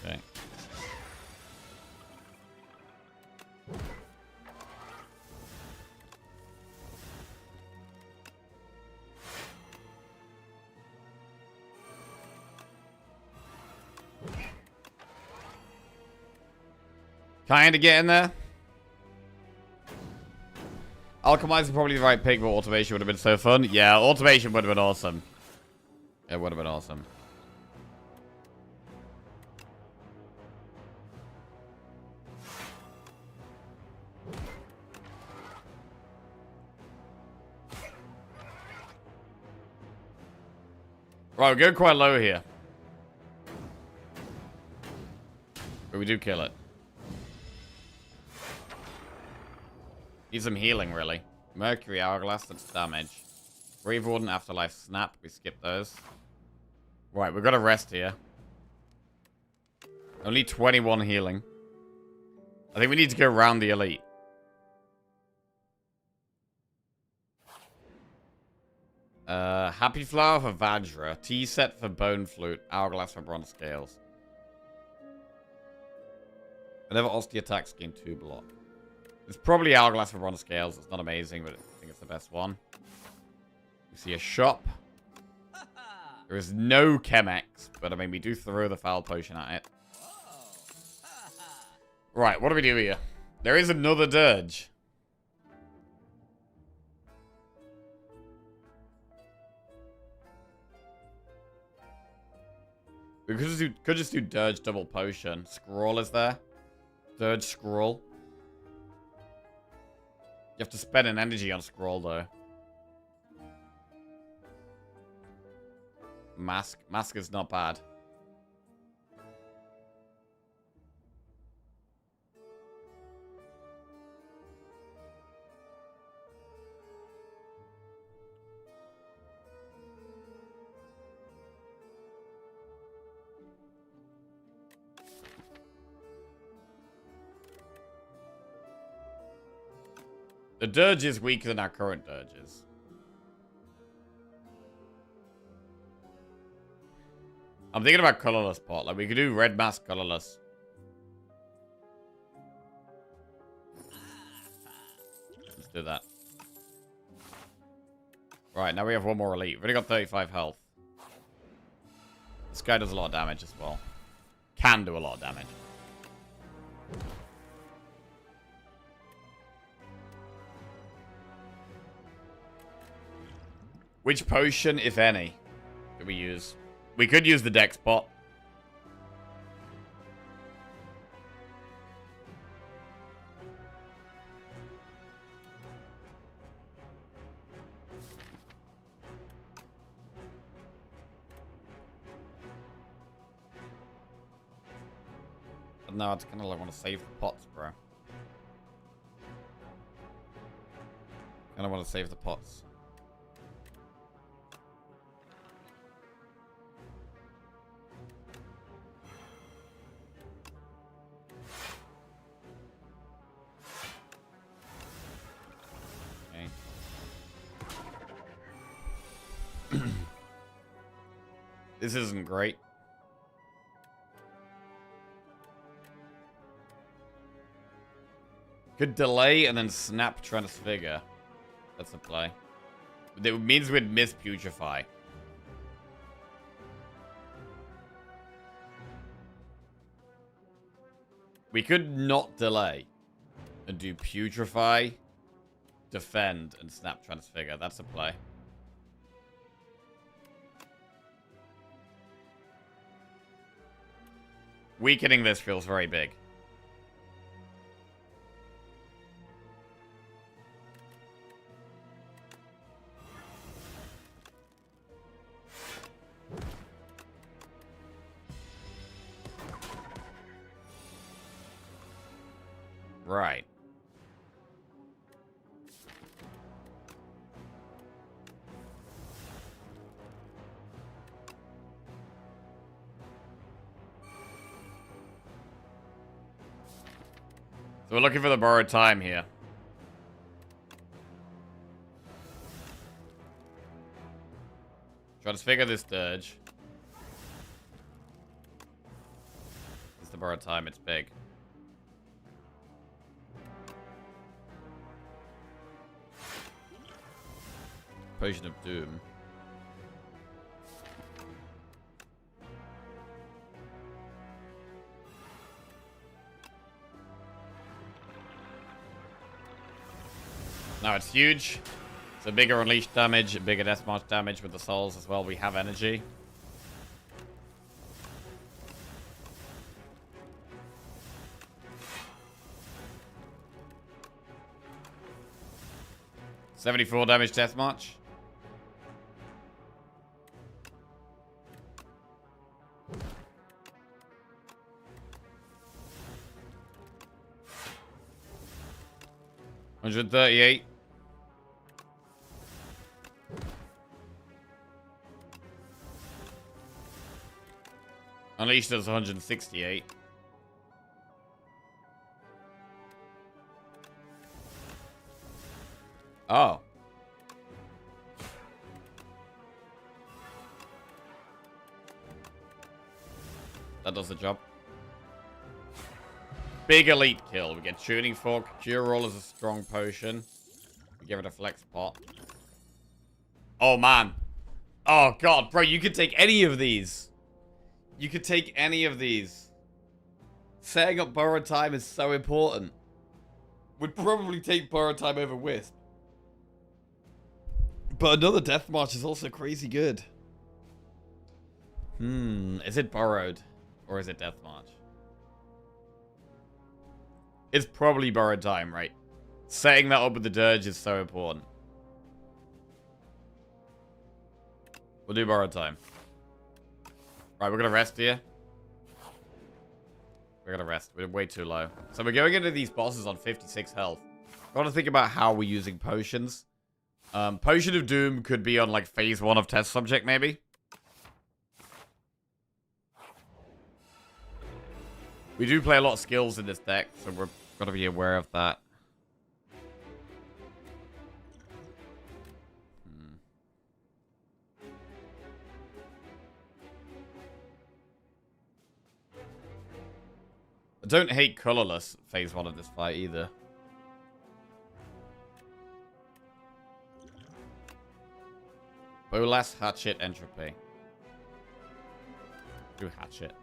Okay. Kinda getting there. Alchemize is probably the right pick, but automation would have been so fun. Yeah, automation would have been awesome. It would have been awesome. Right, we're going quite low here. But we do kill it. Need some healing, really. Mercury, Hourglass, that's damage. Reaver Warden, Afterlife, Snap. We skip those. Right, we've got to rest here. Only 21 healing. I think we need to go around the elite. Happy Flower for Vajra. Tea Set for Bone Flute. Hourglass for Bronze Scales. Whenever Osty attacks, gain 2 block. It's probably Hourglass for Bronze Scales. It's not amazing, but I think it's the best one. We see a shop. There is no Chemex, but I mean, we do throw the Foul Potion at it. Right, what do we do here? There is another Dirge. We could just do Dirge Double Potion. Scroll is there. Dirge Scroll. You have to spend an energy on Scroll, though. Mask. Mask is not bad. The Dirge is weaker than our current Dirges. I'm thinking about colorless pot. Like, we could do red mask colorless. Let's do that. Right, now we have one more elite. We've already got 35 health. This guy does a lot of damage as well. Can do a lot of damage. Which potion, if any, do we use? We could use the Dex pot. But no, I kind of like want to save the pots, bro. Kind of want to save the pots. This isn't great. Could delay and then snap transfigure. That's a play. It means we'd miss putrefy. We could not delay and do putrefy, defend, and snap transfigure. That's a play. Weakening this feels very big. Right. So we're looking for the borrowed time here. Try to figure this Dirge. to borrow time. It's big. Potion of Doom. Now it's huge. It's a bigger unleash damage, bigger death march damage with the souls as well. We have energy. $74 damage death march. $138. Unleashed does 168. Oh. That does the job. Big elite kill. We get Tuning Fork. Cure Roll is a strong potion. We give it a flex pot. Oh, man. Oh, God. Bro, you could take any of these. You could take any of these. Setting up borrowed time is so important. Would probably take borrowed time over Wisp. But another Death March is also crazy good. Is it borrowed? Or is it Death March? It's probably borrowed time, right? Setting that up with the Dirge is so important. We'll do borrowed time. Right, we're gonna rest here. We're gonna rest. We're way too low. So we're going into these bosses on 56 health. Gotta think about how we're using potions. Potion of Doom could be on like phase 1 of Test Subject, maybe. We do play a lot of skills in this deck, so we're gotta be aware of that. I don't hate colorless phase 1 of this fight either. Bolas, Hatchet, Entropy. Do Hatchet.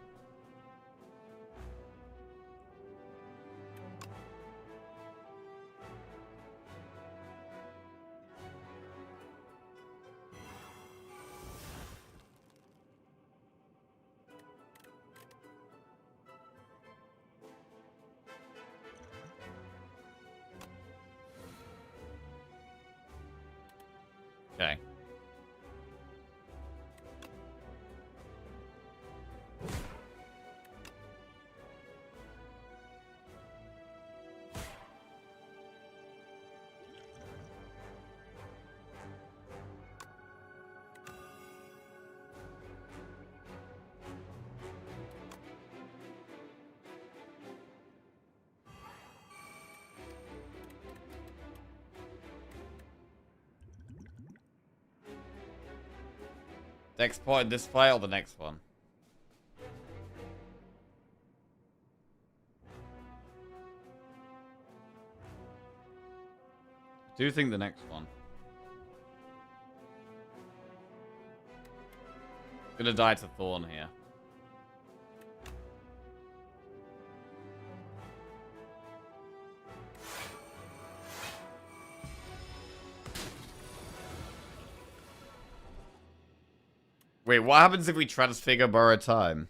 Okay. Next point, this fight or the next one? I do think the next one. Gonna die to Thorn here. Wait, what happens if we transfigure borrow time?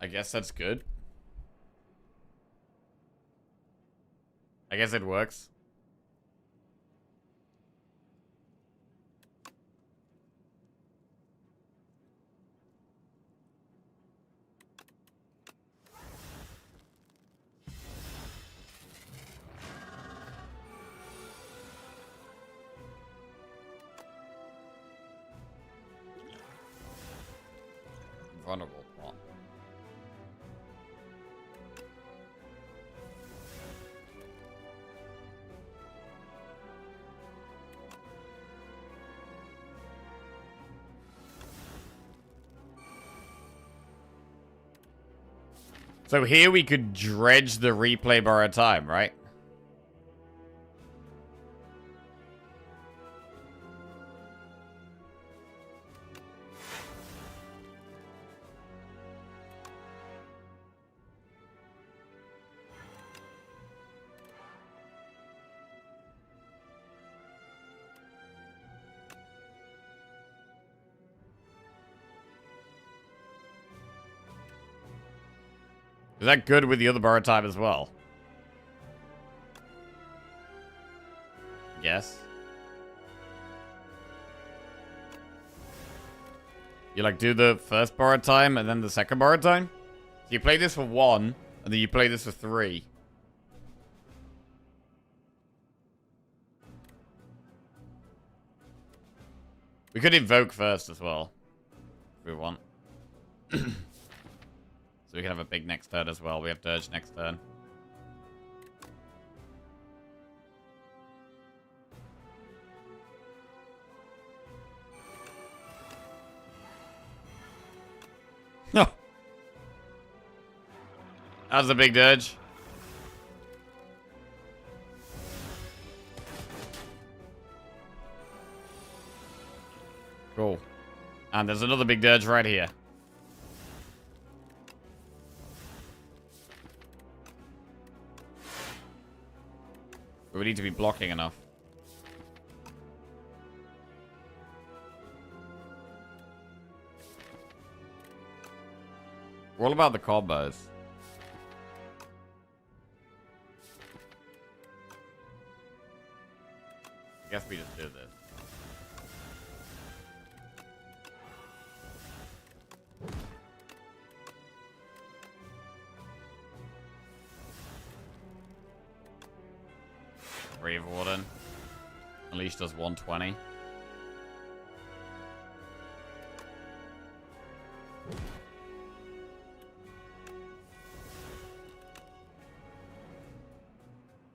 I guess that's good. I guess it works. Vulnerable plot. So here we could dredge the replay bar of time, right? Is that good with the other borrowed time as well? Yes. You like do the first borrowed time and then the second borrowed time? So you play this for 1, and then you play this for 3. We could invoke first as well, if we want. So we can have a big next turn as well. We have Dirge next turn. No. That's a big Dirge. Cool. And there's another big Dirge right here. We need to be blocking enough. We're all about the combos. I guess we just do this. Brave Warden. Unleash does 120.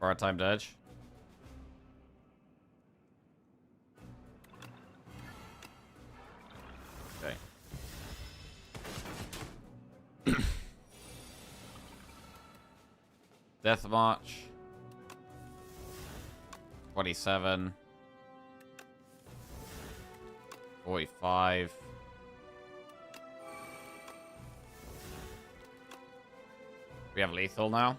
Borrowed time Dirge. Okay. Death March. 27. 45. We have lethal now.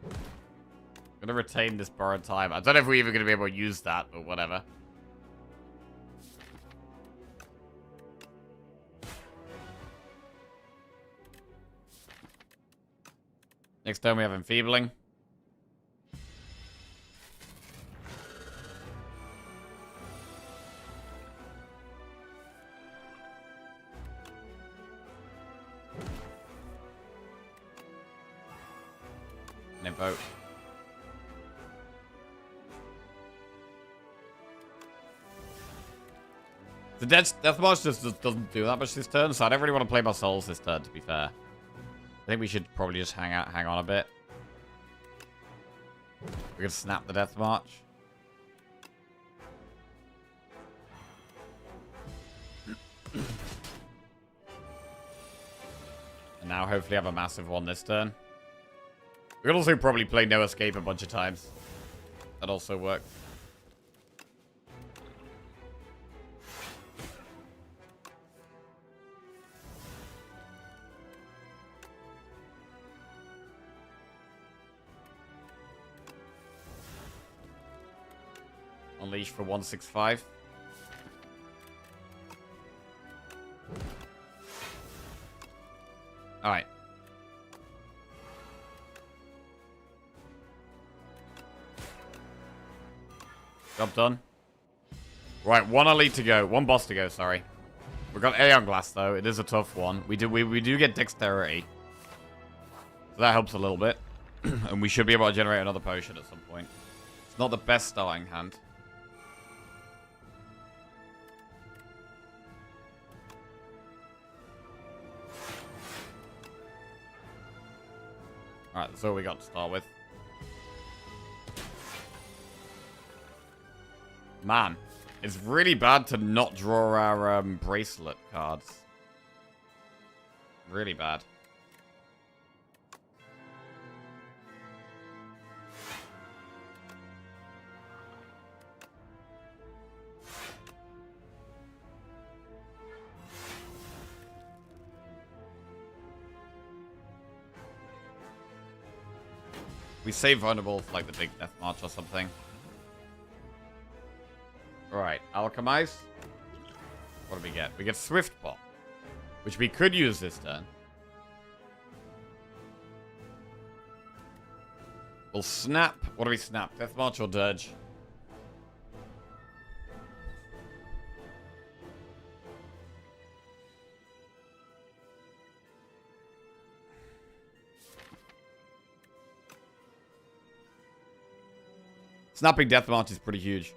I'm gonna retain this borrowed time. I don't know if we're even gonna be able to use that, but whatever. Next turn we have Enfeebling. And Invoke. The Death March just doesn't do that much this turn, so I don't really want to play my souls this turn, to be fair. I think we should probably just hang on a bit. We can snap the Death March. And now hopefully have a massive one this turn. We could also probably play No Escape a bunch of times. That also works. Unleash for 165. Alright. Job done. Right, one elite to go. One boss to go, sorry. We've got Aeon Glass, though. It is a tough one. We do get Dexterity. So that helps a little bit. And we should be able to generate another potion at some point. It's not the best starting hand. Alright, that's all we got to start with. Man, it's really bad to not draw our bracelet cards. Really bad. We save vulnerable for like the big death march or something. Alright, alchemize. What do we get? We get swift bot, which we could use this turn. We'll snap. What do we snap? Death march or dirge? Snapping death march is pretty huge.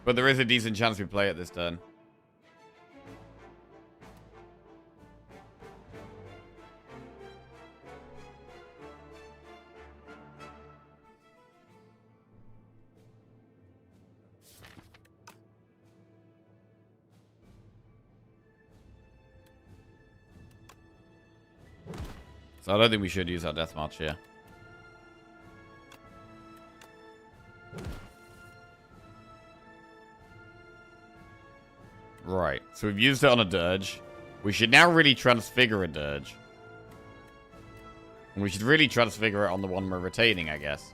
But there is a decent chance we play it this turn. So I don't think we should use our death march here. Right, so we've used it on a dirge. We should now really transfigure a dirge. And we should really transfigure it on the one we're retaining, I guess.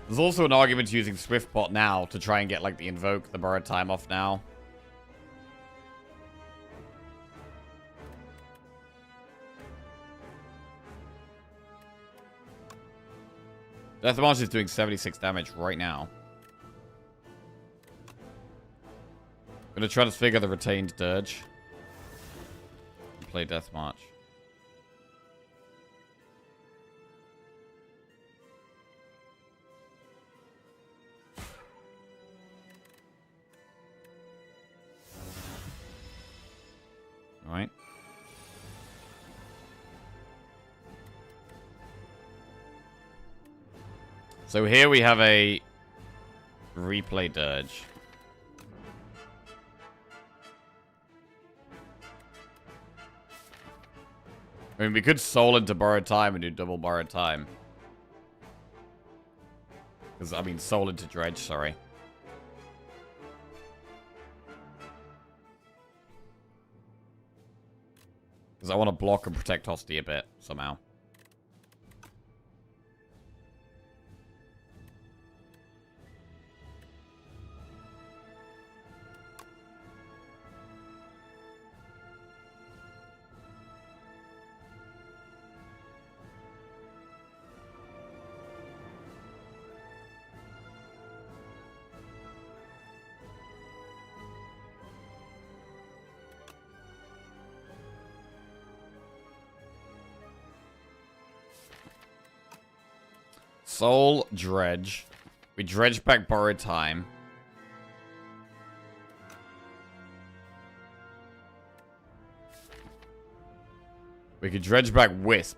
There's also an argument to using Swiftpot now to try and get, like, the Invoke, the borrowed time off now. Death March is doing 76 damage right now. Gonna try to figure the retained Dirge. And play Death March. Alright. So here we have a replay Dirge. I mean, we could soul into borrowed time and do double borrowed time. Because, I mean, soul into dredge, sorry. Because I want to block and protect Hosty a bit, somehow. Soul Dredge. We dredge back borrowed time. We could dredge back Wisp.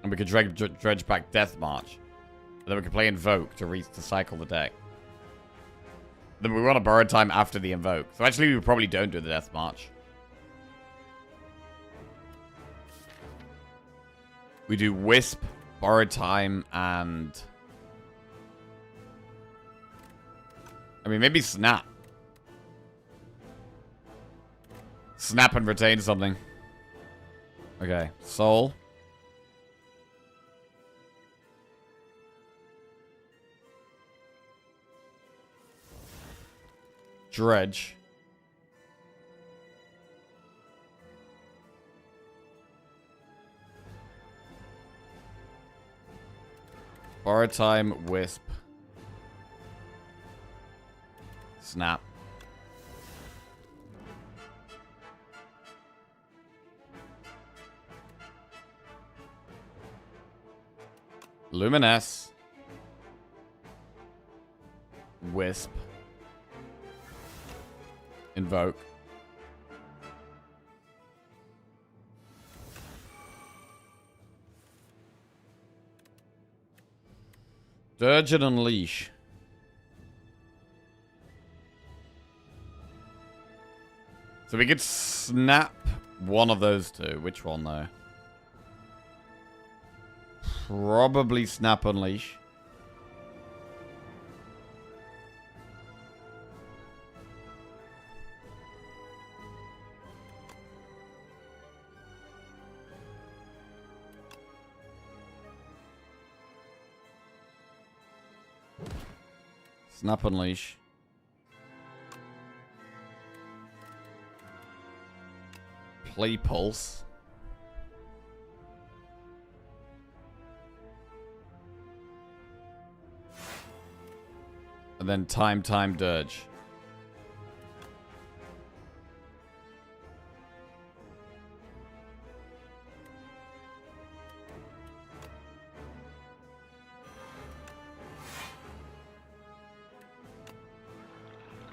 And we could dredge back Death March. And then we could play Invoke to cycle the deck. Then we want a borrowed time after the Invoke. So actually we probably don't do the Death March. We do Wisp, borrowed time, and I mean, maybe Snap. Snap and retain something. Okay, Soul. Dredge. Borrow time, Wisp. Snap. Luminous. Wisp. Invoke. Dirge and Unleash. So we could snap one of those two. Which one, though? Probably snap Unleash. Snap Unleash. Play Pulse. And then Time Dirge.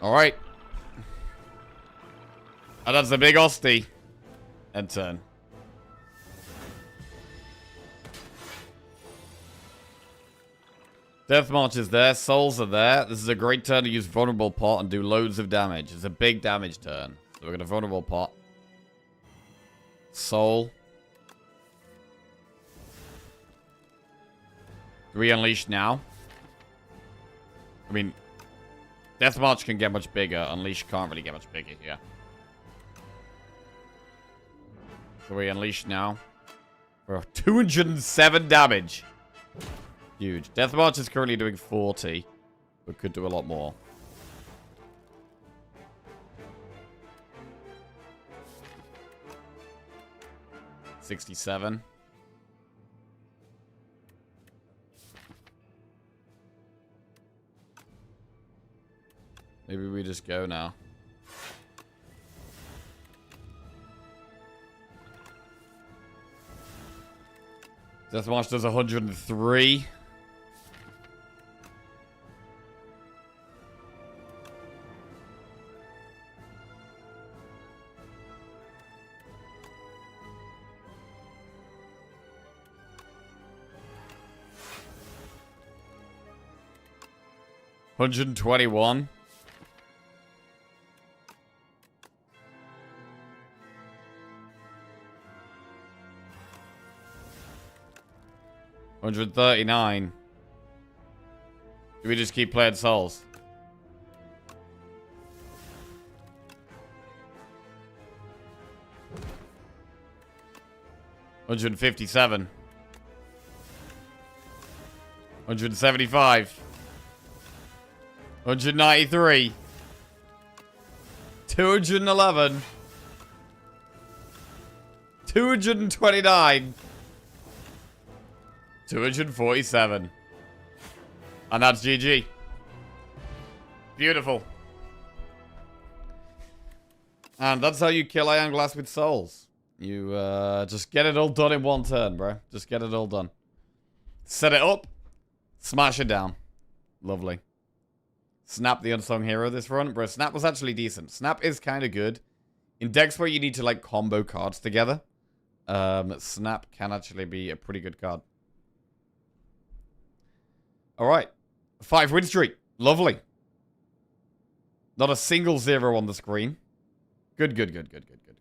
Alright. And that's a big Osty. End turn. Death March is there. Souls are there. This is a great turn to use Vulnerable Pot and do loads of damage. It's a big damage turn. So we're going to Vulnerable Pot. Soul. Do we Unleash now? I mean, Death March can get much bigger. Unleash can't really get much bigger here. So we Unleash now. For 207 damage. Huge. Death March is currently doing 40. But could do a lot more. $67. Maybe we just go now. Death March does 103. $121. $139. Do we just keep playing souls? $157. $175. $193. $211. $229. 247. And that's GG. Beautiful. And that's how you kill Iron Glass with souls. You just get it all done in one turn, bro. Just get it all done. Set it up. Smash it down. Lovely. Snap the unsung hero this run. Bro, Snap was actually decent. Snap is kind of good. In decks where you need to, like, combo cards together, Snap can actually be a pretty good card. Alright. 5 win streak. Lovely. Not a single 0 on the screen. Good, good, good, good, good, good,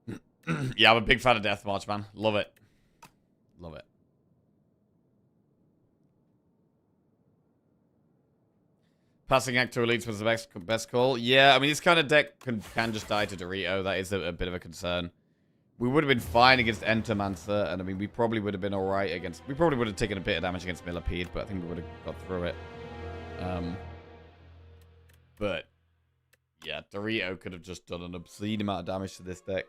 good. Yeah, I'm a big fan of Death March, man. Love it. Love it. Passing Act to Elites was the best call. Yeah, I mean, this kind of deck can just die to Dorito. That is a bit of a concern. We would have been fine against Entomancer, and I mean, we probably would have been alright against... We probably would have taken a bit of damage against Millipede, but I think we would have got through it. But, yeah, Dorito could have just done an obscene amount of damage to this deck.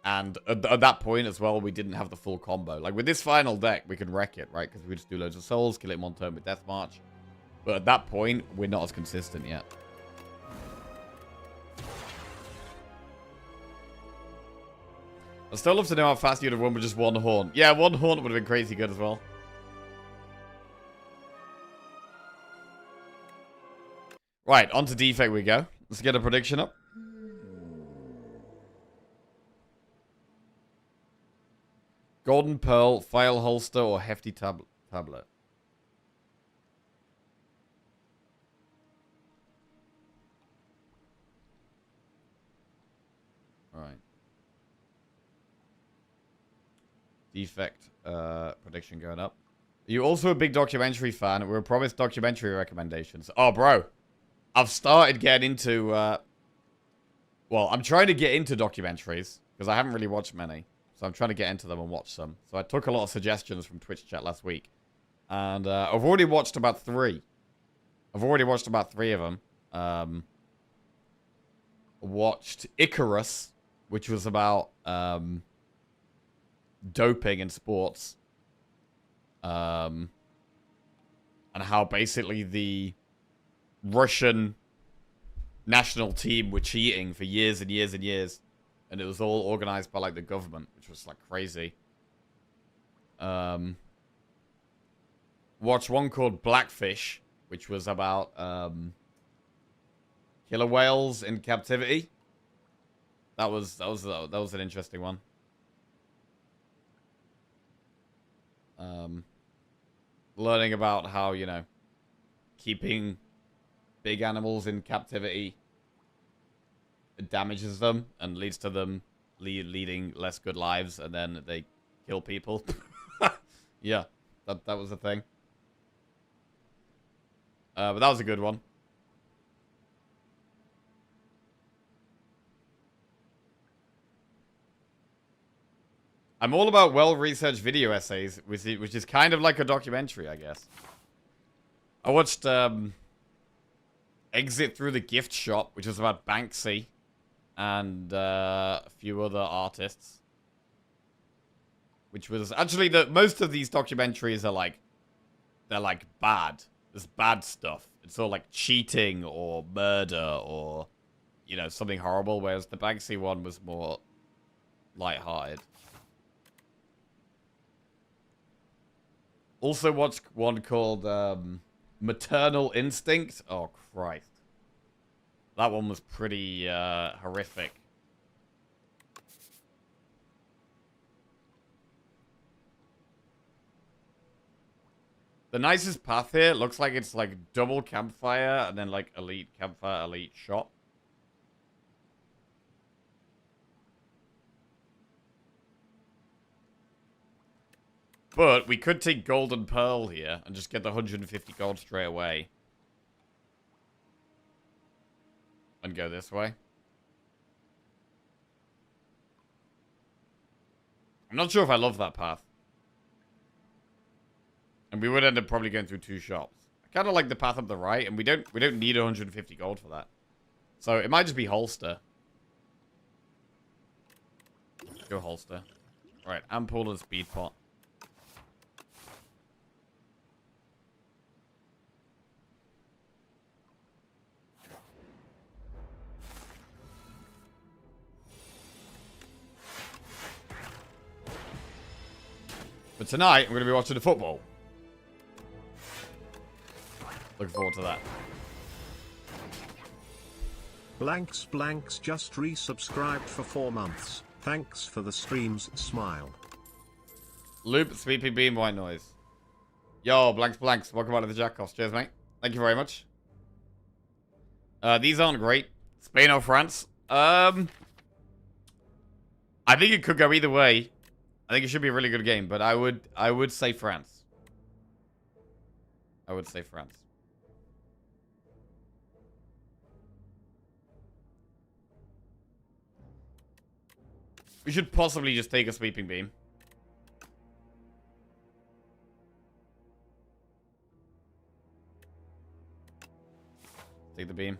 And at that point as well, we didn't have the full combo. Like, with this final deck, we can wreck it, right? Because we just do loads of souls, kill him on turn with Death March. But at that point, we're not as consistent yet. I'd still love to know how fast you'd have won with just one Haunt. Yeah, one Haunt would have been crazy good as well. Right, on to Defect we go. Let's get a prediction up. Golden Pearl, File Holster, or Hefty Tablet? Alright. Defect prediction going up. Are you also a big documentary fan? We were promised documentary recommendations. Oh, bro. I've started getting into... well, I'm trying to get into documentaries, because I haven't really watched many. So I'm trying to get into them and watch some. So I took a lot of suggestions from Twitch chat last week. And I've already watched about 3. I've already watched about 3 of them. Watched Icarus, which was about doping in sports. And how basically the Russian national team were cheating for years and years and years. And it was all organized by, like, the government, which was, like, crazy. Watched one called Blackfish, which was about killer whales in captivity. That was an interesting one. Learning about how, you know, keeping big animals in captivity damages them and leads to them leading less good lives, and then they kill people. Yeah, that was a thing. But that was a good one. I'm all about well-researched video essays, which is kind of like a documentary, I guess. I watched Exit Through the Gift Shop, which was about Banksy and a few other artists. Which was actually most of these documentaries are like, they're like bad. There's bad stuff. It's all like cheating or murder or, you know, something horrible. Whereas the Banksy one was more lighthearted. Also watched one called Maternal Instinct. Oh, Christ. That one was pretty horrific. The nicest path here looks like it's like double campfire and then like elite campfire, elite shot. But we could take Golden Pearl here and just get the 150 gold straight away. And go this way. I'm not sure if I love that path. And we would end up probably going through 2 shops. I kind of like the path up the right, and we don't need 150 gold for that. So it might just be holster. Go holster. Right, Ampoule and Speed Pot. But tonight, I'm going to be watching the football. Looking forward to that. Blanks just resubscribed for 4 months. Thanks for the streams, smile. Loop, Sweeping Beam, White Noise. Yo, Blanks. Welcome out to the Jackoffs. Cheers, mate. Thank you very much. These aren't great. Spain or France? I think it could go either way. I think it should be a really good game, but I would say France. I would say France. We should possibly just take a sweeping beam. Take the beam.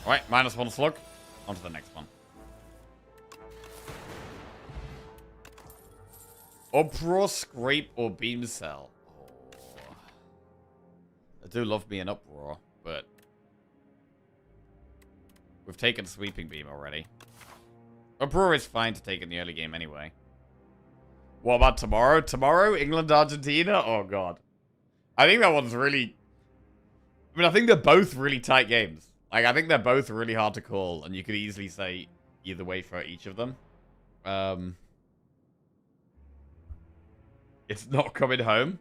Alright, -1 slug. On to the next one. Uproar, scrape, or beam cell. Oh. I do love me an uproar, but we've taken sweeping beam already. Uproar is fine to take in the early game anyway. What about tomorrow? Tomorrow, England, Argentina? Oh god. I think that one's really... I mean, I think they're both really tight games. Like, I think they're both really hard to call, and you could easily say either way for each of them. It's not coming home.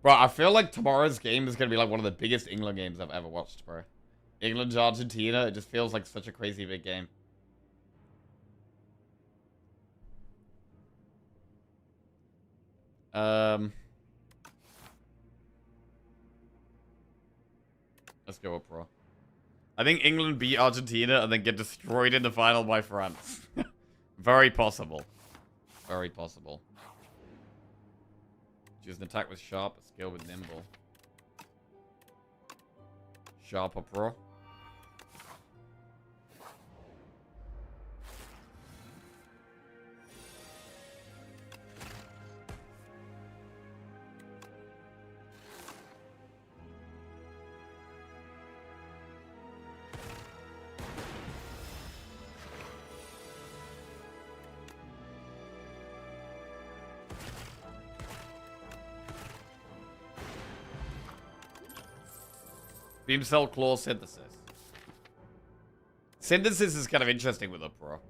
Bro, I feel like tomorrow's game is going to be like one of the biggest England games I've ever watched, bro. England, Argentina, it just feels like such a crazy big game. Let's go up, bro. I think England beat Argentina and then get destroyed in the final by France. Very possible. Very possible. Choose an attack with sharp, a skill with nimble. Sharp up, bro. Beam cell claw synthesis. Synthesis is kind of interesting with Uproar.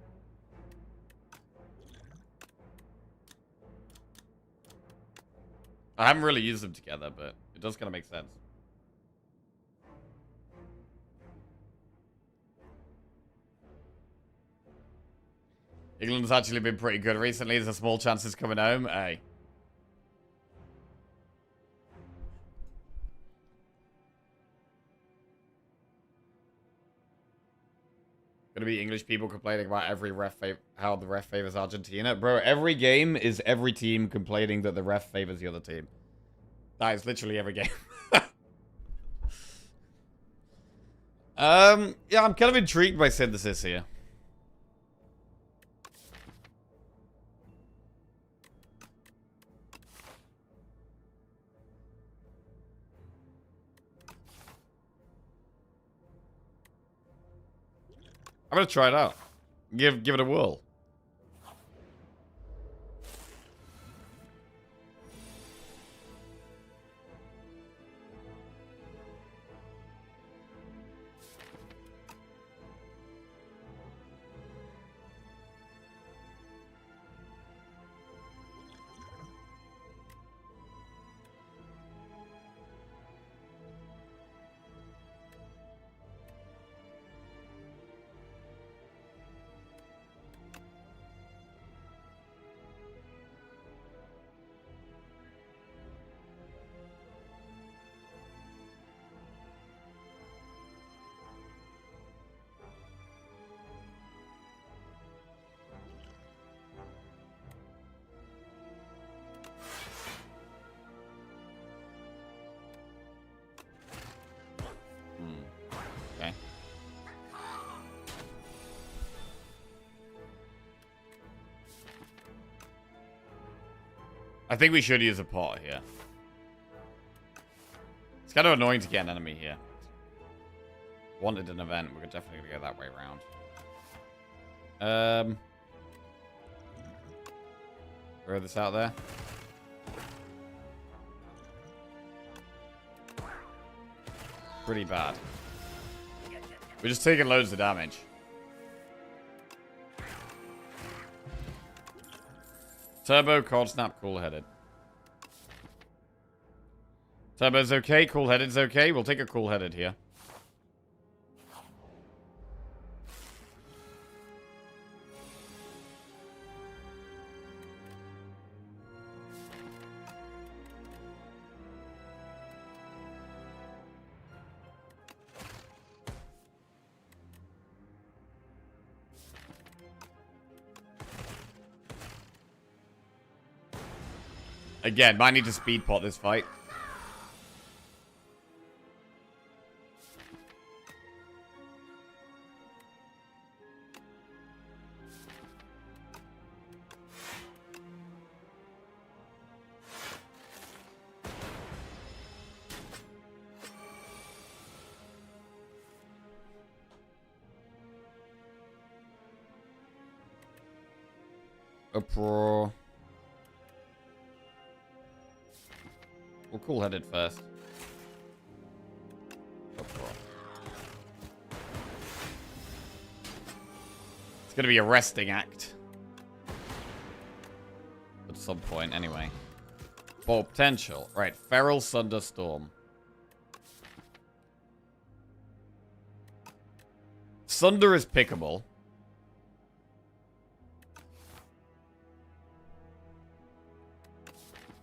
I haven't really used them together, but it does kind of make sense. England's actually been pretty good recently. There's a small chance it's coming home. Hey. Gonna be English people complaining about every how the ref favors Argentina. Bro, every game is every team complaining that the ref favors the other team. That is literally every game. Yeah, I'm kind of intrigued by synthesis here. I'm gonna try it out. Give it a whirl. Okay. I think we should use a pot here. It's kind of annoying to get an enemy here. Wanted an event, we're definitely gonna go that way around. Throw this out there. pretty bad. We're just taking loads of damage. Turbo, Cold Snap, Cool-Headed. Turbo's okay, Cool-Headed's okay. We'll take a Cool-Headed here. Again, might need to speed pot this fight. Uproar. We'll Cool-Headed first. Uproar. It's gonna be a resting act. At some point, anyway. Ball potential. Right, Feral Thunderstorm. Sunder is pickable.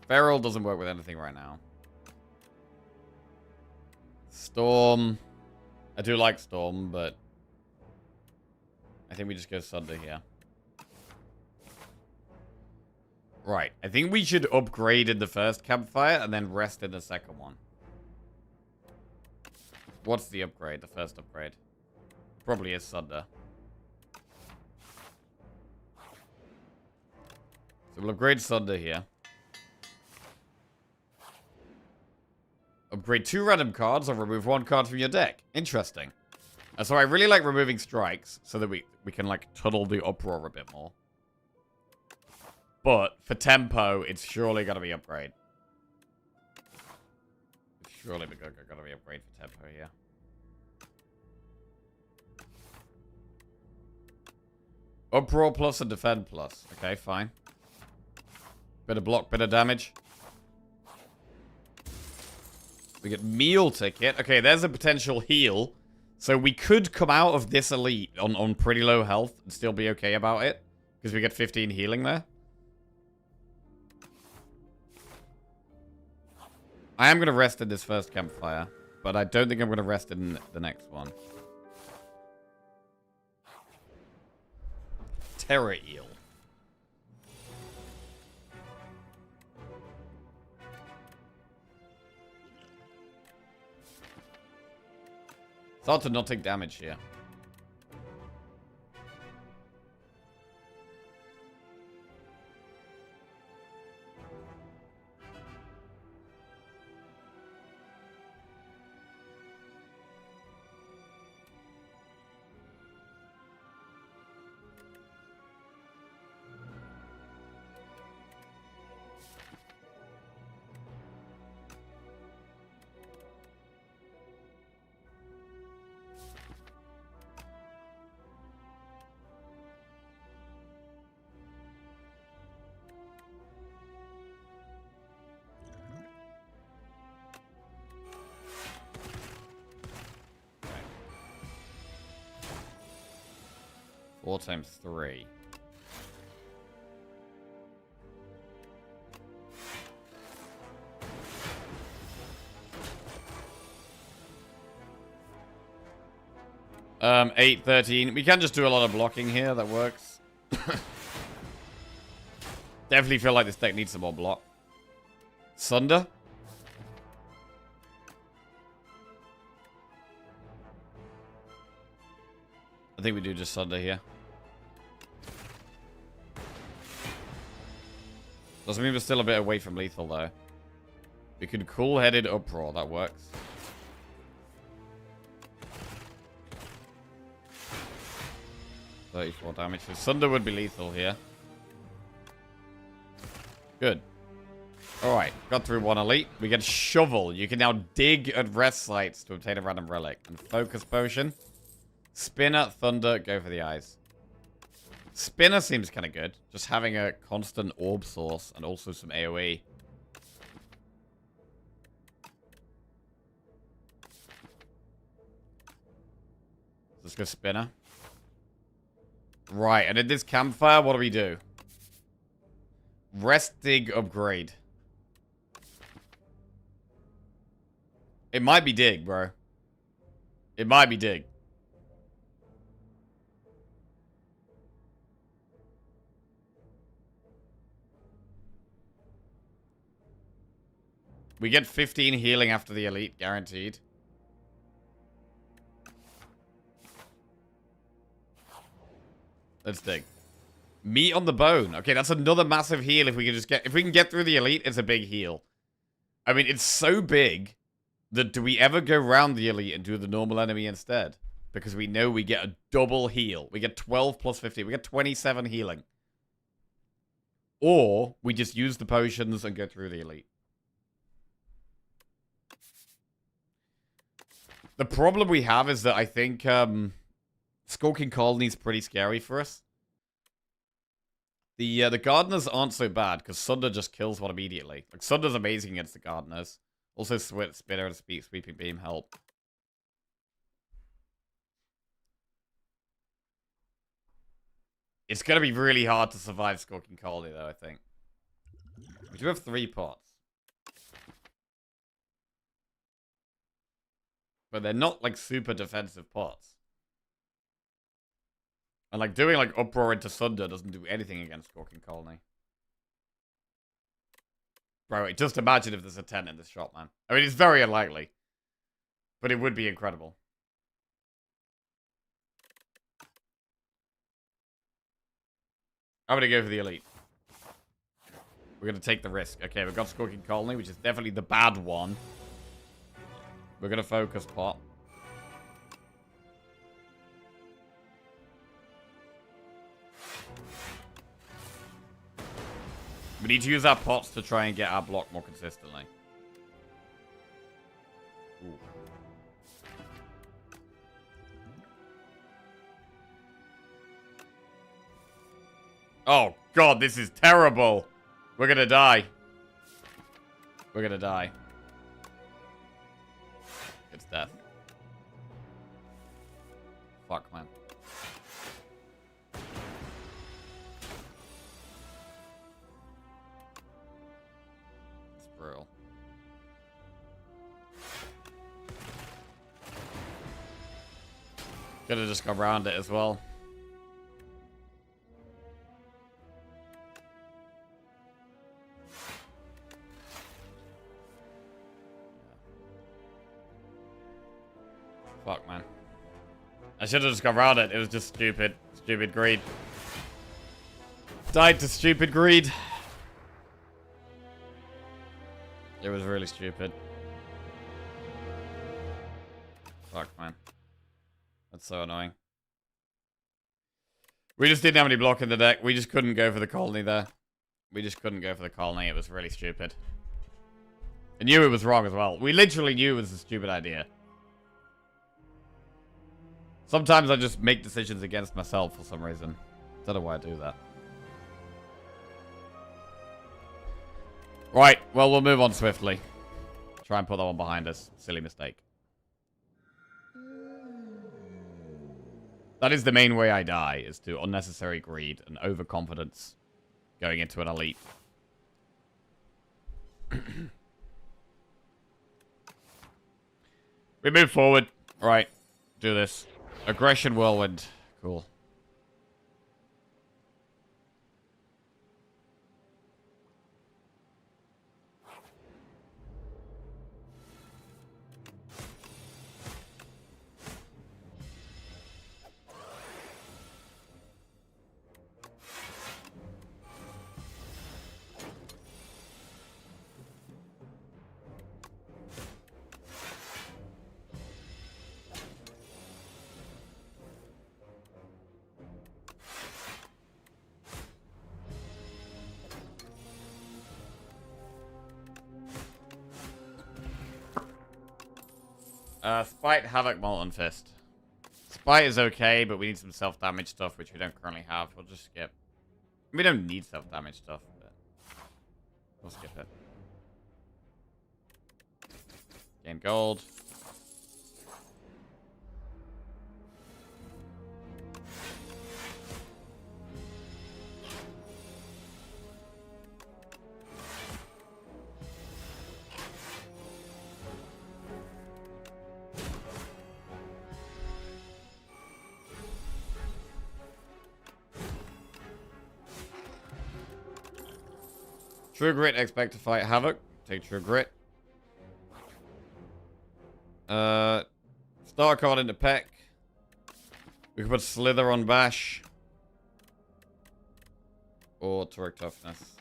Feral doesn't work with anything right now. Storm. I do like Storm, but I think we just go Sunder here. Right. I think we should upgrade in the first campfire and then rest in the second one. What's the upgrade? The first upgrade. Probably is Sunder. So we'll upgrade Sunder here. Upgrade 2 random cards or remove 1 card from your deck. Interesting. So I really like removing strikes so that we can like tunnel the Uproar a bit more. But for tempo, it's surely got to be upgrade. It's surely got to be upgrade for tempo here. Uproar plus and defend plus. Okay, fine. Bit of block, bit of damage. We get meal ticket. Okay, there's a potential heal. So we could come out of this elite on pretty low health and still be okay about it. Because we get 15 healing there. I am going to rest in this first campfire. But I don't think I'm going to rest in the next one. Terror Eel. It's hard to not take damage here. Four times 3. Eight, 13. We can just do a lot of blocking here. That works. Definitely feel like this deck needs some more block. Sunder. I think we do just Sunder here. Doesn't mean we're still a bit away from lethal, though. We could Cool-Headed Uproar. That works. $34 damage. So Sunder would be lethal here. Good. Alright, got through one elite. We get shovel. You can now dig at rest sites to obtain a random relic. And focus potion. Spinner, thunder, go for the eyes. Spinner seems kind of good. Just having a constant orb source and also some AoE. Let's go spinner. Right, and in this campfire, what do we do? Rest dig upgrade. It might be dig, bro. It might be dig. We get 15 healing after the elite, guaranteed. Let's dig. Meat on the bone. Okay, that's another massive heal if we can just get... If we can get through the elite, it's a big heal. I mean, it's so big that do we ever go around the elite and do the normal enemy instead? Because we know we get a double heal. We get 12 plus 15. We get 27 healing. Or we just use the potions and go through the elite. The problem we have is that I think Skulking Colony is pretty scary for us. The Gardeners aren't so bad, because Sunder just kills one immediately. Like, Sunder's amazing against the Gardeners. Also, Spinner and Sweeping Beam help. It's going to be really hard to survive Skulking Colony, though, I think. We do have 3 pots. But they're not, like, super defensive pots. And, like, doing, like, Uproar into Sunder doesn't do anything against Skulking Colony. Bro, just imagine if there's a 10 in this shop, man. I mean, it's very unlikely. But it would be incredible. I'm gonna go for the elite. We're gonna take the risk. Okay, we've got Skulking Colony, which is definitely the bad one. We're gonna focus pot. We need to use our pots to try and get our block more consistently. Ooh. Oh, God, this is terrible. We're gonna die. We're gonna die. It's death. Fuck, man. It's brutal. Could have just gone around it as well. Fuck, man. I should have just gone around it. It was just stupid. Stupid greed. Died to stupid greed. It was really stupid. Fuck, man. That's so annoying. We just didn't have any block in the deck. We just couldn't go for the colony there. We just couldn't go for the colony. It was really stupid. I knew it was wrong as well. We literally knew it was a stupid idea. Sometimes I just make decisions against myself for some reason. Don't know why I do that. Right, well, we'll move on swiftly. Try and put that one behind us. Silly mistake. That is the main way I die, is to unnecessary greed and overconfidence going into an elite. We move forward. Right, do this. Aggression Whirlwind. Cool. Spite, Havoc, Molten Fist. Spite is okay, but we need some self-damage stuff, which we don't currently have. We'll just skip. We don't need self-damage stuff, but we'll skip it. Gain gold. True Grit, expect to fight Havoc. Take True Grit. Star card into Peck. We can put Slither on Bash. Or Torque Toughness.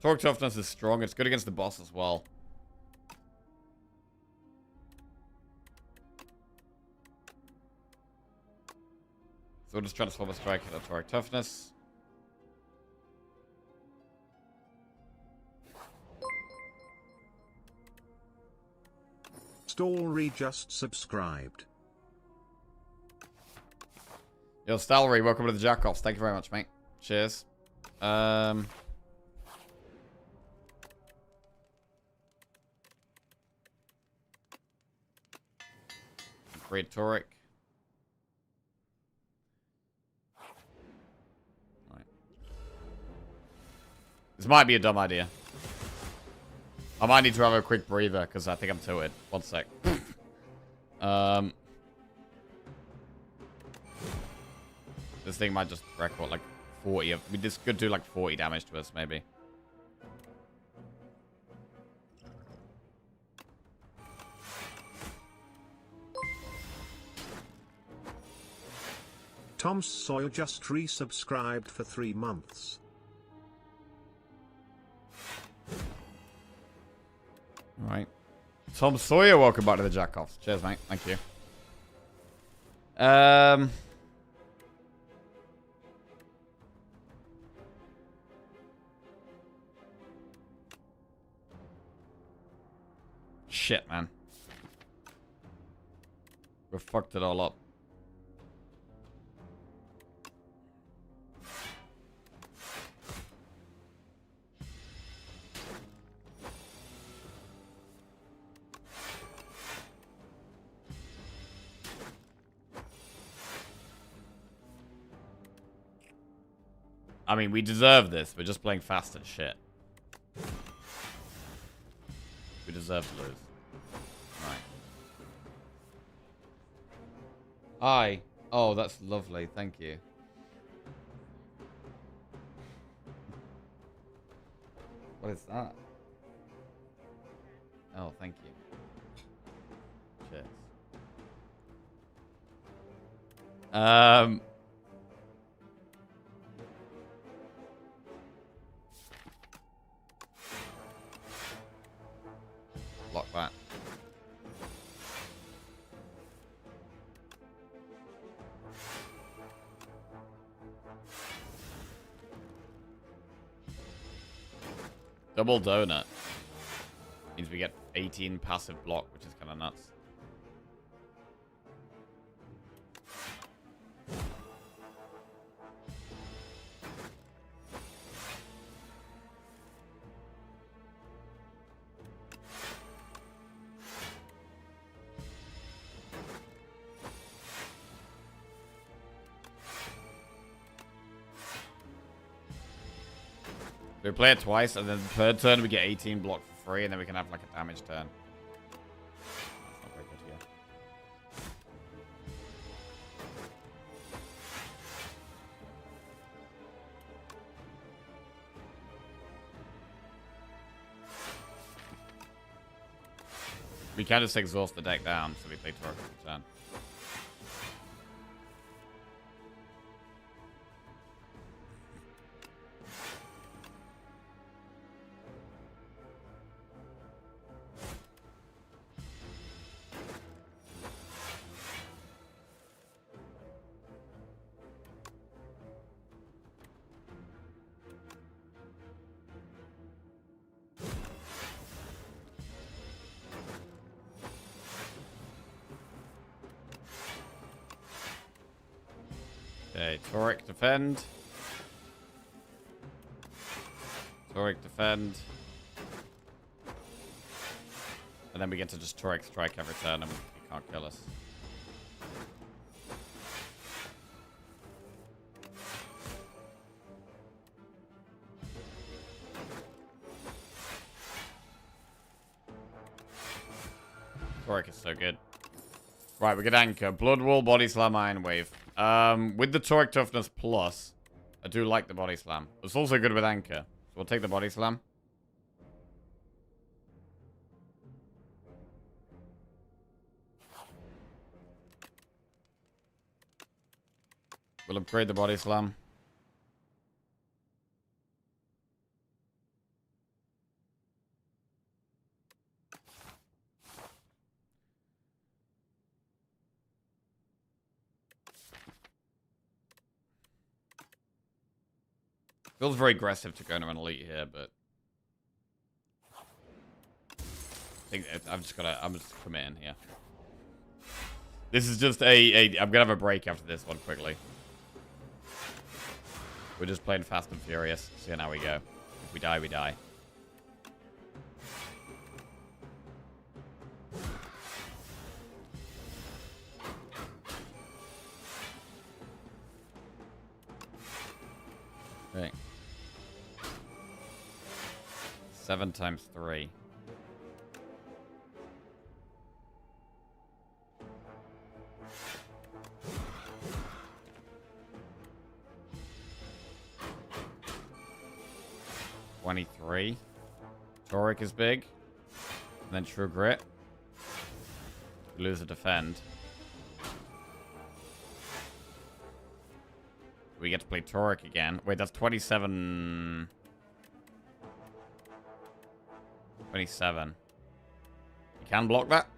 Torque Toughness is strong. It's good against the boss as well. So we'll just transform a strike into Torque Toughness. Story just subscribed. Yo, Stallery, welcome to the Jackoffs. Thank you very much, mate. Cheers. Great Toric. Right. This might be a dumb idea. I might need to have a quick breather because I think I'm tilted. One sec. This thing might just wreck what, like 40 of. This could do like 40 damage to us, maybe. Tom Sawyer just resubscribed for 3 months. Right. Tom Sawyer, welcome back to the Jackoffs. Cheers, mate. Thank you. Shit, man. We fucked it all up. I mean, we deserve this. We're just playing fast as shit. We deserve to lose. Right. Hi. Oh, that's lovely. Thank you. What is that? Oh, thank you. Cheers. Lock that. Double donut. Means we get 18 passive block, which is kind of nuts. We play it twice, and then the third turn we get 18 block for free, and then we can have like a damage turn. That's not very good here. We can just exhaust the deck down, so we play Torque for turn. Okay, Toric defend. Toric defend. And then we get to just Toric strike every turn and he can't kill us. Toric is so good. Right, we get Anchor. Blood Wall, Body Slam, Iron Wave. With the Toric Toughness Plus, I do like the Body Slam. It's also good with Anchor. So we'll take the Body Slam. We'll upgrade the Body Slam. Feels very aggressive to go into an elite here, but I think I'm just committing here. This is just I'm gonna have a break after this one quickly. We're just playing Fast and Furious. See how we go. If we die, we die. Okay. 7 times 3. $23. Toric is big. And then True Grit. We lose a defend. We get to play Toric again. Wait, that's 27. 27. You can block that?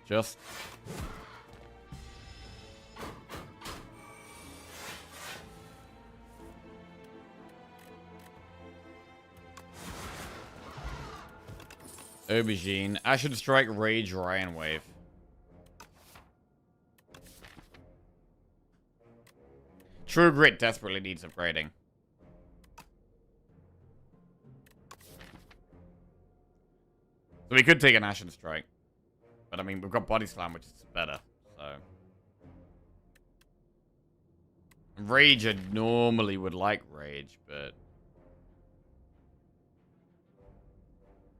Just. Aubergine. Ashen Strike, Rage, Ryan Wave. True Grit desperately needs upgrading. So we could take an Ashen Strike. But I mean, we've got Body Slam, which is better. So. Rage, I normally would like Rage, but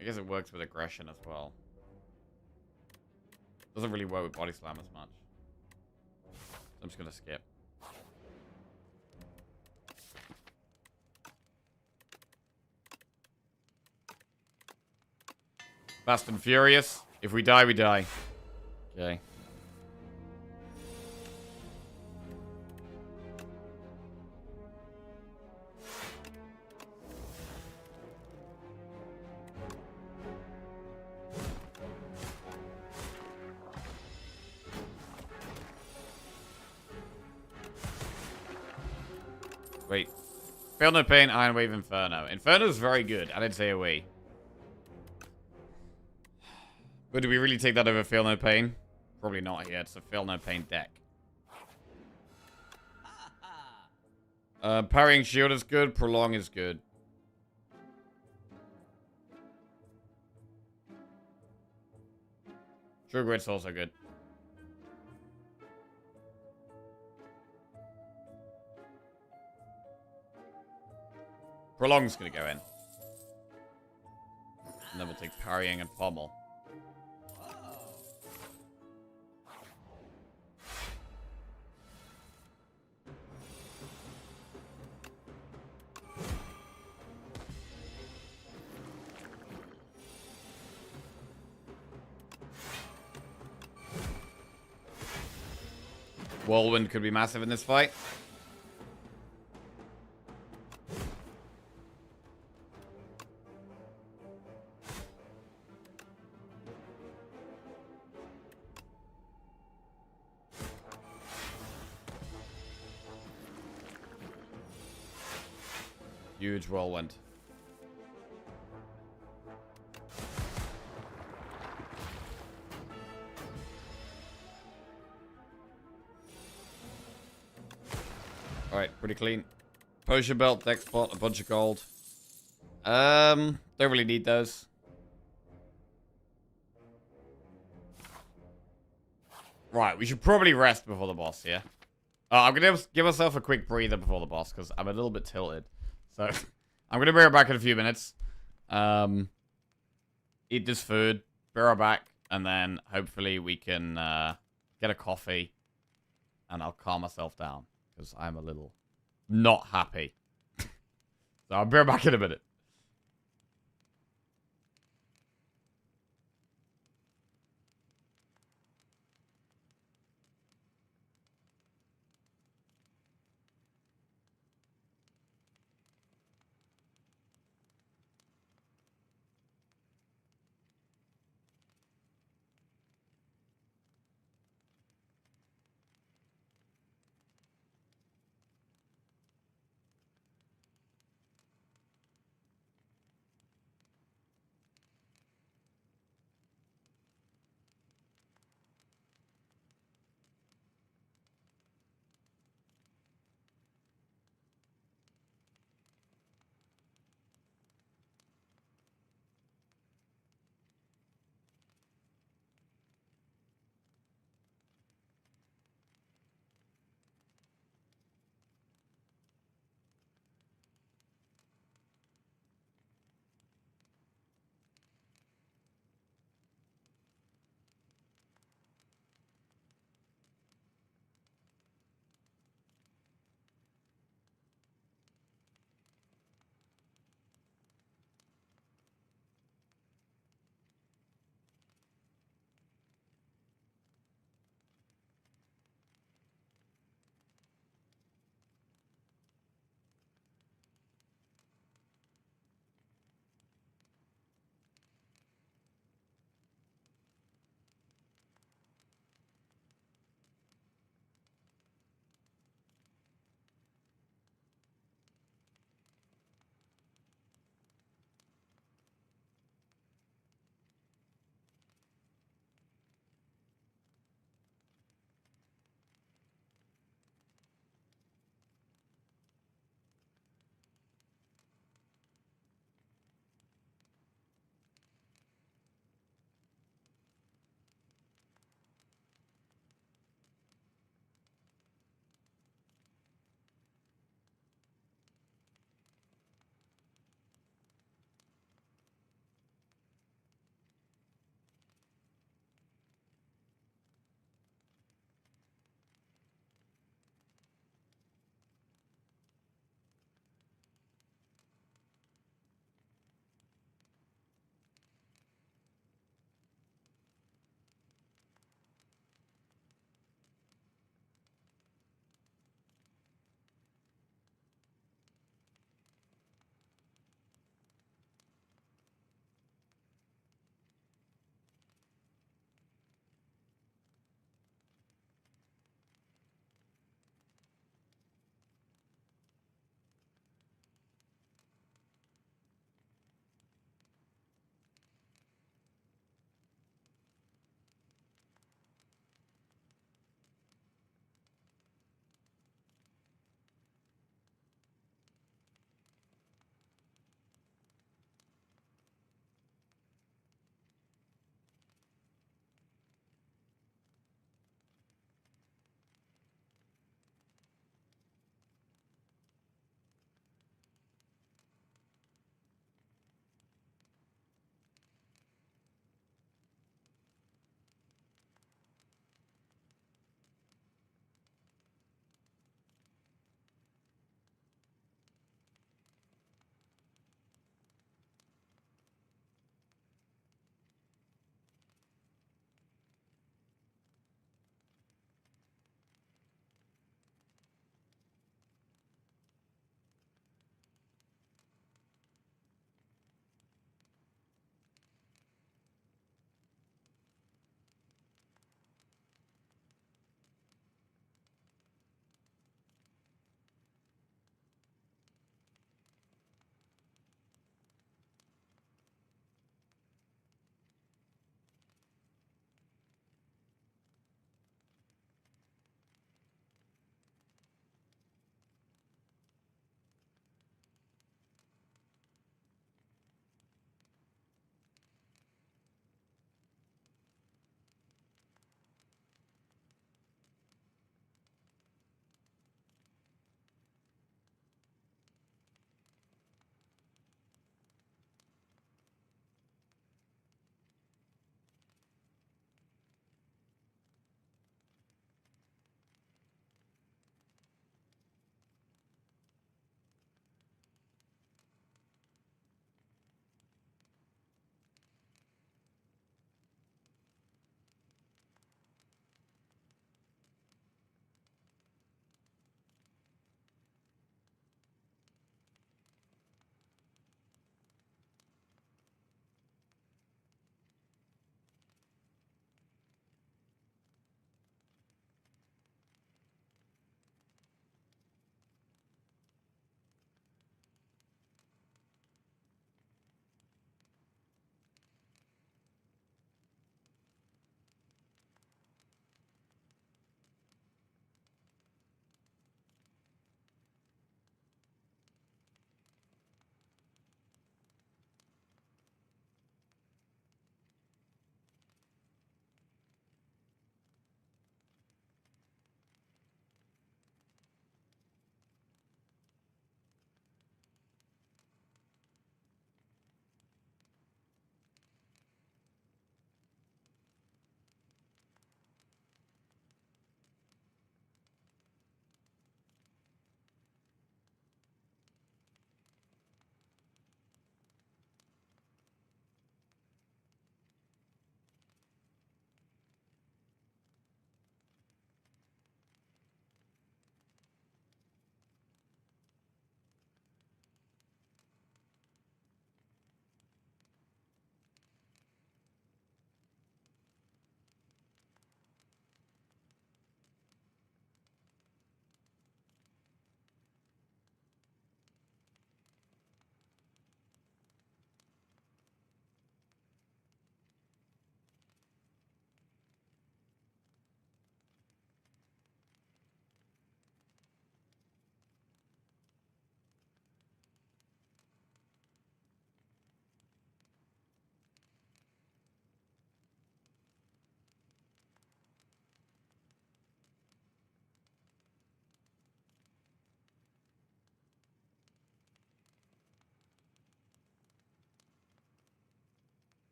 I guess it works with aggression as well. Doesn't really work with Body Slam as much. So I'm just gonna skip. Fast and Furious. If we die, we die. Okay. Wait. Feel No Pain, Iron Wave, Inferno. Inferno's very good, and it's AoE. But do we really take that over Feel No Pain? Probably not here. It's a Feel No Pain deck. Parrying Shield is good. Prolong is good. True Grit's also good. Prolong's gonna go in. And then we'll take Parrying and Pommel. Whirlwind could be massive in this fight. Huge Whirlwind. Alright, pretty clean. Potion belt, deck spot, a bunch of gold. Don't really need those. Right, we should probably rest before the boss, yeah? I'm gonna give myself a quick breather before the boss, because I'm a little bit tilted. So, I'm gonna be right back in a few minutes. Eat this food, be right back, and then hopefully we can get a coffee, and I'll calm myself down, because I'm a little not happy. So I'll be right back in a minute.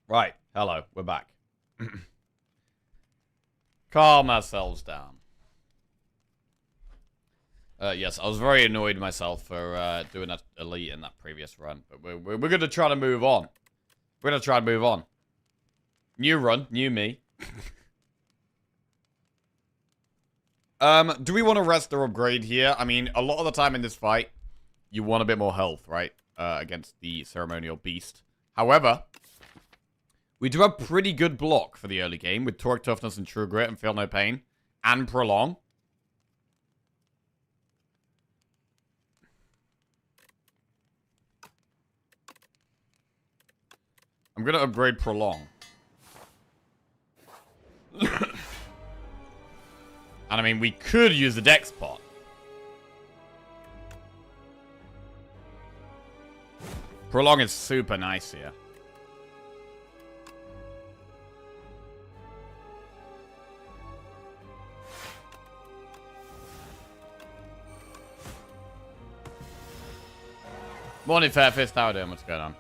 Right. Hello. We're back. Calm ourselves down. Yes, I was very annoyed myself for doing that elite in that previous run. But we're going to try to move on. We're going to try to move on. New run. New me. Do we want to rest or upgrade here? I mean, a lot of the time in this fight, you want a bit more health, right? Against the ceremonial beast. However, we do have pretty good block for the early game with Torque, Toughness, and True Grit and Feel No Pain. And Prolong. I'm going to upgrade Prolong. And I mean, we could use the Dex pot. Prolong is super nice here. Morning, Fairfist. How are you doing? What's going on?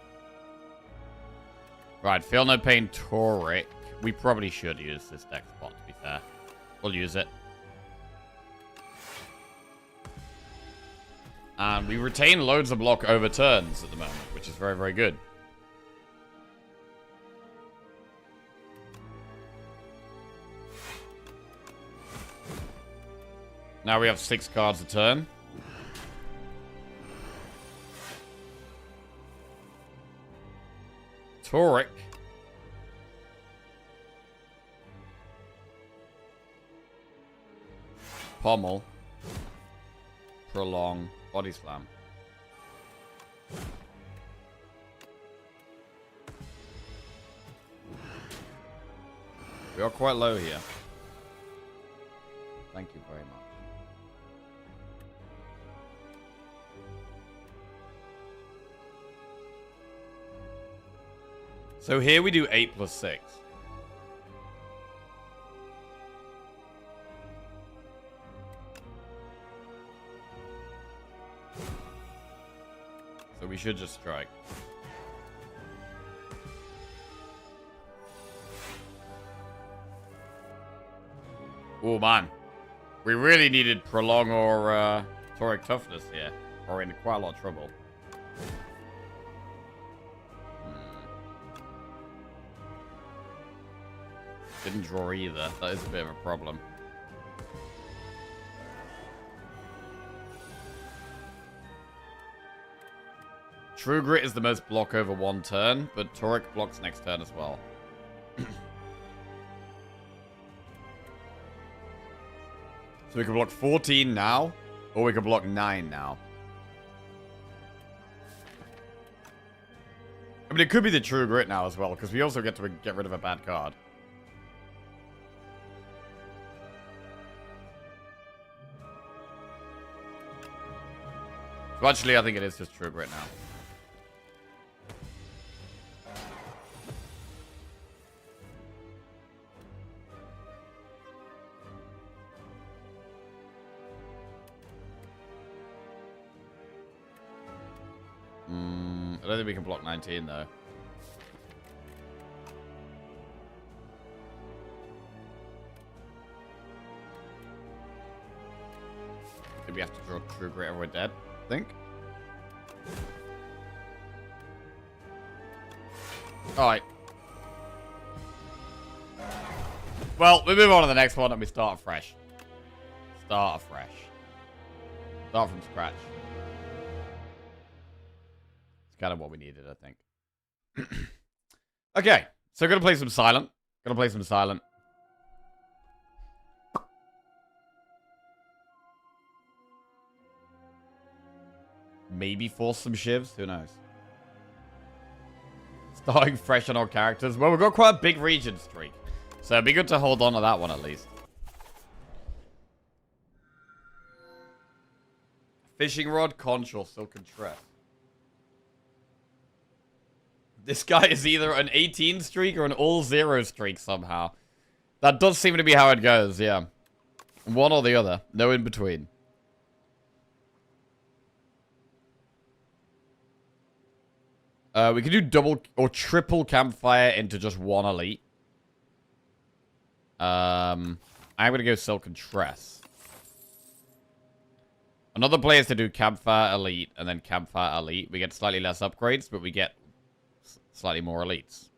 Right, Feel No Pain, Toric. We probably should use this Dex pot, to be fair. We'll use it. And we retain loads of block over turns at the moment, which is very, very good. Now we have 6 cards a turn. Toric. Pommel. Prolong. Body Slam. We are quite low here. Thank you very much. So here we do 8 plus 6. So we should just strike. Oh man. We really needed Prolong or Toric Toughness here. Or in quite a lot of trouble. Didn't draw either. That is a bit of a problem. True Grit is the most block over one turn, but Toric blocks next turn as well. So we can block 14 now, or we can block 9 now. I mean, it could be the True Grit now as well, because we also get to get rid of a bad card. So actually, I think it is just True Grit now. I don't think we can block 19, though. Maybe we have to draw True Grit or we're dead, I think. Alright. Well, we move on to the next one and we start afresh. Start afresh. Start from scratch. It's kind of what we needed, I think. Okay, so gonna play some Silent. Gonna play some Silent. Maybe force some shivs, who knows? Starting fresh on our characters. Well, we've got quite a big region streak. So it'd be good to hold on to that one at least. Fishing Rod, Conch, or Silken Tress. This guy is either an 18 streak or an all-zero streak somehow. That does seem to be how it goes, yeah. One or the other. No in between. We could do double or triple campfire into just one elite. I'm going to go Silk and Tress. Another play is to do campfire elite and then campfire elite. We get slightly less upgrades, but we get slightly more elites.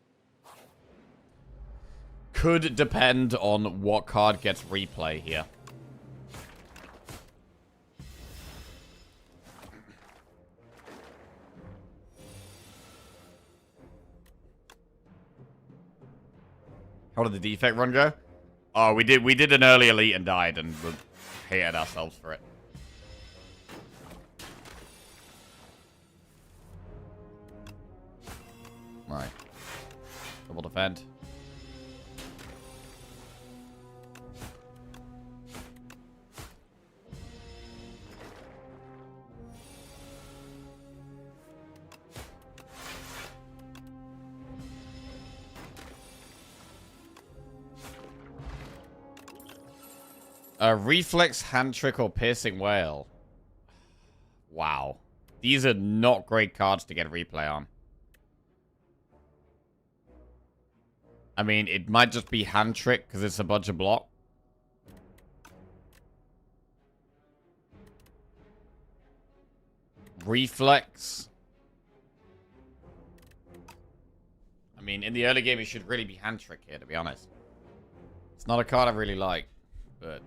Could depend on what card gets replay here. How did the defect run go? Oh, we did an early elite and died, and we hated ourselves for it. Right. Double defend. Reflex, hand trick, or piercing whale. Wow. These are not great cards to get replay on. I mean, it might just be hand trick because it's a bunch of block. Reflex. I mean, in the early game, it should really be hand trick here, to be honest. It's not a card I really like, but...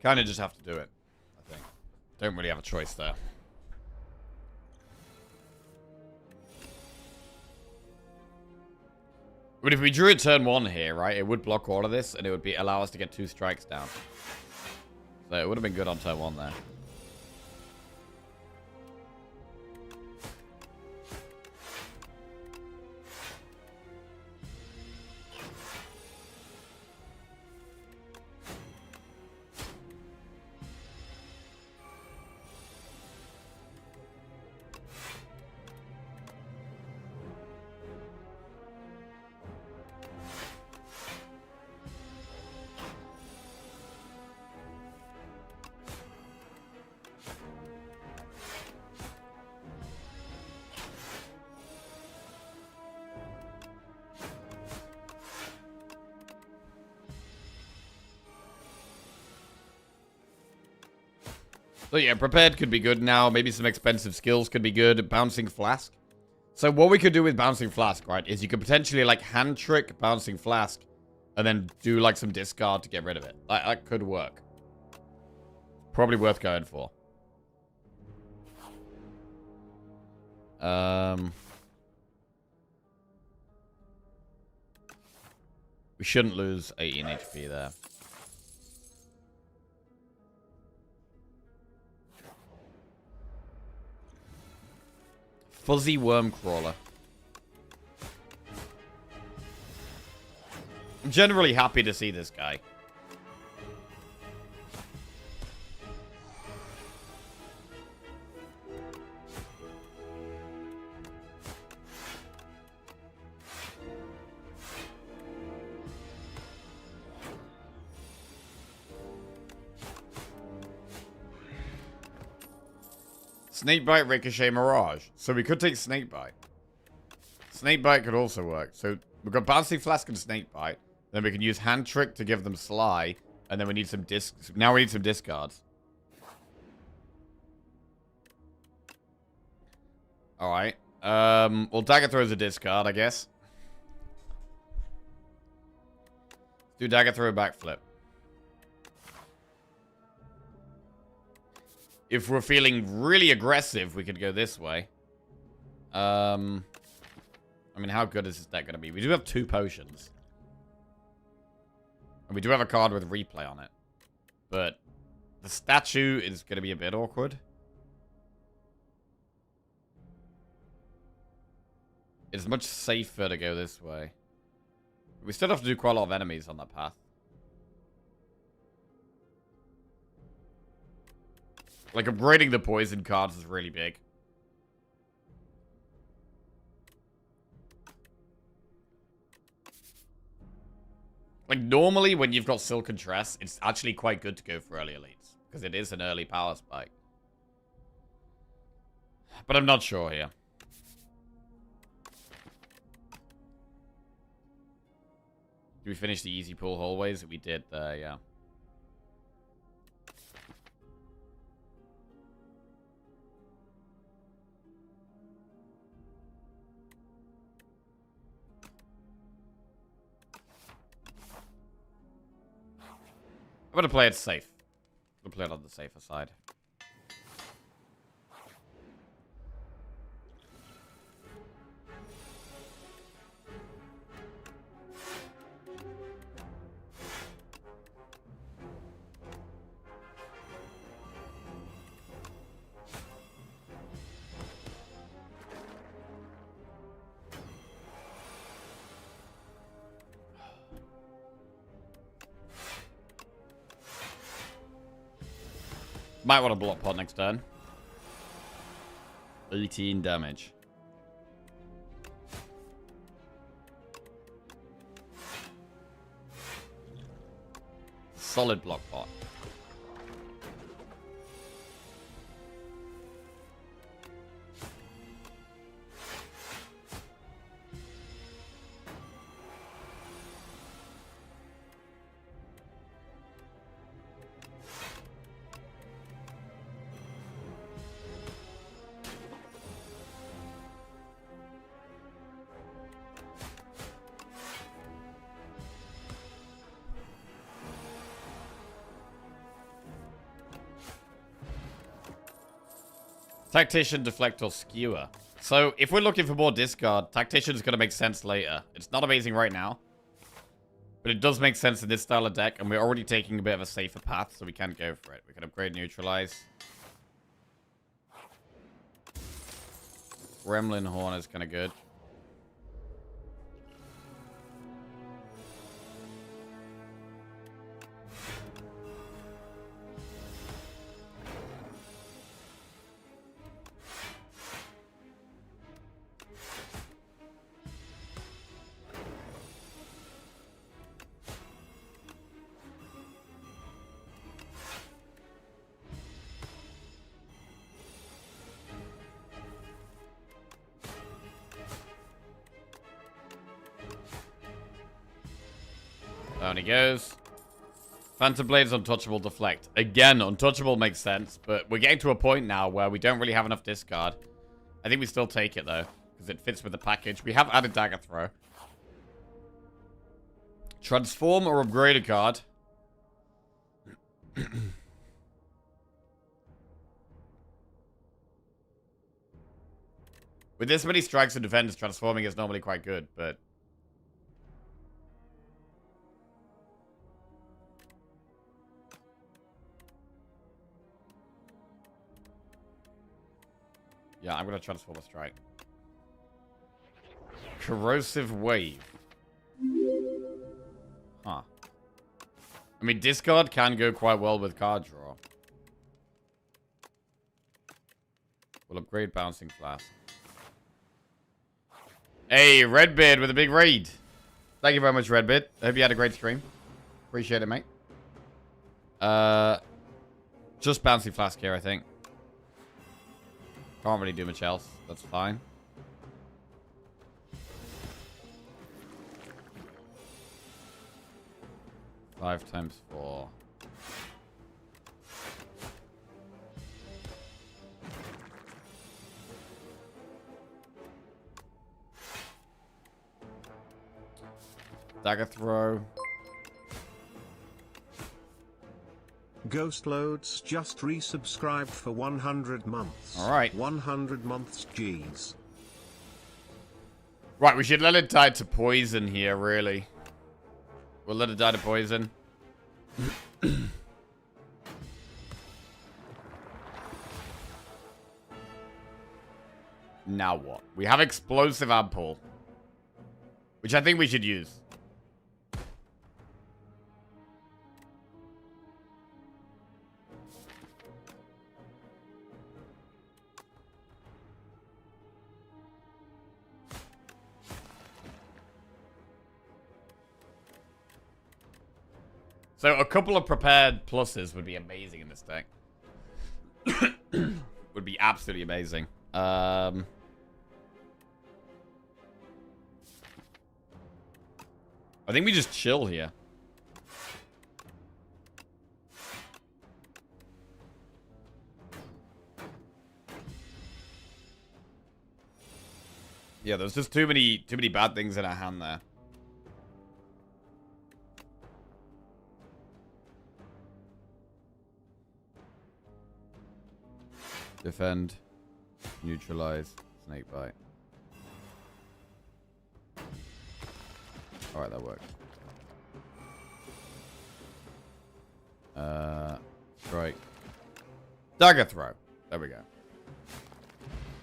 kind of just have to do it, I think. Don't really have a choice there. But if we drew a turn 1 here, right, it would block all of this, and it would allow us to get 2 strikes down. So it would have been good on turn 1 there. So yeah, prepared could be good now. Maybe some expensive skills could be good. Bouncing Flask. So what we could do with Bouncing Flask, right, is you could potentially, like, hand trick Bouncing Flask and then do, like, some discard to get rid of it. That could work. Probably worth going for. We shouldn't lose 18 HP there. Fuzzy Worm Crawler. I'm generally happy to see this guy. Snakebite, Ricochet, Mirage. So we could take Snakebite. Snakebite could also work. So we've got Bouncing Flask and Snakebite. Then we can use Hand Trick to give them Sly. And then we need some discs. Now we need some discards. Alright. Well, Dagger Throw's a discard, I guess. Do Dagger Throw Backflip. If we're feeling really aggressive, we could go this way. I mean, how good is this deck going to be? We do have 2 potions. And we do have a card with replay on it. But the statue is going to be a bit awkward. It's much safer to go this way. We still have to do quite a lot of enemies on that path. Like, upgrading the poison cards is really big. Like, normally when you've got Silk and Tress, it's actually quite good to go for early elites. Because it is an early power spike. But I'm not sure here. Did we finish the easy pool hallways? We did there, yeah. I'm gonna play it safe. I'm gonna play it on the safer side. Might want to block pod next turn. 18 damage. Solid block pot. Tactician, Deflect, or Skewer. So, if we're looking for more discard, Tactician is going to make sense later. It's not amazing right now. But it does make sense in this style of deck, and we're already taking a bit of a safer path, so we can go for it. We can upgrade Neutralize. Gremlin Horn is kind of good. Down he goes. Phantom Blade's Untouchable, Deflect. Again, Untouchable makes sense, but we're getting to a point now where we don't really have enough discard. I think we still take it, though, because it fits with the package. We have added Dagger Throw. Transform or upgrade a card. With this many strikes and defenders, transforming is normally quite good, but... yeah, I'm going to transform a strike. Corrosive Wave. Huh. I mean, discard can go quite well with card draw. We'll upgrade Bouncing Flask. Hey, Redbeard with a big raid. Thank you very much, Redbeard. I hope you had a great stream. Appreciate it, mate. Just Bouncing Flask here, I think. Can't really do much else. That's fine. Five times 4. Dagger Throw. Ghost Loads just resubscribed for 100 months. Alright. 100 months, G's. Right, we should let it die to poison here, really. We'll let it die to poison. Now what? We have Explosive Ampoule, which I think we should use. So a couple of prepared pluses would be amazing in this deck. Would be absolutely amazing. I think we just chill here. Yeah, there's just too many bad things in our hand there. Defend, neutralize, snake bite. Alright, that worked. Strike. Dagger throw. There we go.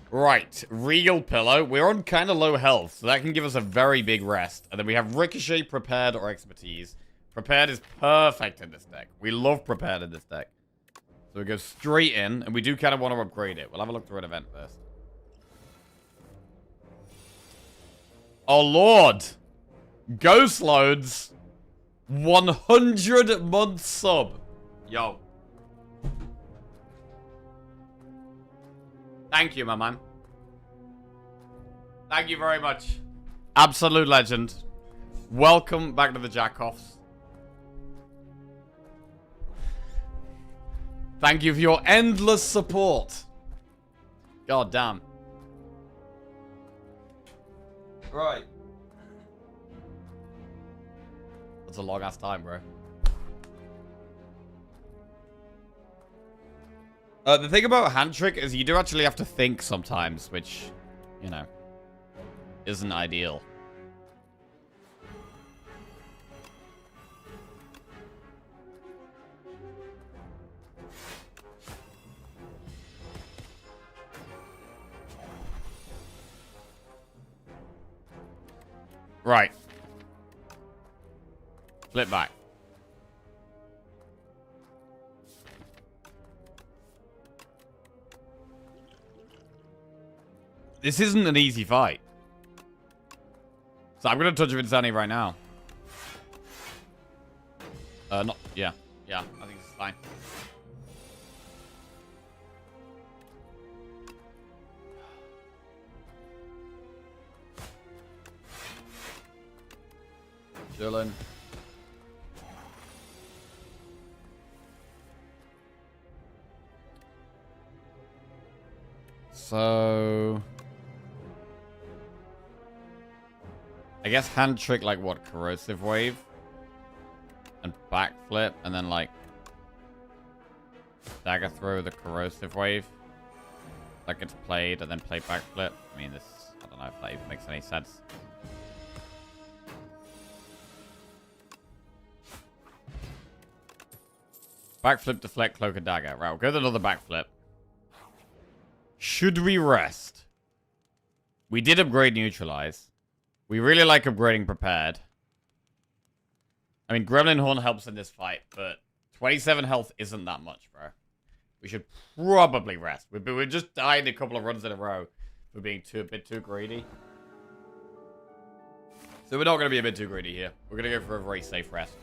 Right, Regal Pillow. We're on kind of low health, so that can give us a very big rest. And then we have Ricochet, Prepared, or Expertise. Prepared is perfect in this deck. We love Prepared in this deck. So we go straight in, and we do kind of want to upgrade it. We'll have a look through an event first. Oh, Lord! Ghost Loads. 100-month sub. Yo. Thank you, my man. Thank you very much. Absolute legend. Welcome back to the Jackoffs. Thank you for your endless support. God damn. Right. That's a long ass time, bro. The thing about hand trick is you do actually have to think sometimes, which, you know, isn't ideal. Right. Flip back. This isn't an easy fight. So I'm going to touch of insanity right now. Not, yeah. Yeah, I think this is fine. Chillin'. So I guess hand trick like what? Corrosive wave and backflip, and then like dagger throw the corrosive wave that gets played and then play backflip. I mean, this, I don't know if that even makes any sense. Backflip, deflect, cloak, and dagger. Right, we'll go with another backflip. Should we rest? We did upgrade neutralize. We really like upgrading prepared. I mean, Gremlin Horn helps in this fight, but 27 health isn't that much, bro. We should probably rest. We've just died a couple of runs in a row for being a bit too greedy. So we're not going to be a bit too greedy here. We're going to go for a very safe rest.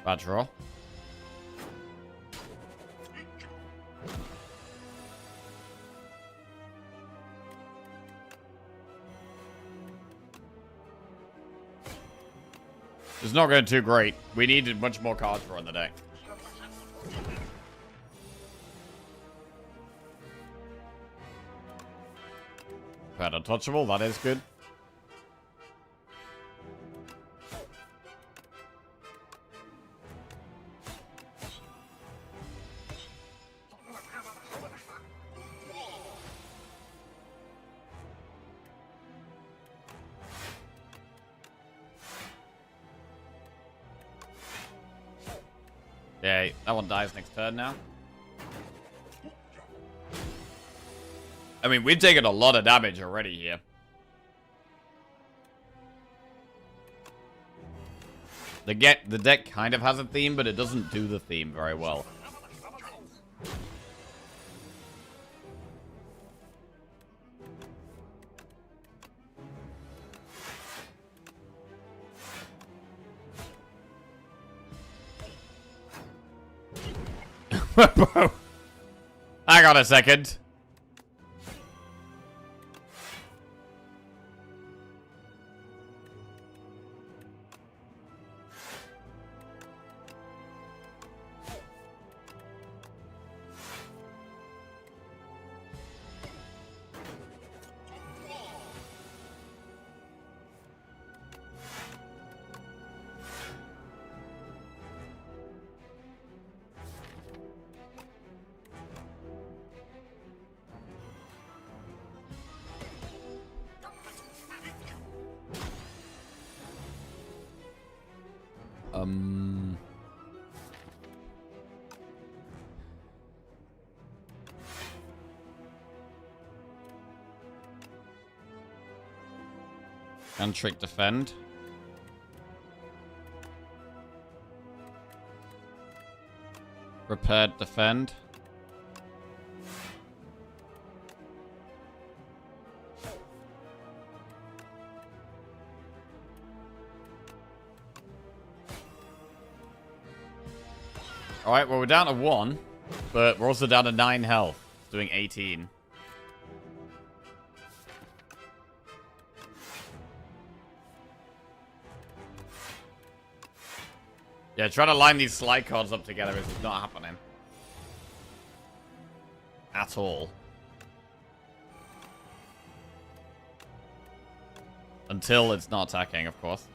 Bad draw. It's not going too great. We needed much more cards for on the deck. Pad untouchable, that is good. Yeah, that one dies next turn now. I mean, we've taken a lot of damage already here. The deck kind of has a theme, but it doesn't do the theme very well. Bro. Hang on a second. And trick defend. Prepared defend. Alright, well, we're down to 1, but we're also down to 9 health, doing 18. Yeah, trying to line these slide cards up together is not happening. At all. Until it's not attacking, of course.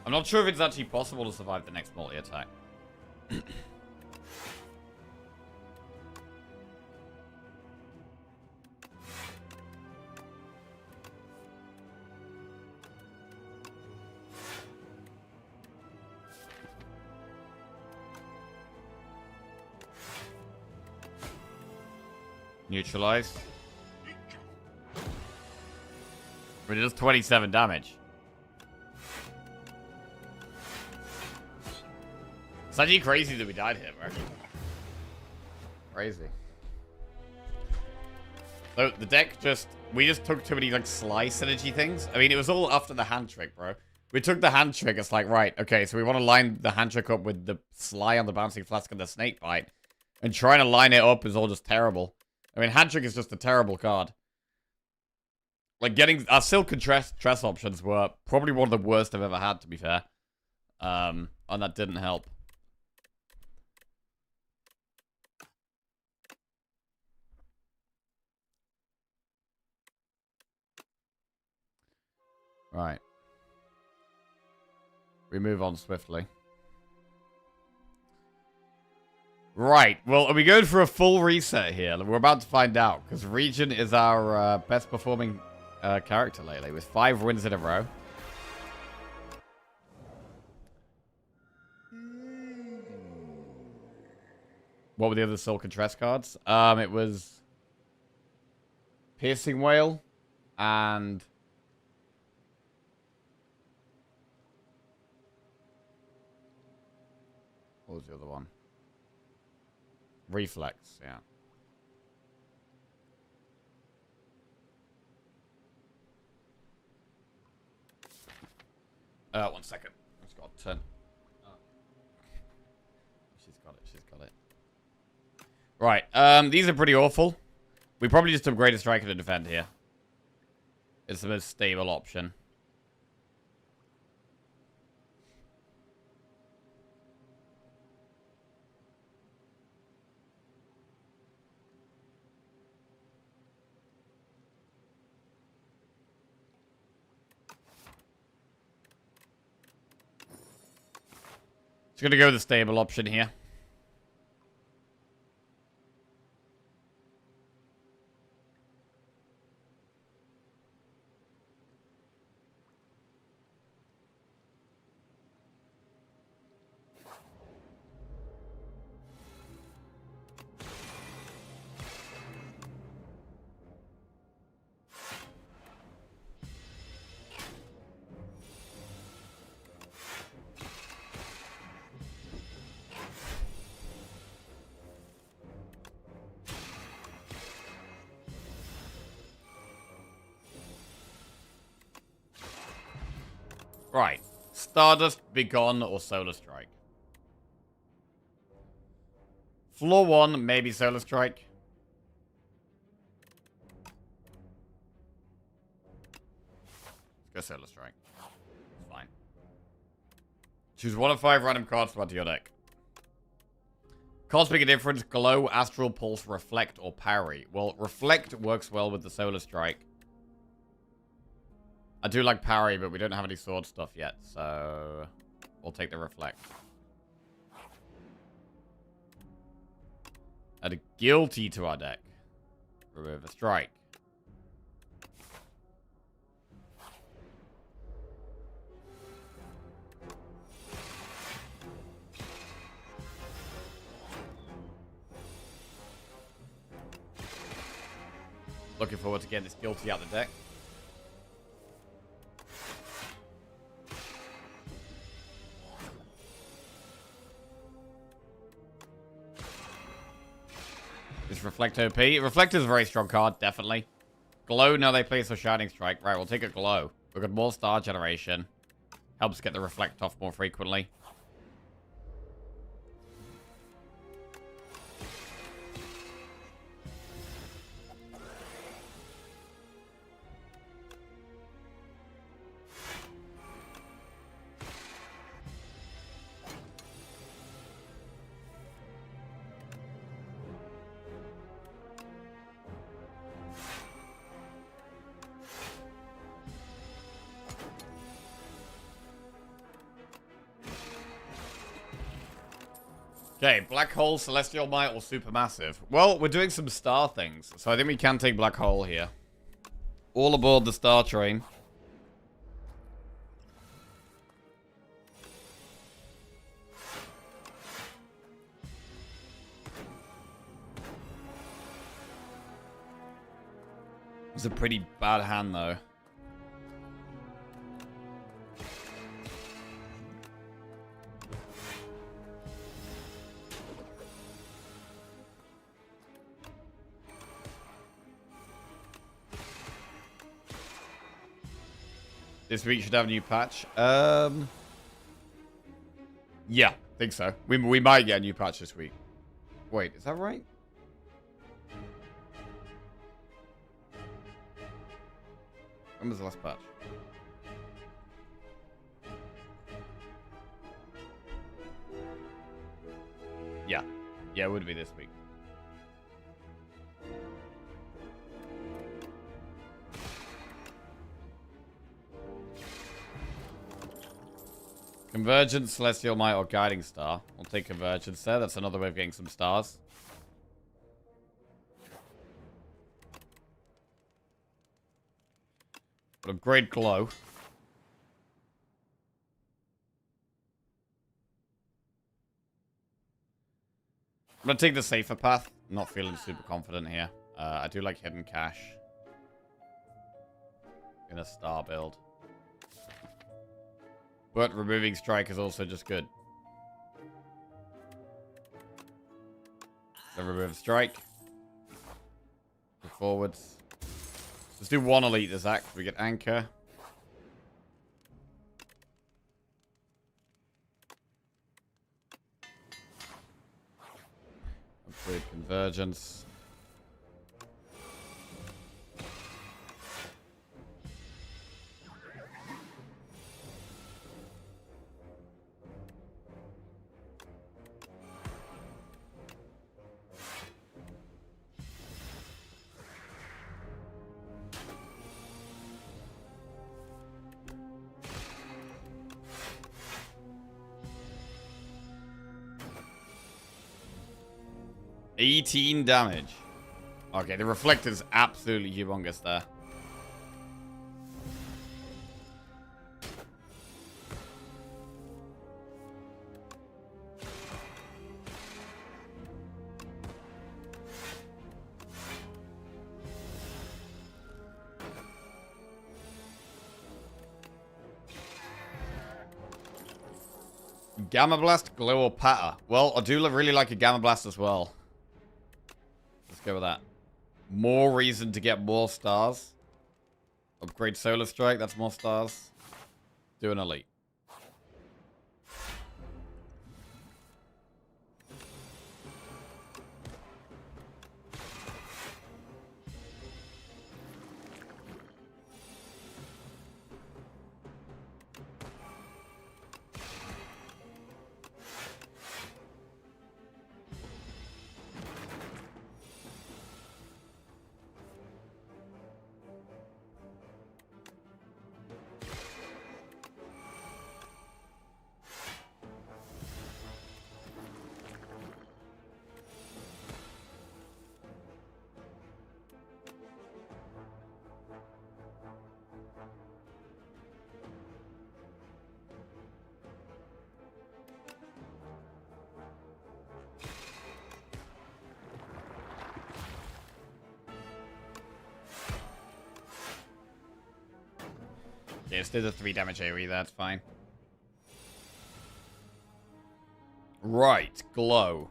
I'm not sure if it's actually possible to survive the next multi-attack. Neutralize. But it does 27 damage. It's actually crazy that we died here, bro. Crazy. So the deck we just took too many like slice synergy things. I mean, it was all after the hand trick, bro. We took the hand trick. It's like, right, okay, so we want to line the hand trick up with the Sly on the Bouncing Flask and the Snake Bite. And trying to line it up is all just terrible. I mean, hand trick is just a terrible card. Like, getting our Silk and Tress options were probably one of the worst I've ever had, to be fair. And that didn't help. Right. We move on swiftly. Right. Well, are we going for a full reset here? We're about to find out, because Regent is our best performing character lately, with 5 wins in a row. What were the other Silk and Tress cards? It was Piercing Whale and what was the other one? Reflex, yeah. One second. It's got to turn. Oh. She's got it, she's got it. Right, these are pretty awful. We probably just upgrade a striker to defend here. It's the most stable option. Just gonna go with the stable option here. Right. Stardust, Begone, or Solar Strike. Floor 1, maybe Solar Strike. Let's go Solar Strike. It's fine. Choose 1 of 5 random cards to add to your deck. Cards make a difference. Glow, Astral Pulse, Reflect, or Parry. Well, Reflect works well with the Solar Strike. I do like Parry, but we don't have any sword stuff yet, so we'll take the Reflect. Add a Guilty to our deck. Remove a Strike. Looking forward to getting this Guilty out of the deck. This Reflect OP. Reflect is a very strong card, definitely. Glow, now they play for Shining Strike. Right, we'll take a Glow. We've got more star generation. Helps get the Reflect off more frequently. Okay, Black Hole, Celestial Might, or Supermassive. Well, we're doing some star things, so I think we can take Black Hole here. All aboard the star train. It's a pretty bad hand, though. This week should have a new patch. Yeah, think so. We might get a new patch this week. Wait, is that right? When was the last patch? Yeah. Yeah, it would be this week. Convergence, Celestial Might, or Guiding Star. I'll take Convergence there. That's another way of getting some stars. Upgrade Glow. I'm going to take the safer path. I'm not feeling super confident here. I do like Hidden Cash. In a star build. But removing Strike is also just good. So remove Strike. Go forwards. Let's do 1 Elite this act. We get Anchor. Upgrade Convergence. 18 damage. Okay, the reflector's absolutely humongous there. Gamma Blast, Glow, or Patter? Well, I do really like a Gamma Blast as well. Let's go with that. More reason to get more stars. Upgrade Solar Strike, that's more stars. Do an Elite. Yeah, still a 3 damage AoE, that's fine. Right, Glow.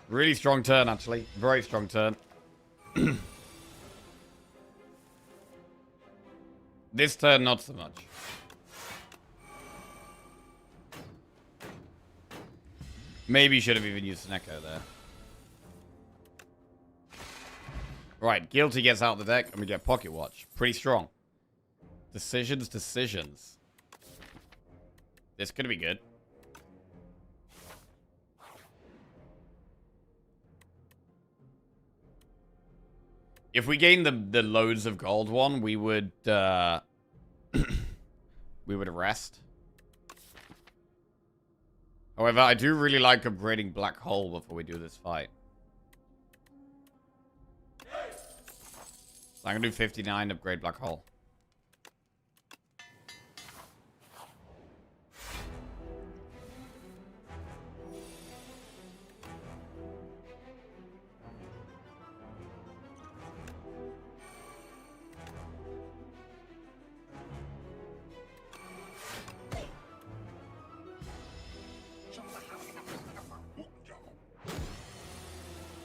Really strong turn, actually. Very strong turn. This turn, not so much. Maybe should have even used an Echo there. Right, Guilty gets out the deck, and we get Pocket Watch. Pretty strong. Decisions. This could be good. If we gain the loads of gold one, we would we would rest. However, I do really like upgrading Black Hole before we do this fight. So I'm gonna do 59, upgrade Black Hole.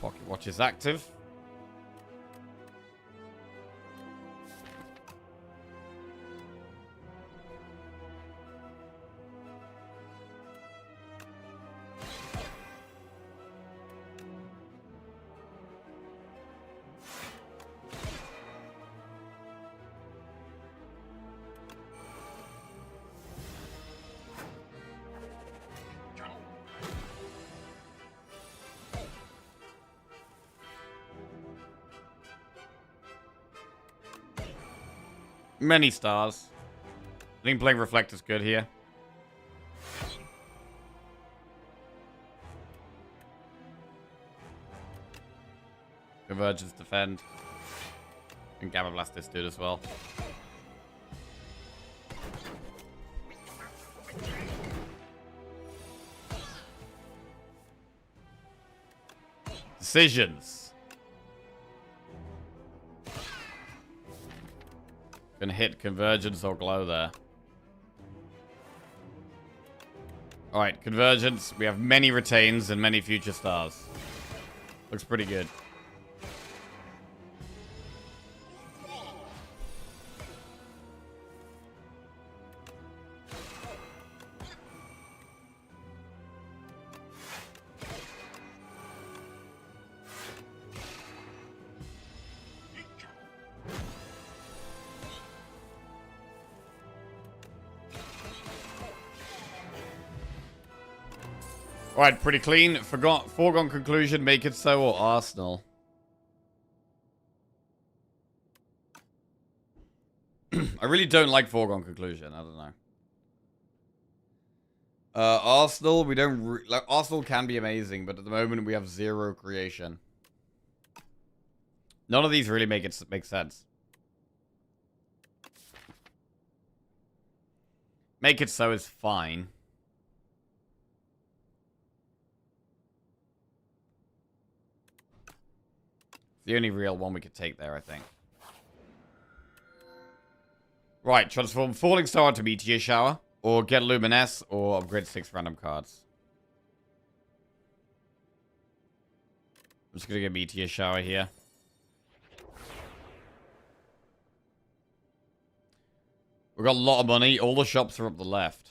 Pocket Watch is active. Many stars. I think playing Reflector's good here. Convergence defend. And Gamma Blast this dude as well. Decisions. Gonna hit Convergence or Glow there. Alright, Convergence. We have many retains and many future stars. Looks pretty good. Right, pretty clean. Foregone conclusion, make it so, or Arsenal. I really don't like foregone conclusion. I don't know. Arsenal, we don't... like, Arsenal can be amazing, but at the moment we have zero creation. None of these really make sense. Make it so is fine. The only real one we could take there, I think. Right, transform Falling Star into Meteor Shower, or get Luminesce, or upgrade 6 random cards. I'm just gonna get Meteor Shower here. We've got a lot of money. All the shops are up the left.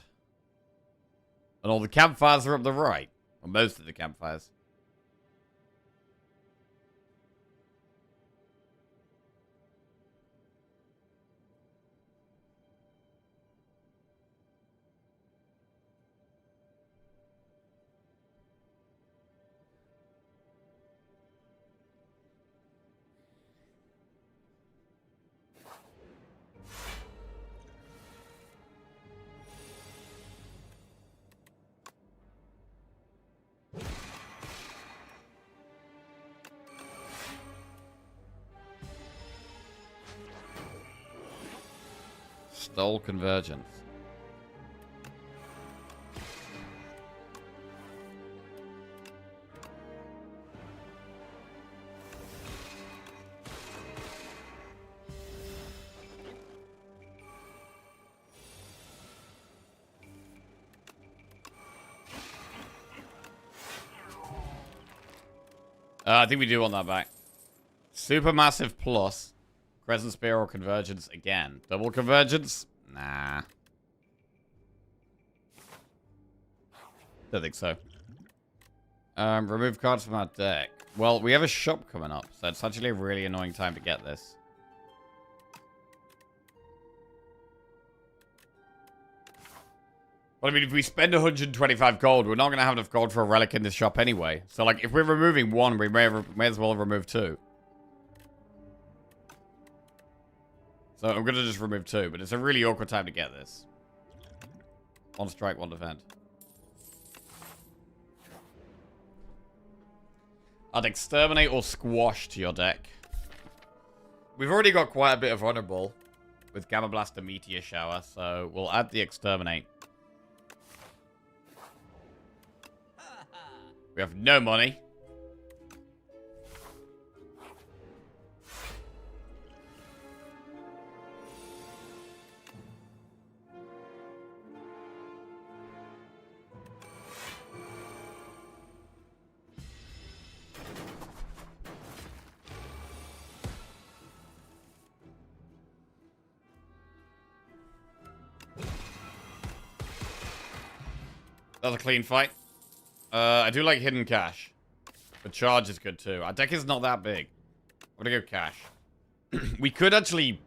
And all the campfires are up the right. Or most of the campfires. Stole Convergence. I think we do want that back. Supermassive plus. Crescent Spear or Convergence again. Double Convergence? Nah. Don't think so. Remove cards from our deck. Well, we have a shop coming up, so it's actually a really annoying time to get this. Well, I mean, if we spend 125 gold, we're not going to have enough gold for a relic in this shop anyway. So, like, if we're removing one, we may as well remove two. So, I'm going to just remove two, but it's a really awkward time to get this. One strike, one defend. Add Exterminate or Squash to your deck. We've already got quite a bit of Vulnerable with Gamma Blast and Meteor Shower, so we'll add the Exterminate. We have no money. That was a clean fight. I do like Hidden Cash. The charge is good too. Our deck is not that big. I'm gonna go cash. We could actually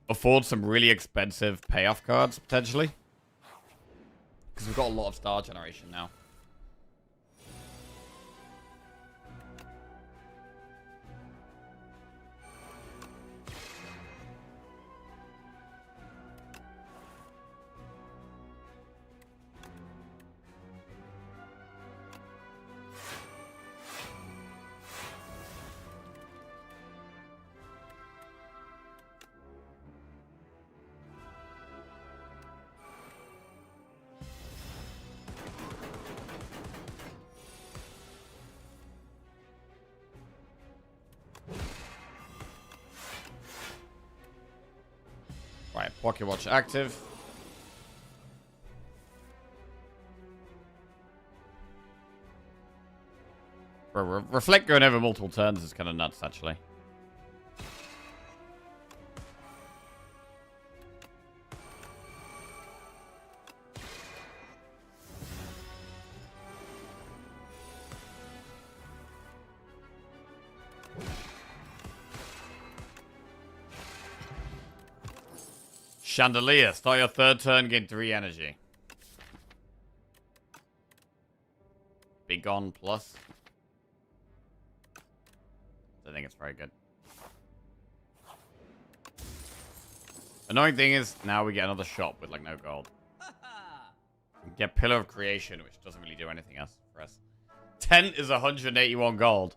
afford some really expensive payoff cards, potentially. Because we've got a lot of star generation now. Right, Pocket Watch active. Bro, Reflect going over multiple turns is kind of nuts, actually. Chandelier. Start your third turn, gain 3 energy. Take on plus. I think it's very good. Annoying thing is, now we get another shop with, like, no gold. We get Pillar of Creation, which doesn't really do anything else for us. 10 is 181 gold.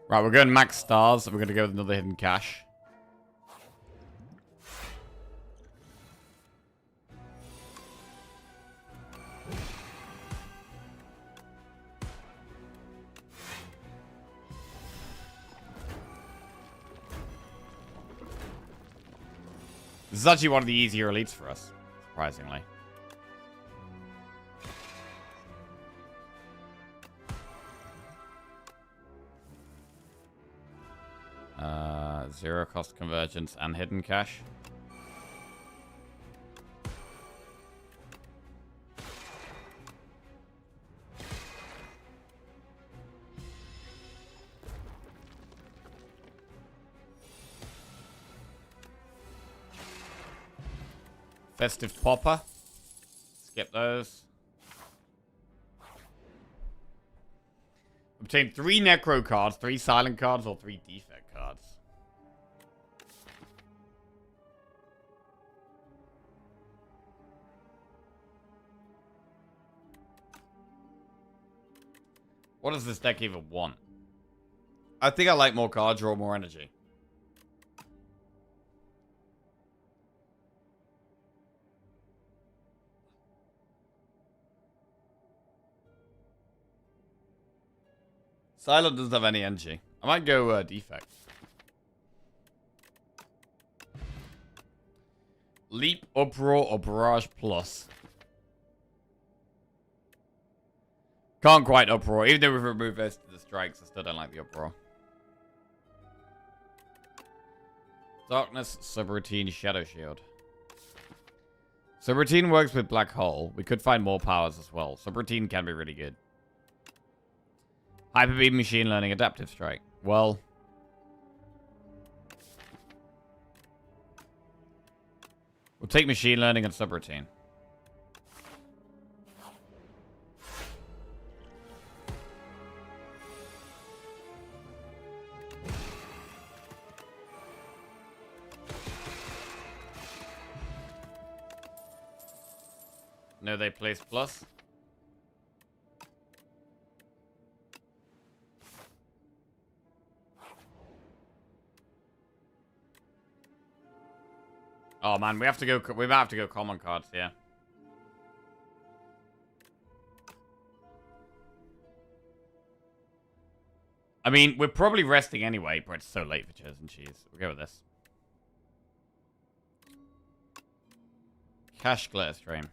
Right, we're going max stars. We're going to go with another hidden cache. This is actually one of the easier elites for us, surprisingly. Zero cost convergence and hidden cache. Festive Popper. Skip those. Obtain 3 Necro cards, 3 Silent cards, or 3 Defect cards. What does this deck even want? I think I like more card draw, more energy. Silent doesn't have any energy. I might go Defect. Leap, Uproar, or Barrage Plus. Can't quite Uproar. Even though we've removed this to the strikes, I still don't like the Uproar. Darkness, Subroutine, Shadow Shield. Subroutine works with Black Hole. We could find more powers as well. Subroutine can be really good. Hyper Beam, Machine Learning, Adaptive Strike. Well, we'll take Machine Learning and Subroutine. No, they place plus. Oh man, we might have to go common cards, yeah. I mean, we're probably resting anyway, but it's so late for Chosen Cheese. We'll go with this. Cash Glitter Stream.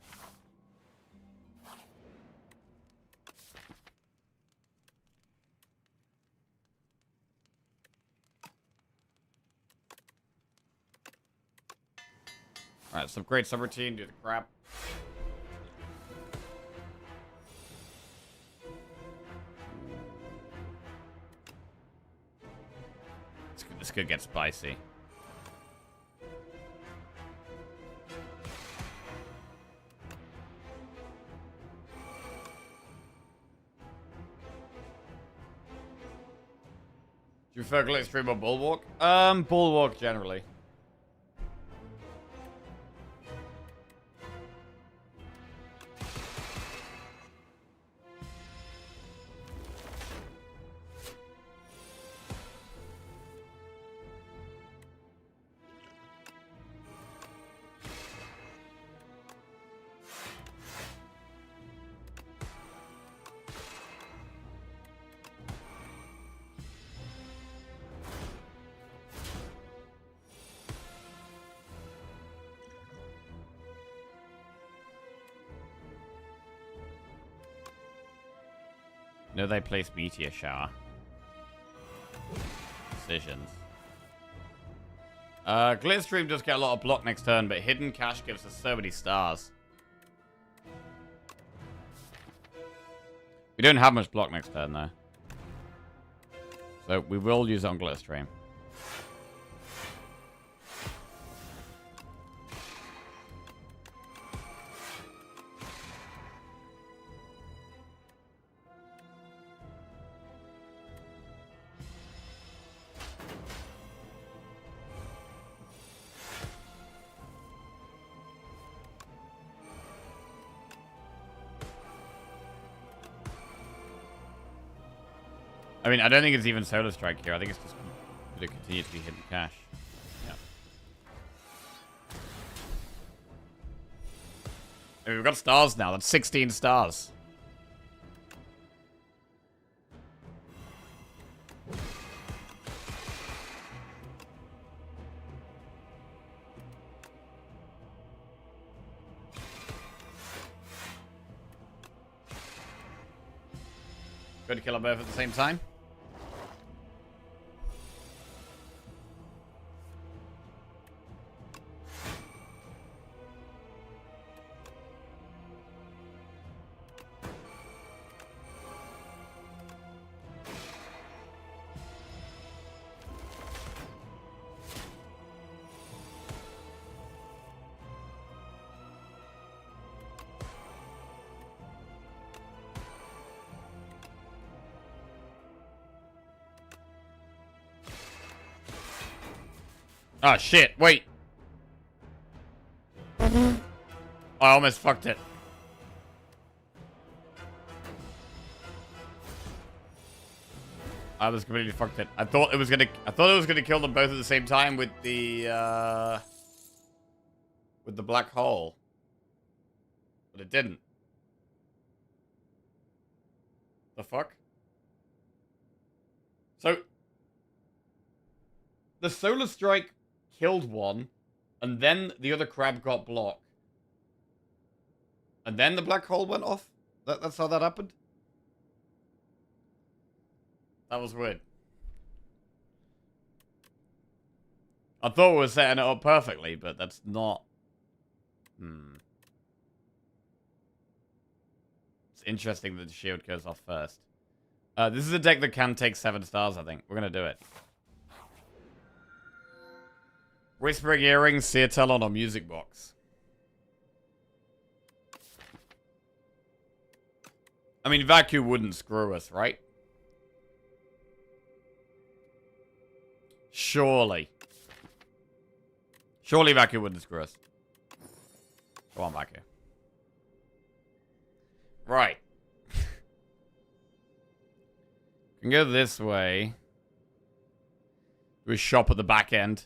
Alright, so upgrade subroutine, do the crap. This could get spicy. Do you prefer Glitter Stream or Bulwark? Bulwark generally. No, they place Meteor Shower. Decisions. Glitstream does get a lot of block next turn, but Hidden Cache gives us so many stars. We don't have much block next turn, though. So we will use it on Glitstream. I mean, I don't think it's even Solar Strike here. I think it's just going to continue to be hidden cash. Yeah. I mean, we've got stars now. That's 16 stars. Good to kill them both at the same time. Oh, shit. Wait. I almost fucked it. I was completely fucked it. I thought it was gonna kill them both at the same time with the black hole. But it didn't. The fuck? So the Solar Strike killed one, and then the other crab got blocked. And then the black hole went off? That's how that happened? That was weird. I thought we were setting it up perfectly, but that's not... It's interesting that the shield goes off first. This is a deck that can take 7 stars, I think. We're going to do it. Whispering Earrings, Seatalon, or Music Box. I mean, Vacu wouldn't screw us, right? Surely. Surely Vacu wouldn't screw us. Come on, Vacu. Right. Can go this way. Do a shop at the back end.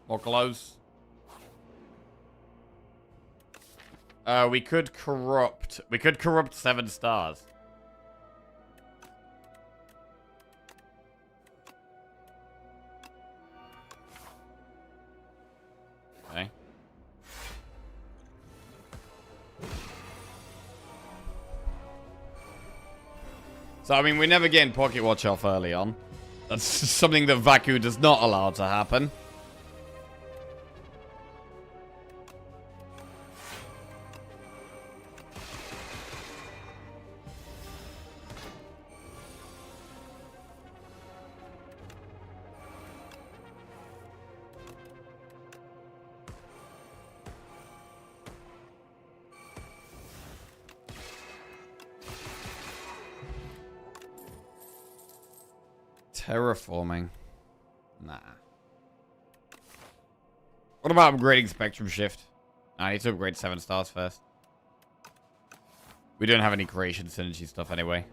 More close. We could corrupt. We could corrupt 7 stars. Okay. So, I mean, we're never getting Pocket Watch off early on. That's something that Vacu does not allow to happen. Terraforming. Nah. What about upgrading Spectrum Shift? I need to upgrade 7 stars first. We don't have any creation synergy stuff anyway.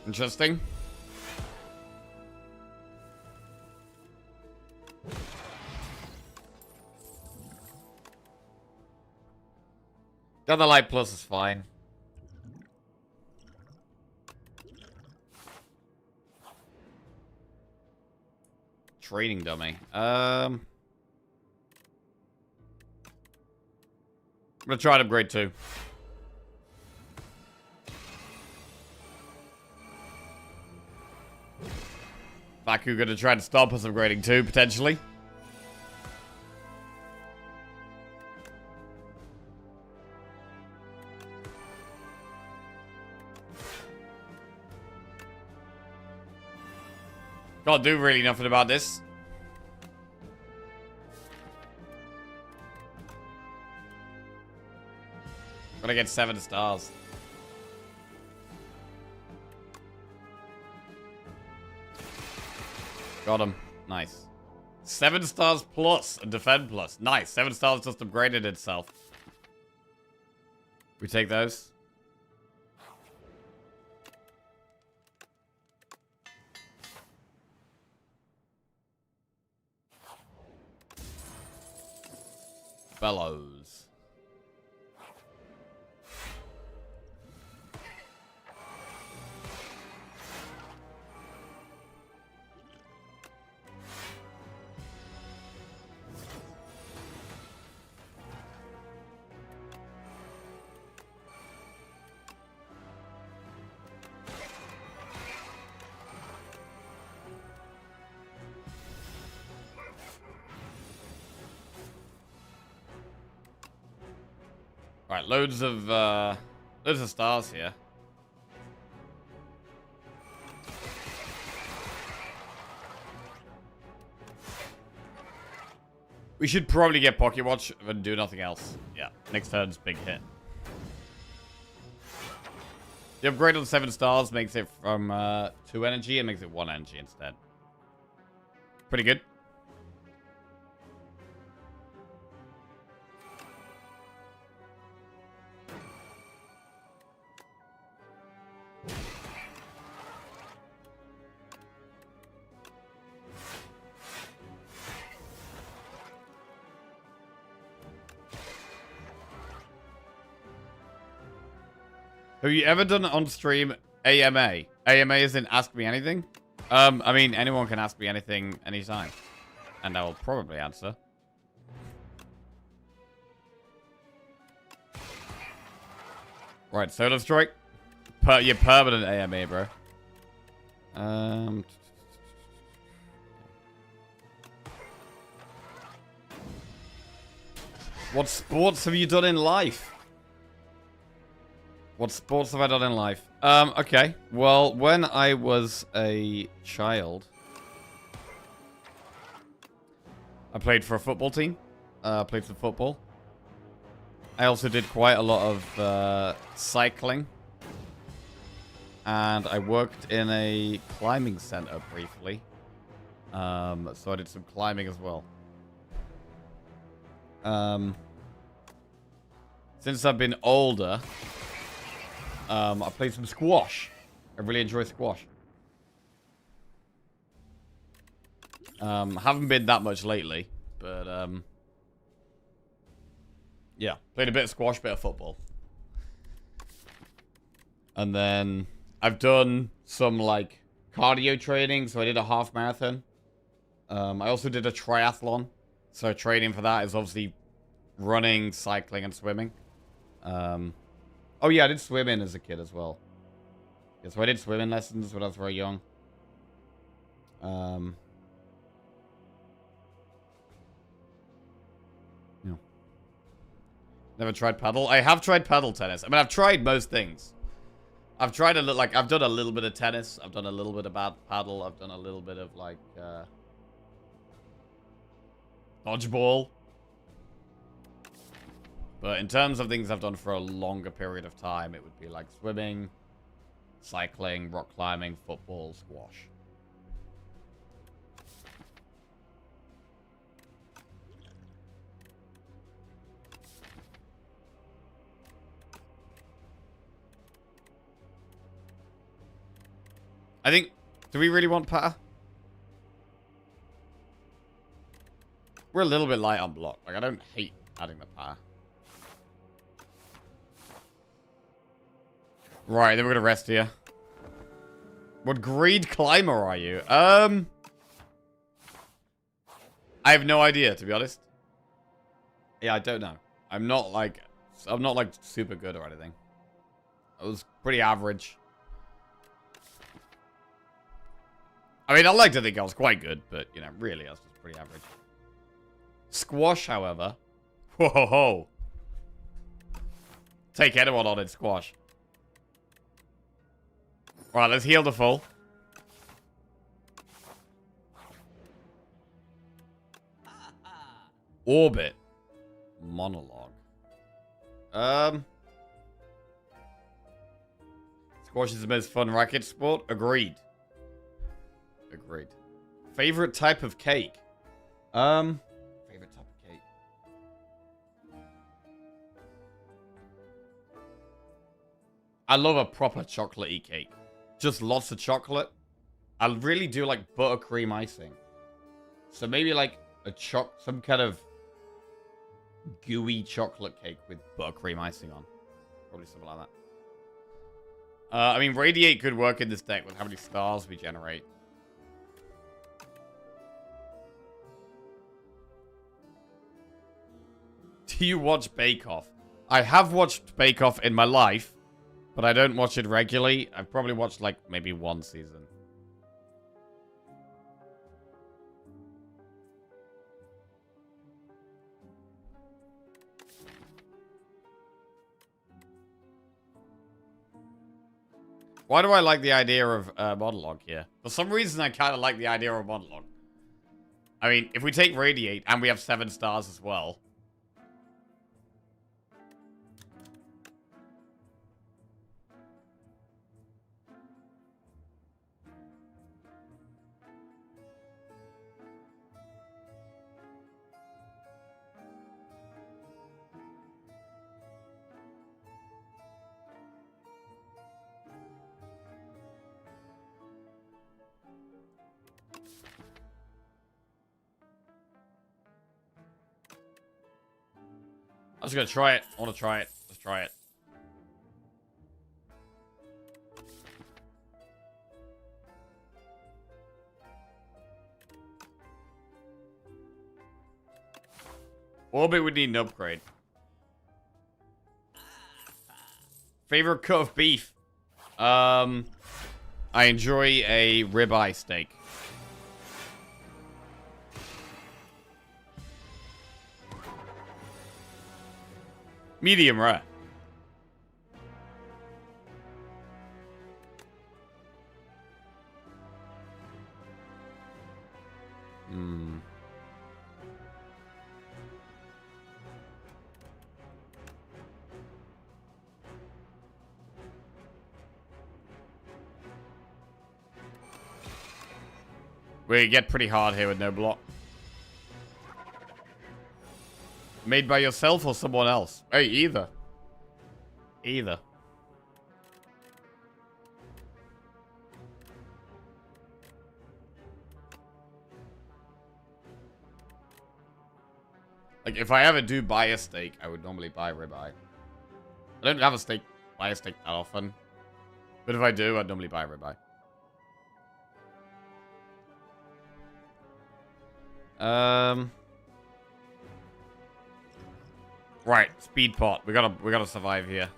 Interesting. The other light plus is fine. Trading dummy. I'm gonna try to upgrade 2. Baku gonna try to stop us upgrading 2, potentially. Can't do really nothing about this. Gotta get 7 stars. Got him. Nice. 7 stars plus and defend plus. Nice. 7 stars just upgraded itself. We take those. Bellows. Right, loads of stars here. We should probably get Pocket Watch and do nothing else. Yeah, next turn's big hit. The upgrade on 7 stars makes it from 2 energy and makes it 1 energy instead. Pretty good. Have you ever done on stream AMA? AMA is in Ask Me Anything? I mean, anyone can ask me anything anytime. And I will probably answer. Right, Solar Strike. You're permanent AMA, bro. What sports have you done in life? What sports have I done in life? Okay. Well, when I was a child, I played for a football team. Played for football. I also did quite a lot of cycling. And I worked in a climbing center briefly. So I did some climbing as well. Since I've been older, I played some squash. I really enjoy squash. Haven't been that much lately, but yeah, played a bit of squash, bit of football. And then I've done some like cardio training, so I did a half marathon. I also did a triathlon, so training for that is obviously running, cycling, and swimming. Oh yeah, I did swimming as a kid as well. Yeah, so I did swimming lessons when I was very young. Yeah. Never tried paddle. I have tried paddle tennis. I mean, I've tried most things. I've tried I've done a little bit of tennis. I've done a little bit of paddle. I've done a little bit of like dodgeball. But in terms of things I've done for a longer period of time, it would be like swimming, cycling, rock climbing, football, squash. I think... Do we really want patter? We're a little bit light on block. Like, I don't hate adding the patter. Right, then we're gonna rest here. What greed climber are you? I have no idea, to be honest. Yeah, I don't know. I'm not like super good or anything. I was pretty average. I mean, I like to think I was quite good, but you know, really, I was just pretty average. Squash, however, whoa, ho, ho. Take anyone on in squash. Right, let's heal the full. Orbit. Monologue. Squash is the most fun racket sport. Agreed. Agreed. Favorite type of cake? Favorite type of cake. I love a proper chocolatey cake. Just lots of chocolate. I really do like buttercream icing. So maybe like some kind of gooey chocolate cake with buttercream icing on. Probably something like that. I mean, Radiate could work in this deck with how many stars we generate. Do you watch Bake Off? I have watched Bake Off in my life, but I don't watch it regularly. I've probably watched like maybe one season. Why do I like the idea of monologue here? For some reason, I kind of like the idea of monologue. I mean, if we take Radiate and we have 7 stars as well. I'm just gonna try it. I want to try it. Let's try it. Orbit would need an upgrade. Favorite cut of beef? I enjoy a ribeye steak. Medium rare. We get pretty hard here with no block. Made by yourself or someone else? Hey, either. Either. Like, if I ever do buy a steak, I would normally buy ribeye. I don't have a buy a steak that often. But if I do, I'd normally buy ribeye. Right, speed pot. We gotta survive here.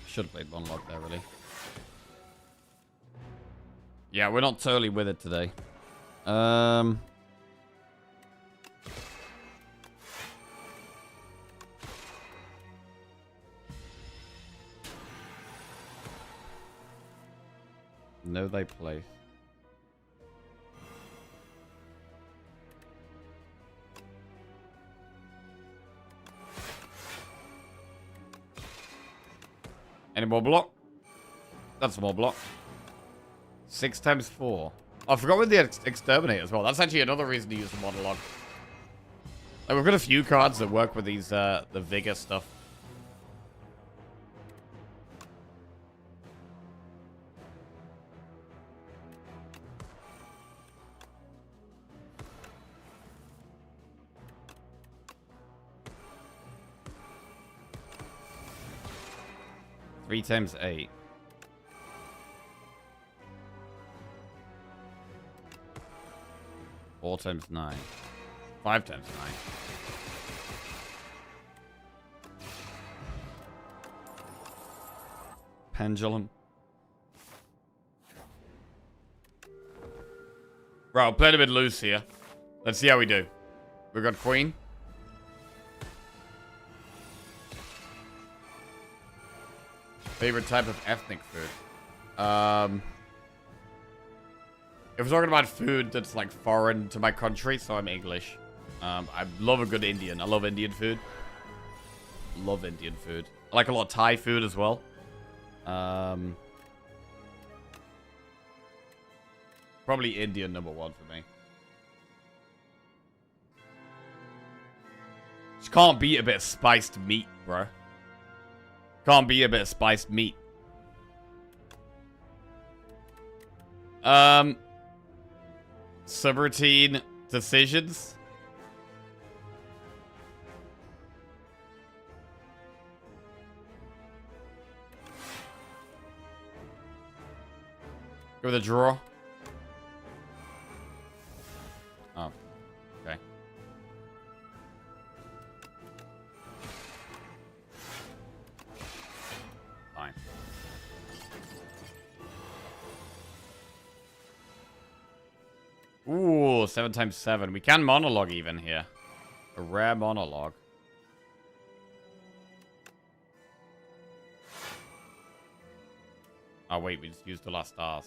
Should have played one log there, really. Yeah, we're not totally with it today. Know they play. Any more block? That's more block. 6 times 4. Oh, I forgot with the exterminate as well. That's actually another reason to use the monologue. Like, we've got a few cards that work with these, the vigor stuff. Three times 8. Four times 9. 5 times 9. Pendulum. Right, I'll play it a bit loose here. Let's see how we do. We got Queen. Favorite type of ethnic food. If we're talking about food that's like foreign to my country, so I'm English. I love a good Indian. I love Indian food. Love Indian food. I like a lot of Thai food as well. Probably Indian #1 for me. Just can't beat a bit of spiced meat, bro. Can't beat a bit of spiced meat. Subroutine decisions. Go with a draw. Oh, okay. Fine. Ooh, 7 times 7. We can monologue even here. A rare monologue. Oh, wait, we just used the last stars.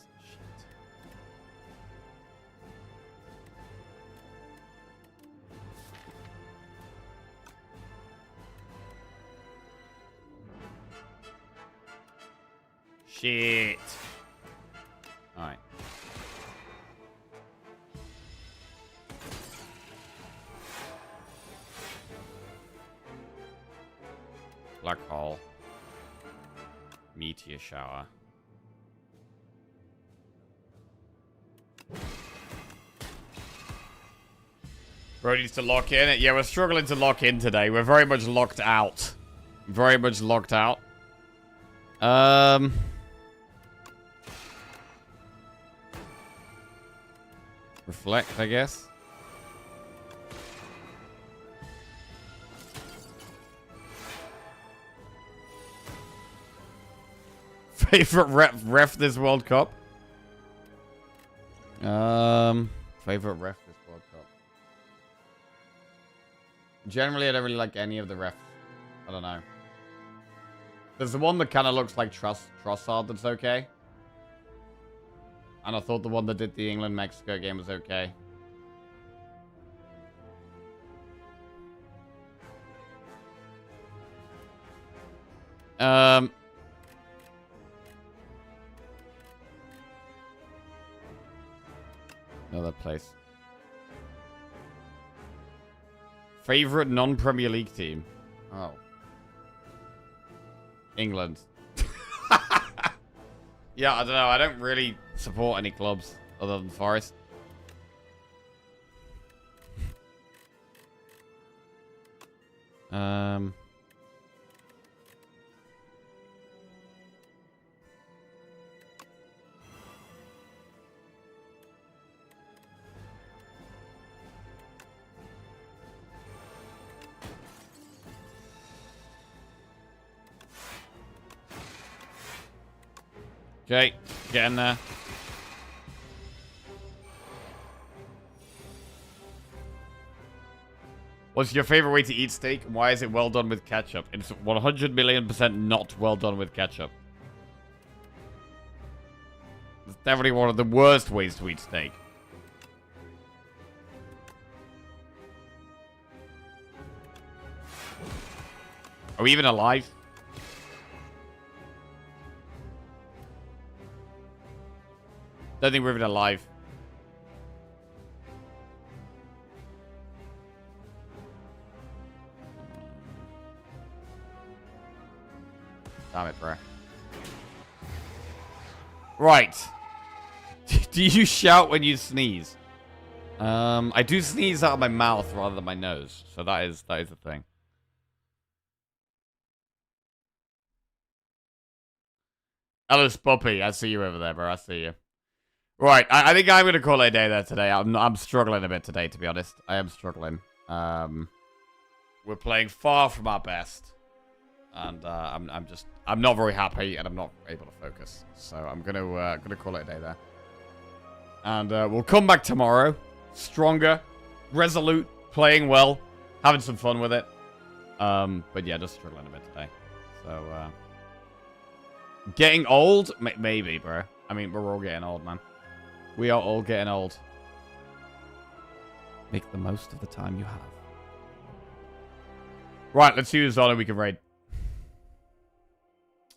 Shit. Alright. Black hole. Meteor shower. Bro needs to lock in. Yeah, we're struggling to lock in today. We're very much locked out. Very much locked out. Reflect, I guess. Favorite ref this World Cup? Favorite ref this World Cup? Generally, I don't really like any of the refs. I don't know. There's the one that kind of looks like Trossard that's okay. And I thought the one that did the England-Mexico game was okay. Another place. Favorite non-Premier League team? Oh. England. Yeah, I don't know. I don't really support any clubs other than Forest. Okay, get in there. What's your favorite way to eat steak? Why is it well done with ketchup? It's 100,000,000% not well done with ketchup. It's definitely one of the worst ways to eat steak. Are we even alive? Don't think we're even alive. Damn it, bro. Right. Do you shout when you sneeze? I do sneeze out of my mouth rather than my nose. So that is the thing. Alice Poppy, I see you over there, bro. I see you. Right, I think I'm going to call it a day there today. I'm struggling a bit today, to be honest. I am struggling. We're playing far from our best. And I'm not very happy, and I'm not able to focus. So I'm gonna call it a day there. And we'll come back tomorrow, stronger, resolute, playing well, having some fun with it. But yeah, just struggling a bit today. So getting old, maybe, bro. I mean, we're all getting old, man. We are all getting old. Make the most of the time you have. Right, let's use Zona we can raid.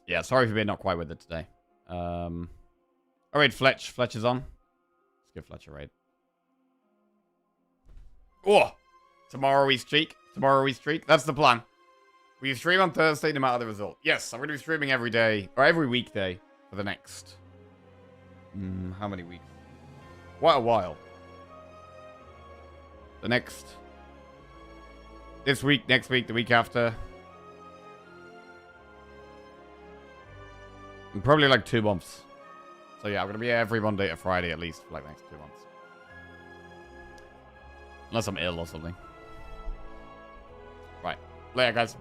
Yeah, sorry for being not quite with it today. I'll raid Fletch. Fletch is on. Let's give Fletch a raid. Oh! Tomorrow we streak. Tomorrow we streak. That's the plan. We stream on Thursday no matter the result. Yes, I'm going to be streaming every day, or every weekday for the next... how many weeks? Quite a while. The next... This week, next week, the week after. And probably like 2 months. So yeah, I'm going to be every Monday to Friday at least for like the next 2 months. Unless I'm ill or something. Right. Later, guys.